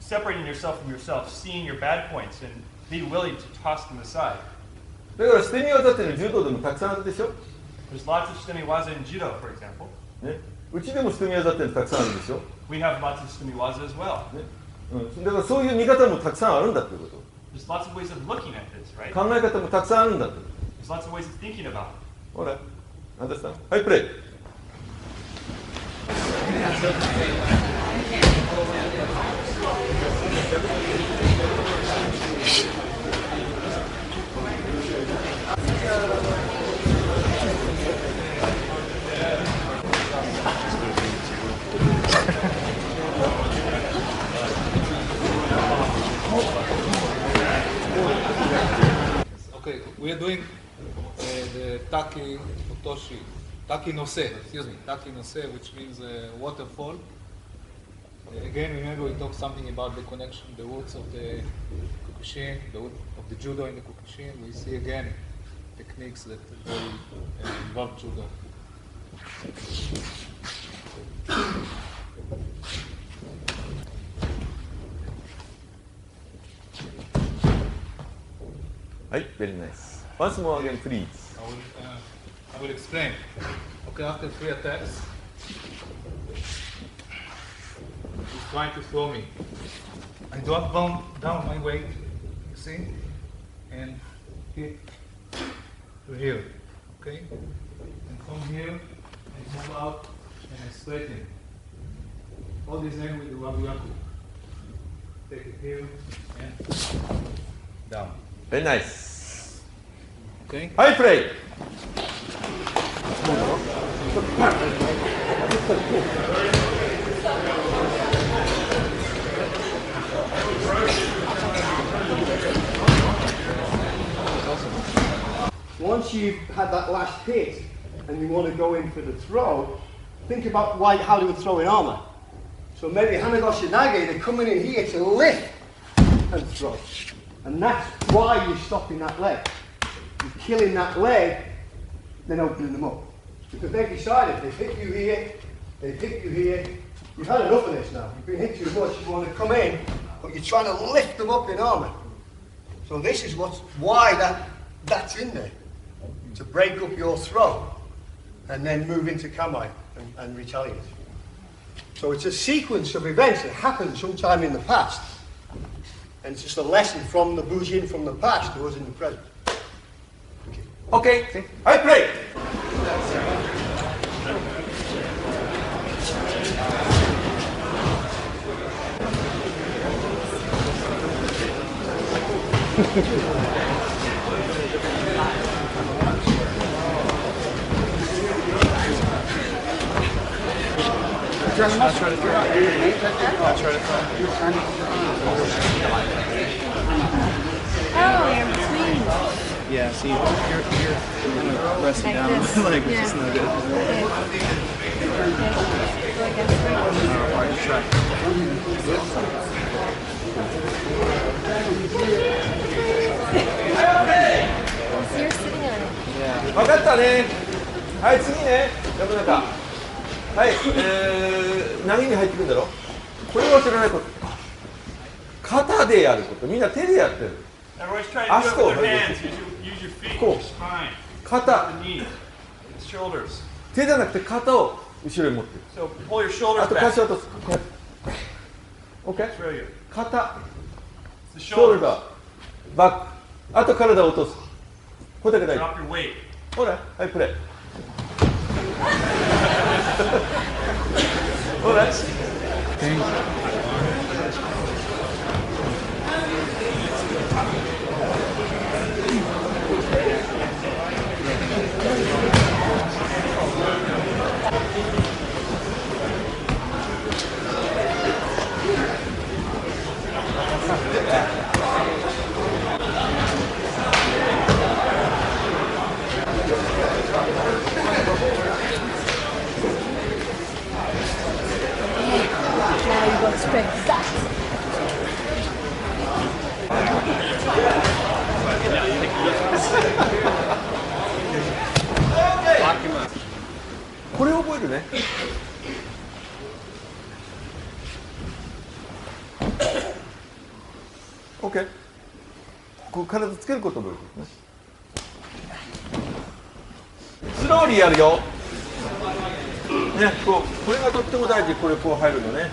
separating yourself from yourself, seeing your bad points, and be willing to toss them aside. だから捨て身技っていうのは柔道でもたくさんあるでしょ。There's lots of stimi waza in judo, for example. ね、うちでも捨て身技っていうのたくさんあるでしょ。We have lots of stimi waza as well. ね、だからそういう見方もたくさんあるんだっていうこと。There's lots of ways of looking at this, right? 考え方もたくさんあるんだって。There's lots of ways of thinking about it. ほら、なんですか？はい、プレイ。Okay, we are doing the taki otoshi, taki nose, taki nose, which means waterfall. Again, remember we talked something about the connection, the roots of the Kukushin, the root of the judo in the Kukushin. We see again techniques that involve judo. Right, very nice. Once more again, please. I will explain. Okay, after 3 attacks, he's trying to throw me. I drop down my weight, you see, and hit to here, okay? And from here, I move out and I straighten. All this end with the wabuyaku. Take it here and down. Very nice. Okay. High play. Once you've had that last hit and you want to go in for the throw, think about how they would throw in armour. So maybe Hanagoshi Nage, they're coming in here to lift and throw. And that's why you're stopping that leg. You're killing that leg, then opening them up. Because they've decided they've hit you here, they've hit you here. You've had enough of this now. You've been hit too much. You want to come in, but you're trying to lift them up in armour. So this is why that's in there. To break up your throw and then move into kamai and retaliate. So it's a sequence of events that happened sometime in the past. And it's just a lesson from the Bujin from the past to us in the present. Okay, I play. I'll try to find. Oh, you're between. Yeah, see, you're kind of resting down. Like, it's just not good. Okay. Go against me. Alright, try. So you're sitting on it. Yeah. 分かったね。はい、次ね。山中。はい、投げに入ってくるんだろ。これは知らないこと。肩でやること。みんな手でやってる。Everyone's trying to do it with their hands. Use your feet. こう。 Spine. 肩。The knees. Shoulders. 手じゃなくて肩を後ろに持ってる。 So pull your shoulders あと back. 腰落とす。こうやって。OK? Throw your 肩、 the ショル shoulders. ダー、バック。あと体を落とす。これだけ大事。 Drop your weight. ほら、はい、プレイ。ほら。Now you've got strength. That. これを覚えるね。OK。こう体つけることを覚えるね。スローリーやるよ。ね、これがとっても大事。これこう入るのね。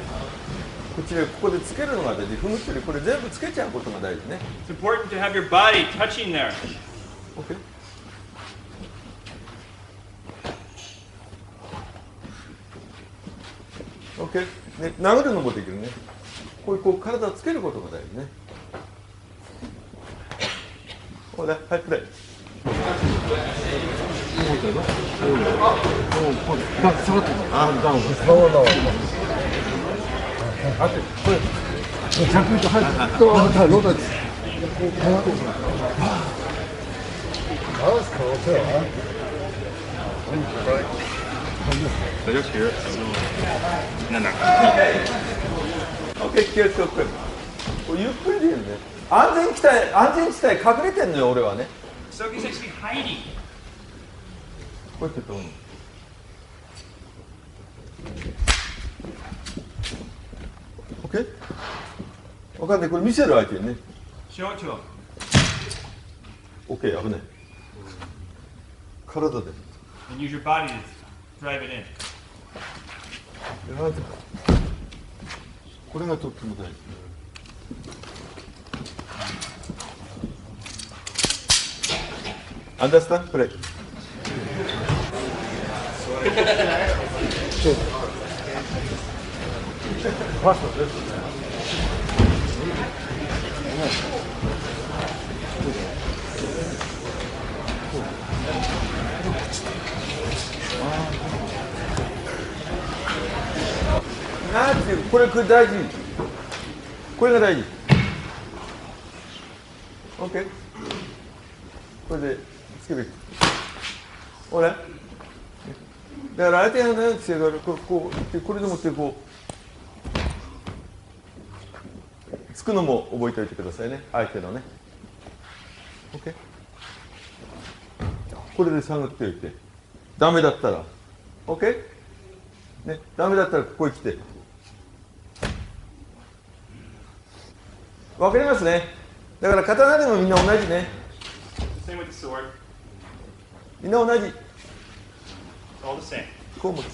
こっちでここでつけるのが大事。踏むっていうよりこれ全部つけちゃうことが大事ね。 It's important to have your body touching there. OK。OK。ね、殴るのもできるね。こう体をつけることが大事ね。ほら、はい、プレイ。ゆっくりでいいよね。安全地帯隠れてんのよ、俺はね。 Soki's actually hiding. こうやってどうの。OK？ わかんない、これ見せる相手にね。Show it to him. OK、危ない。体で。 And use your body to drive it in. これがとっても大事。Understand? Play.これ大事。これが大事。OK。これでつける。ほら。だから相手のやつがこれでもってこうつくのも覚えておいてくださいね。相手のね。OK。これで探っておいて。ダメだったら。OK。ね、ダメだったらここへ来て。わかりますね。だから刀でもみんな同じね。Same with the sword. みんな同じ。All the same. こう持つ。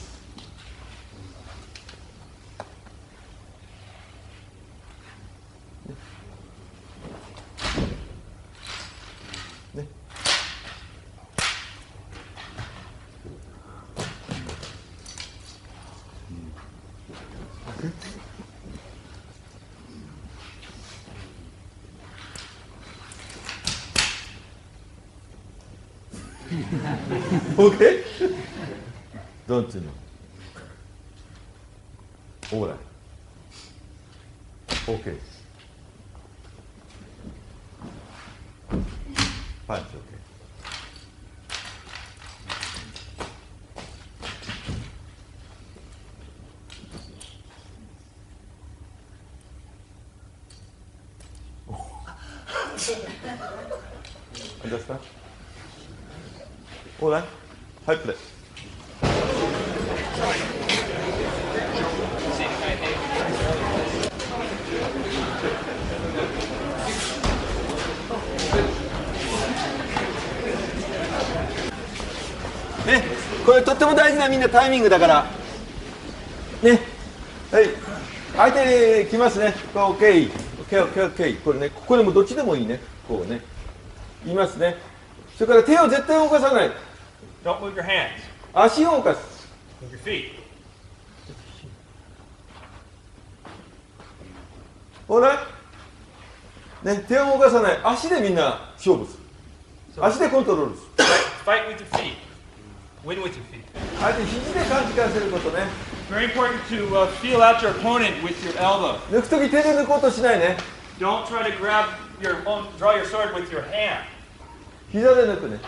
ね。Okay? Don't you know? All right. Okay. Punch, okay. Understand? All right. High play.ね、これとっても大事なみんなタイミングだからね。はい。相手来ますね。オッケー。オッケーオッケーオッケー。これね、ここでもどっちでもいいね。こうね。言いますね。それから手を絶対動かさない。Don't move your hands. 足を動かす。Move your feet. ほら。ね、手を動かさない。足でみんな勝負する。足でコントロールする。Fight with your feet. Win with your feet. 相手肘で感じかせることね。Very important to feel out your opponent with your elbow. 抜くとき手で抜こうとしないね。Don't try to grab your own, draw your sword with your hand. 膝で抜くね。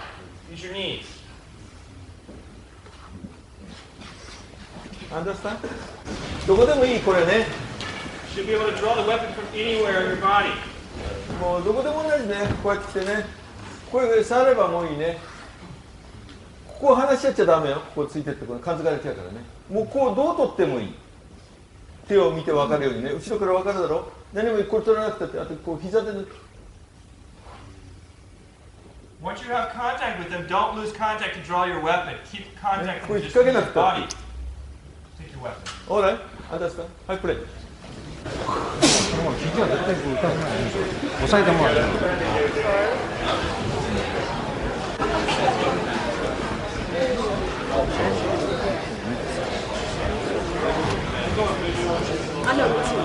Use your knees. Understand? どこでもいいこれね。You should be able to draw the weapon from anywhere in your body. もうどこでも同じね。こうやって来てね。これ触ればもういいね。ここ離しちゃっちゃダメよ。ここついてってこの感づかれちゃうからね。もうこうどう取ってもいい。手を見て分かるようにね。後ろから分かるだろ。何もこれ取らなくたって、あとこう膝で抜く。Once you have contact with them, don't lose contact to draw your weapon. Keep contact これ with 引っ just 掛け your なくて。 body. Take your weapon. オーライ。あんたですか。はい、プレイ。肘は絶対こう打たせない。押さえたままで。I know what's in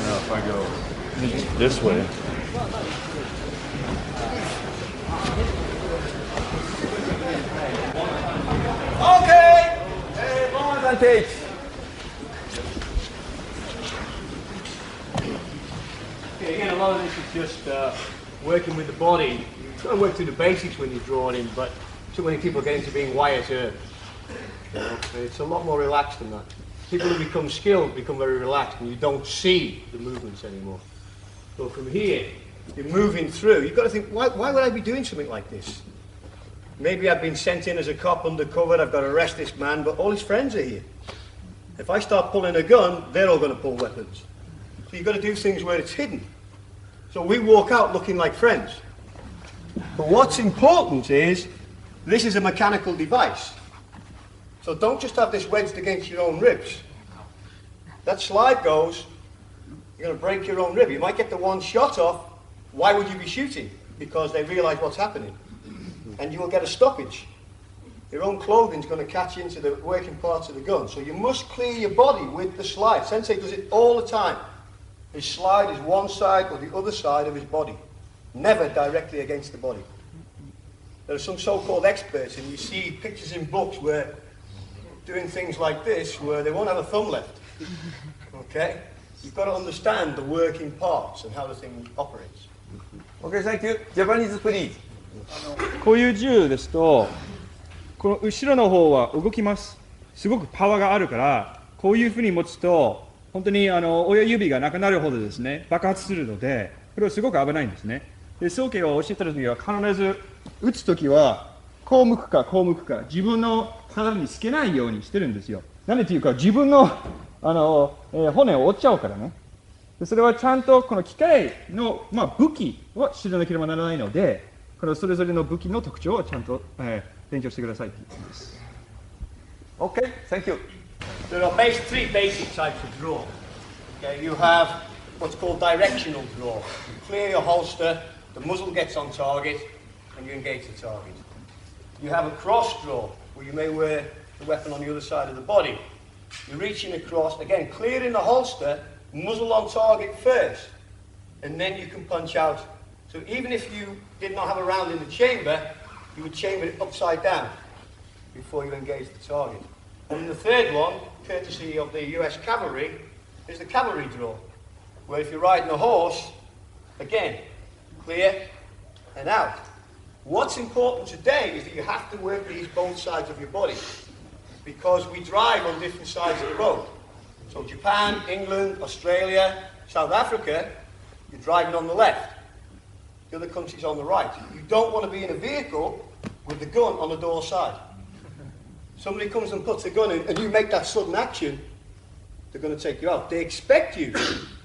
Now if I go this way. Okay. One advantage. Okay, again, a lot of this is just working with the body. You try and work through the basics when you're drawing in, but too many people get into being wire turn. It's a lot more relaxed than that. People who become skilled become very relaxed and you don't see the movements anymore. So from here, you're moving through. You've got to think, why would I be doing something like this? Maybe I've been sent in as a cop undercover, I've got to arrest this man, but all his friends are here. If I start pulling a gun, they're all going to pull weapons. So you've got to do things where it's hidden. So we walk out looking like friends. But what's important is, this is a mechanical device. So don't just have this wedged against your own ribs. That slide goes, you're going to break your own rib. You might get the one shot off. Why would you be shooting? Because they realize what's happening. And you will get a stoppage. Your own clothing's going to catch into the working parts of the gun. So you must clear your body with the slide. Sensei does it all the time. His slide is one side or the other side of his body. Never directly against the body. There are some so-called experts, and you see pictures in books where doing things like this, where they won't have a thumb left. Okay? You've got to understand the working parts and how the thing operates. Okay, thank you. Japanese, please. こういう銃ですと、この後ろの方は動きます。すごくパワーがあるから、こういうふうに持つと、本当に親指がなくなるほどですね、爆発するので、これはすごく危ないんですね。で、宗家を教えてるときは必ず撃つときは、こう向くかこう向くか、自分の体につけないようにしてるんですよ。なんでというか、自分の骨を折っちゃうからね。でそれはちゃんとこの機械の、武器を知らなければならないので、このそれぞれの武器の特徴をちゃんと、勉強してくださいということです。Okay, thank you. There are three basic types of draw. Okay, you have what's called directional draw. You clear your holster, the muzzle gets on target, and you engage the target. You have a cross draw, where you may wear the weapon on the other side of the body. You're reaching across, again, clearing the holster, muzzle on target first, and then you can punch out. So even if you did not have a round in the chamber, you would chamber it upside down before you engage the target. And the third one, courtesy of the US cavalry, is the cavalry draw, where if you're riding a horse, again, clear and out. What's important today is that you have to work these both sides of your body, because we drive on different sides of the road. So Japan, England, Australia, South Africa, you're driving on the left. The other country's on the right. You don't want to be in a vehicle with the gun on the door side. Somebody comes and puts a gun in and you make that sudden action, they're going to take you out. They expect you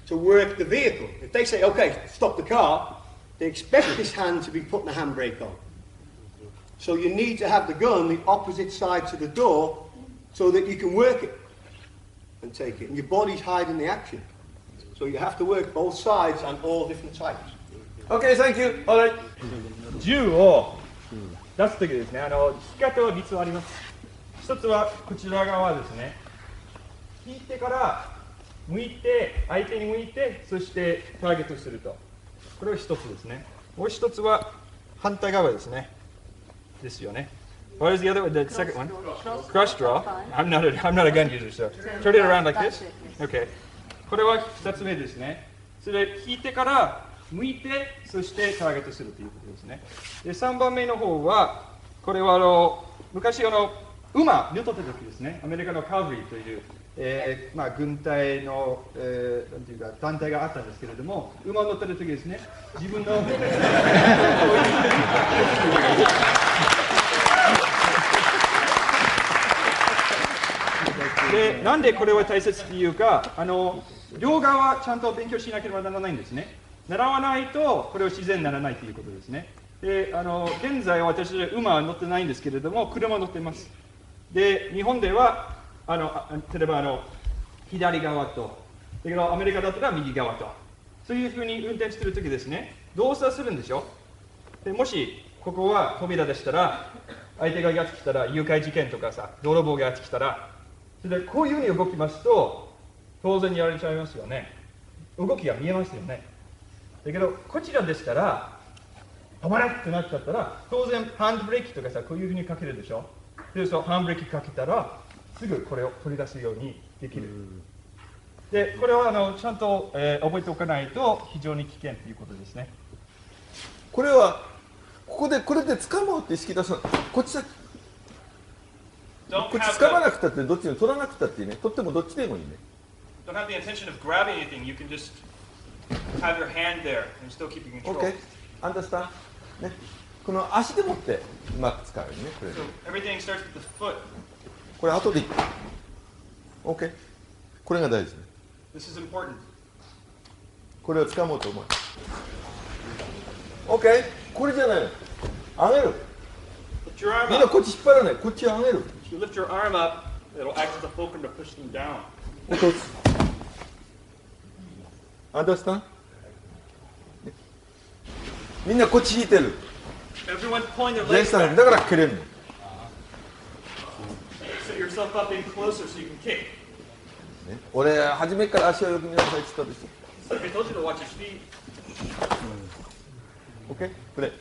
to work the vehicle. If they say, okay, stop the car, they expect this hand to be putting the handbrake on. So you need to have the gun the opposite side to the door so that you can work it and take it. And your body's hiding the action. So you have to work both sides and all different types. Okay, thank you. All right. 銃を出すときですね、引き方は3つあります。1つはこちら側ですね。引いてから向いて、相手に向いて、そしてターゲットすると。これが1つですね。もう1つは反対側ですね。ですよね。What is the other one? The second one? Cross draw. I'm not a gun user, so turn it around like this. Okay. これは2つ目ですね。それで引いてから向いて、そしてターゲットするということですね。で、3番目の方は、これは昔馬に乗ってた時ですね。アメリカのカーブリーという、軍隊の、なんていうか団体があったんですけれども、馬に乗ってる時ですね。自分ので、なんでこれは大切というか、両側ちゃんと勉強しなければならないんですね。習わないとこれは自然にならないということですね。で、現在は私は馬は乗ってないんですけれども、車は乗っています。で、日本では例えば左側と、だけどアメリカだったら右側と、そういうふうに運転しているときですね、動作するんでしょ。で、もしここは扉でしたら、相手がやってきたら、誘拐事件とかさ、泥棒がやってきたら、それでこういうふうに動きますと、当然やられちゃいますよね。動きが見えますよね。だけど、こちらでしたら、止まれってなっちゃったら、当然ハンドブレーキとかさ、こういうふうにかけるでしょ。で、ハンドブレーキかけたら、すぐこれを取り出すようにできる。で、これはちゃんと、覚えておかないと非常に危険ということですね。これは、これで掴もうって意識出すの。こっちだ。こっち掴まなくたって、どっちに取らなくたっていいね。取ってもどっちでもいいね。Don't have the intention of grabbing anything. You can just have your hand there and still keep in control. Okay. Understand? ね。この足で持ってうまく使うよね。これ。So everything starts with the foot. これ後でいい。OK。これが大事ね。This is important. これを掴もうと思う。OK。これじゃないの。上げる。Lift your arm up. みんなこっち引っ張らない。こっち上げる。If you lift your arm up, it'll act as a fulcrum to push them down. 落とす。Understand? みんなこっち引いてる。Everyone's pulling their レ legs スタ back. ンだから蹴れるの。Set yourself up in closer so you can kick. ね、俺初めから足をよく見なさいって言ったでしょ。I told you to watch your feet. OK? プレイ。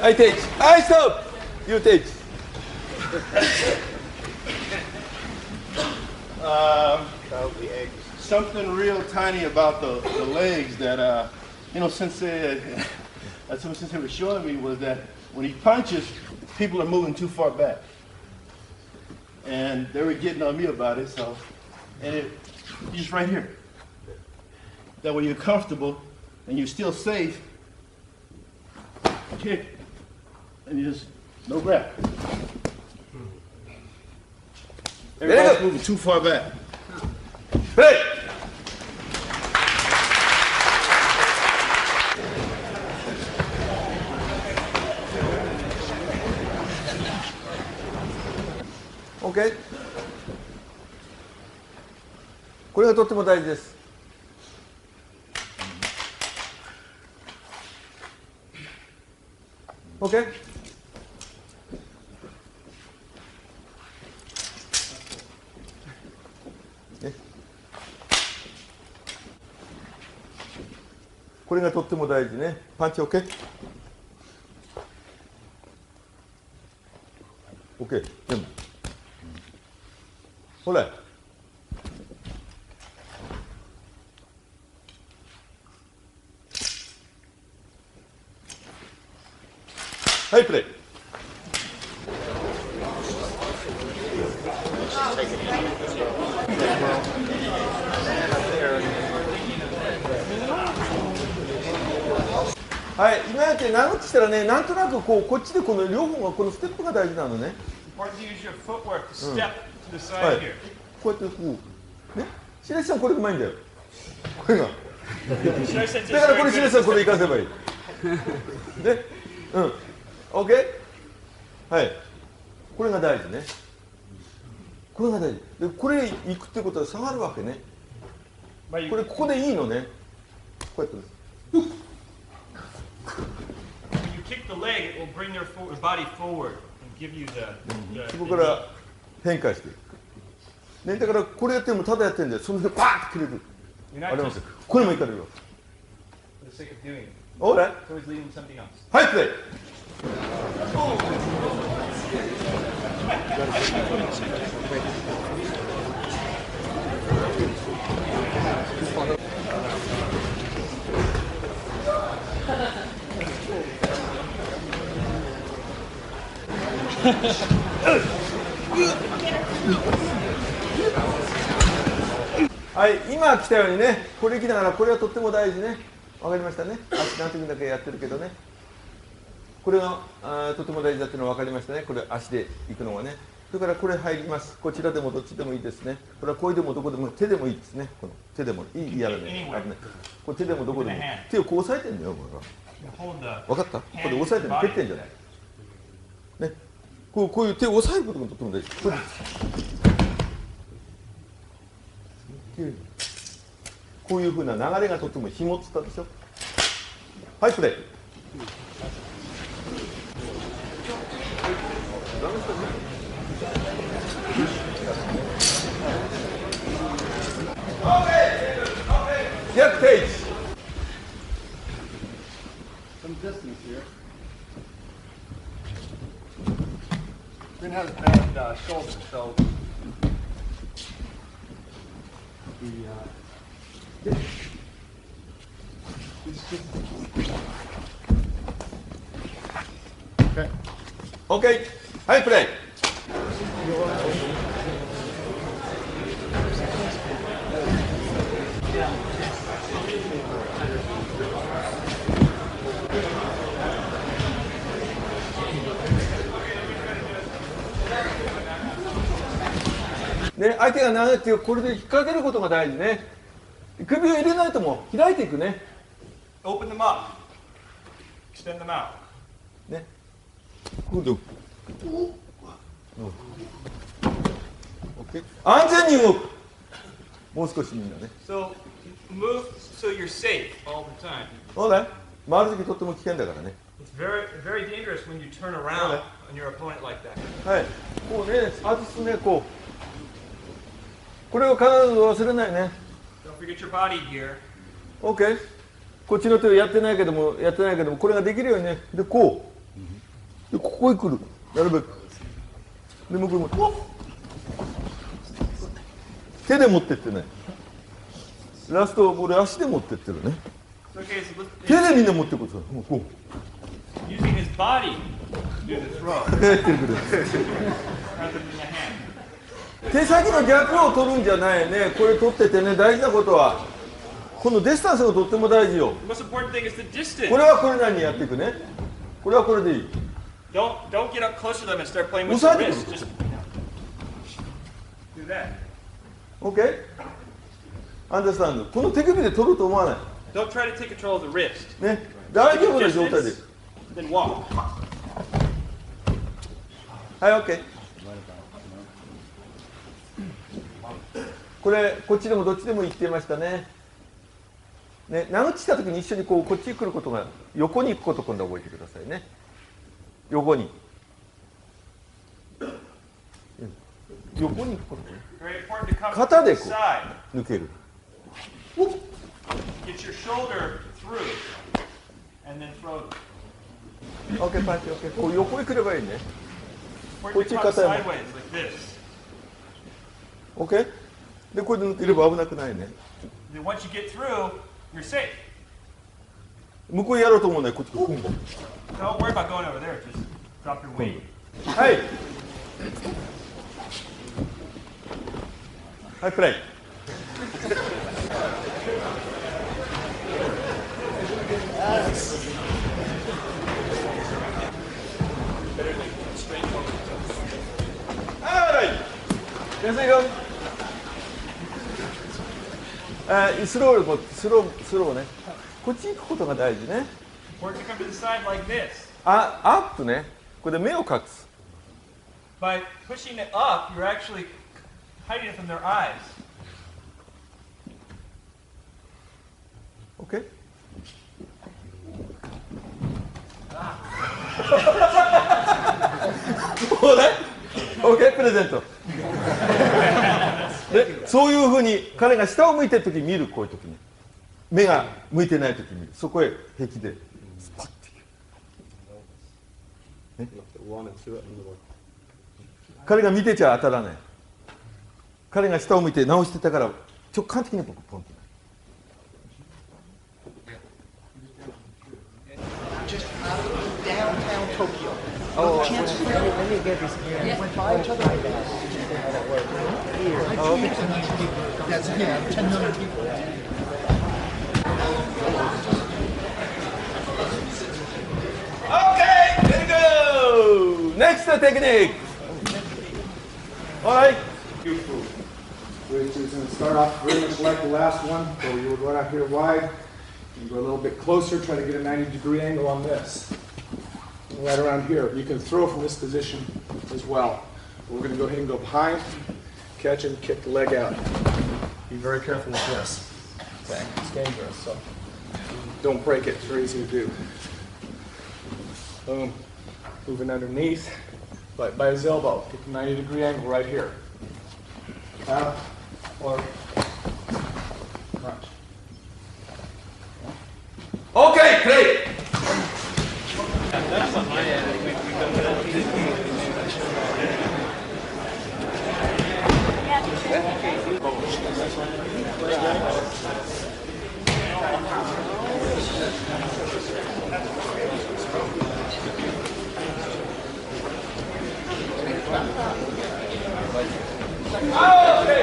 I take. I stop. You take. Something real tiny about the legs that, Sensei was showing me was that when he punches, people are moving too far back. And they were getting on me about it, you're just right here. That way you're comfortable and you're still safe. Kick, and you just, no grab. Everybody's moving too far back. Hey! OK? これがとっても大事です。OK? これがとっても大事ね。パンチ OK? OK。全部。ほら。はい、プレイ。take it easy.はい、今やって長くしたらね、なんとなくこっちでこの両方がこのステップが大事なのね。Important to use your footwork to step to the は side い here.、こうやってこうね、白石さんこれうまいんだよ。これが。だからこれ白石さんこれ活かせばいい。ね、OK？ はい。これが大事ね。これが大事。で、これ行くってことは下がるわけね。これここでいいのね。こうやって。When you kick the leg, it will bring their body forward and give you the そこから変化していく。ね、だからこれやってもただやってるんで、そのでパーッと切れる。ありますよ。これもいかれるわ。for the sake of doing it. Alright. It's always leading to something else. はい、プレイ。はい、今来たようにね、これ来ながら、これはとっても大事ね。わかりましたね。足何時だけやってるけどね。これがとても大事だっていうのは分かりましたね。これ足で行くのはね。それからこれ入ります。こちらでもどっちでもいいですね。これはこいでもどこでも手でもいいですね。この手でもいいやらね。これ手でもどこでも。手をこう押さえてんだよ。分かった？これ押さえてる。蹴ってんじゃない。ね。こういう手を押さえることがとても大事。こういうふうな流れがとても紐っつったでしょ。はい、プレイ。Jack Page. Some distance here. Finn has bad shoulder, so OK。はい、プレイ。ね、相手が投げてこれで引っ掛けることが大事ね。首を入れないともう開いていくね。Open them up. Extend them out. ね。今度。安全に動く。もう少しみんなね。So move so you're safe all the time. そうだよ。回るときとっても危険だからね。It's very dangerous when you turn around on your opponent like that. はい。こうね、外すね、こう。これを必ず忘れないね。Don't forget your body here. OK。こっちの手をやってないけども、これができるようにね。で、こう。で、ここへ来る。なるべく。で、向こうも。手で持ってってね。ラスト、俺足で持ってってるね。手でみんな持ってくる。こう。Using his body to do the throw. 手先の逆を取るんじゃないね。これ取っててね、大事なことはこのディスタンスがとっても大事よ。これはこれなりにやっていくね。これはこれでいい。Don't get up close to them and start playing with your wrist. Just do that. OK? Understand? この手首で取ろうと思わない。Don't try to take control of the wrist. ね、大丈夫な状態で。Then walk. はい、OK。これ、こっちでもどっちでも言ってましたね。ね、投げしたときに一緒にこっちに来ることが、横に行くことを今度は覚えてくださいね。横に。横に行くことね。肩でこう、抜ける。Get your shoulder through and then throw them. OK、パンチ、OK。こう横へ来ればいいね。こっち Important to 肩 come や sideways like this. OK？ で、これで抜ければ危なくないね。Then once you get through, you're safe. 向こうやろうと思うね、こっち。Don't worry about going over there. Just drop your weight. はい。はい、プレイ。安いよ。スローね。こっち行くことが大事ね。Or to come to the side like this. アップね。これで目を隠す。By pushing it up, you're actually hiding it from their eyes. OK? OK プレゼント。で、そういうふうに彼が下を向いてるときに見る、こういうときに。目が向いてないときに見る。そこへ平気でスパッていく。彼が見てちゃ当たらない。彼が下を向いて直してたから直感的に僕ポンと。Just out of downtown Tokyo. Oh, let me get this here. Yeah. By each other. Oh, okay. That's 10 million people. Okay, there you go. Next technique. All right. Which is going to start off very much like the last one, so you would run out here wide, and go a little bit closer, try to get a 90-degree angle on this. Right around here. You can throw from this position as well. We're going to go ahead and go behind, catch and kick the leg out. Be very careful with this. Okay, it's dangerous, so don't break it. It's very easy to do. Boom. Moving underneath, but by his elbow. Get the 90-degree angle right here. Out or crunch. Okay, play. That's on my end. We've done that. Okay.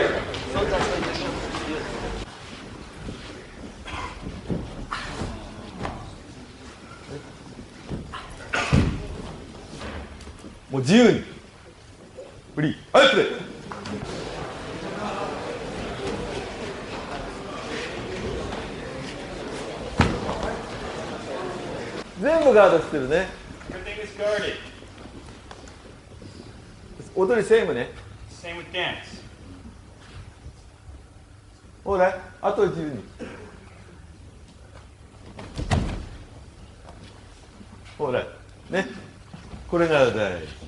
もう自由にフリー、はい、プレイ。全部ガードしてるね。 Everything is guarded. 踊りセームね。 Same with dance. ほら、あと自由に。ほら、ね。これが大事。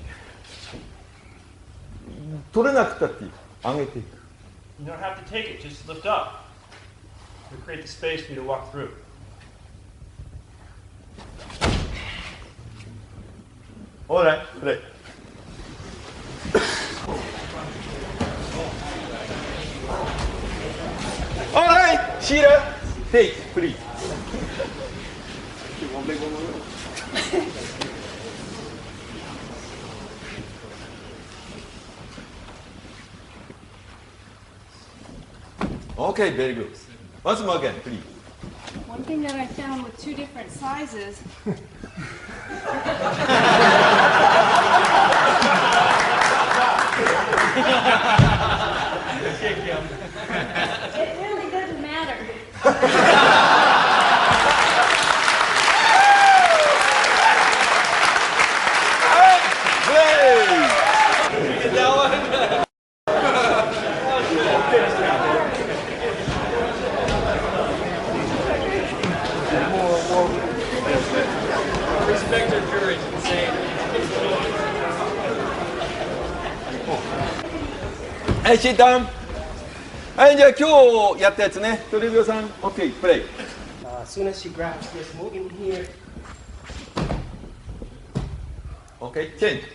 取れなくたっていい。上げていく。 You don't have to take it, just lift up. To create the space for you to walk through. ほら、プレイ。All right, Sheila, take, please. Okay, very good. Once more again, please. One thing that I found with two different sizes. It really doesn't matter. Respect their courage and say it. はい、シータン。はい、じゃあ今日やったやつね。トリビオさん、OK、プレイ。As soon as she grabs this, move in here. OK、チェンジ。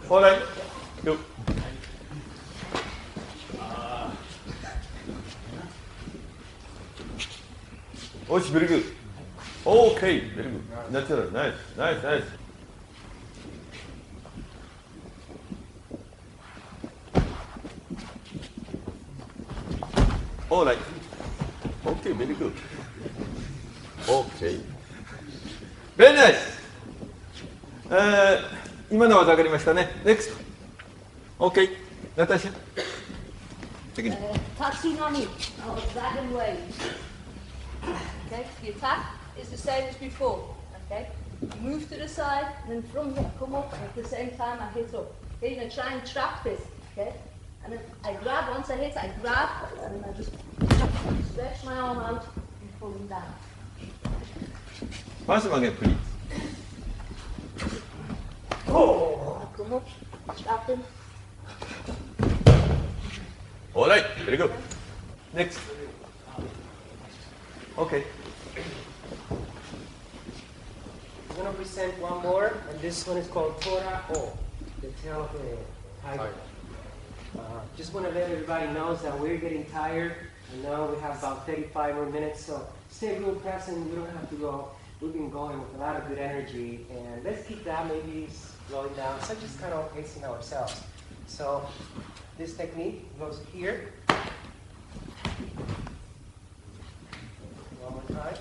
ほら、よ。おし、ベリーグッド。Okay, very good. Natural, nice, nice, nice. All right. Okay, very good. Okay. Very nice. 今のは分かりましたね。Next. Okay. Natasha. Tatsunami, or dragon wave. Okay, the attack is the same as before. Okay, move to the side, and then from here, come up, and at the same time I hit up. Okay, you're going to try and trap this. Okay, and then I grab, once I hit, I grab, and then I just stretch my arm out and pull him down. Once again, please. Oh, come up, trap him. All right, very good. Next. Okay. I'm going to present one more, and this one is called Tora O, the tail of the tiger. Just want to let everybody know that we're getting tired. I know we have about 35 more minutes, so stay real present. We don't have to go. We've been going with a lot of good energy, and let's keep that maybe slowing down. So just kind of pacing ourselves. So this technique goes here. One more time.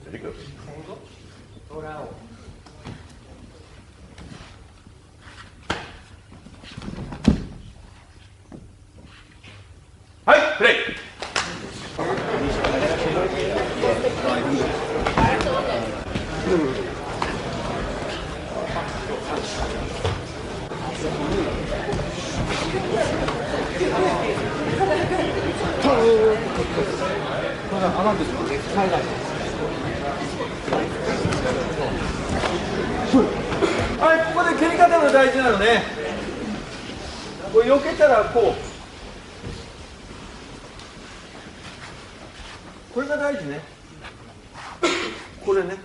Very good. Tango. Torao. Hi, play.はい、ここで蹴り方が大事なのね。これ避けたらこう。これが大事ね。これね。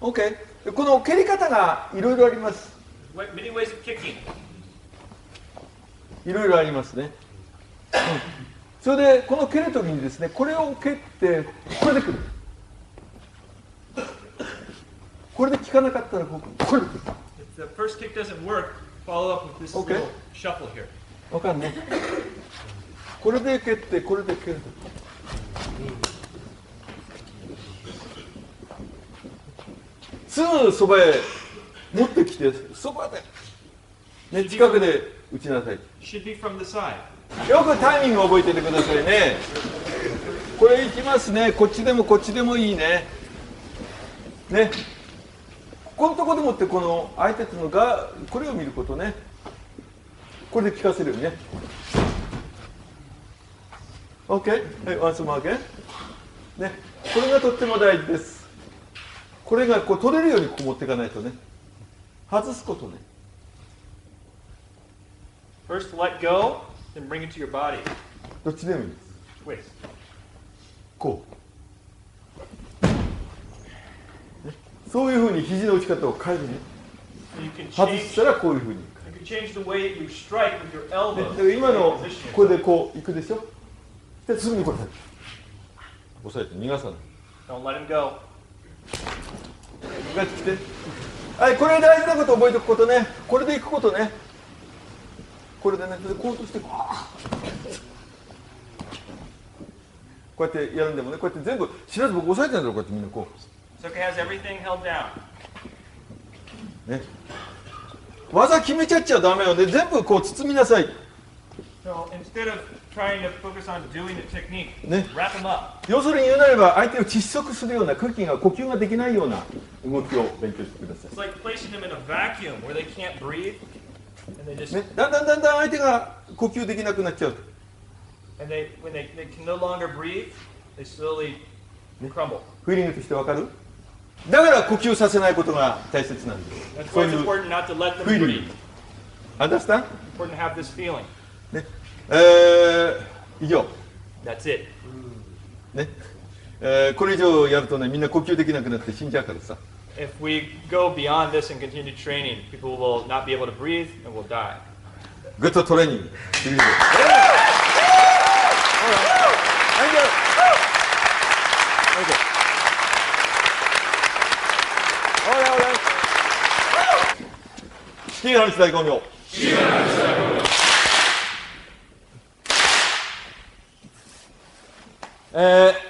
OK。この蹴り方がいろいろあります。Many ways of kicking. いろいろありますね。それでこの蹴るときにですね、これを蹴ってこれで来る。これで効かなかったらこれで来る。If the first kick doesn't work, follow up with this little shuffle here. わかんね。これで蹴ってこれで蹴る。すぐそばへ持ってきてそばで、ね、近くで打ちなさい。Should be from the side. よくタイミングを覚えててくださいね。これいきますね。こっちでもこっちでもいいね。ね。ここのところでもってこの相手とのがこれを見ることね。これで聞かせるよね。OK。はい、ワンスマーケン。ね。これがとっても大事です。これがこう取れるようにこう持っていかないとね。外すことね。First let go, then bring it to your body. どっちでもいいです。Twist. こう。ね、そういうふうに肘の打ち方を変えるね。外したらこういうふうに。You can change the way you strike with your elbow. だから今のこれでこういくでしょ。ですぐにこれ押さえて逃がさない。Don't let him go. が来て。はい、これ大事なこと覚えておくことね。これでいくことね。これでね、こうとしてこうやってやるんでもね、こうやって全部知らず僕押さえてるんだろう、こうやってみんなこう。Soke has everything held down. ね。技決めちゃっちゃダメよね。全部こう包みなさい。So instead of trying to focus on doing the technique, ね。wrap them up. 要するに言うなれば相手を窒息するような呼吸ができないような動きを勉強してください。It's like placing them in a vacuum where they can't breathe. ね、だんだん相手が呼吸できなくなっちゃう。And when they can no longer breathe, they slowly crumble. フィーリングとしてわかる？だから呼吸させないことが大切なんです。That's why it's important not to let them breathe. Understand? Important to have this feeling. ね、以上。That's it. ね、これ以上やるとね、みんな呼吸できなくなって死んじゃうからさ。If we go beyond this and continue training, people will not be able to breathe and will die. Good training. Thank you. Okay. All right, all right. シーハルス大公明。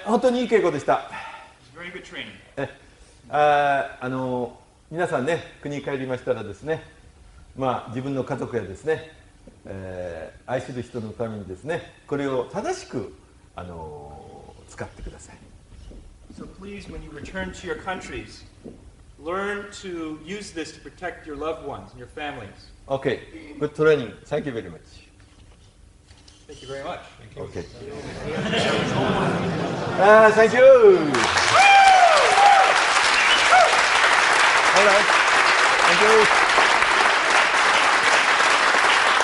本当にいい稽古でした。Very good training. 皆さんね、国に帰りましたらですね、まあ自分の家族やですね、愛する人のためにですね、これを正しく使ってください。So please, when you return to your countries, learn to use this to protect your loved ones and your families. Okay, good training. Thank you very much. Thank you very much. Okay. Thank you. All right. Thank you.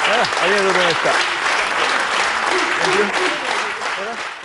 ありがとうございました。Thank you.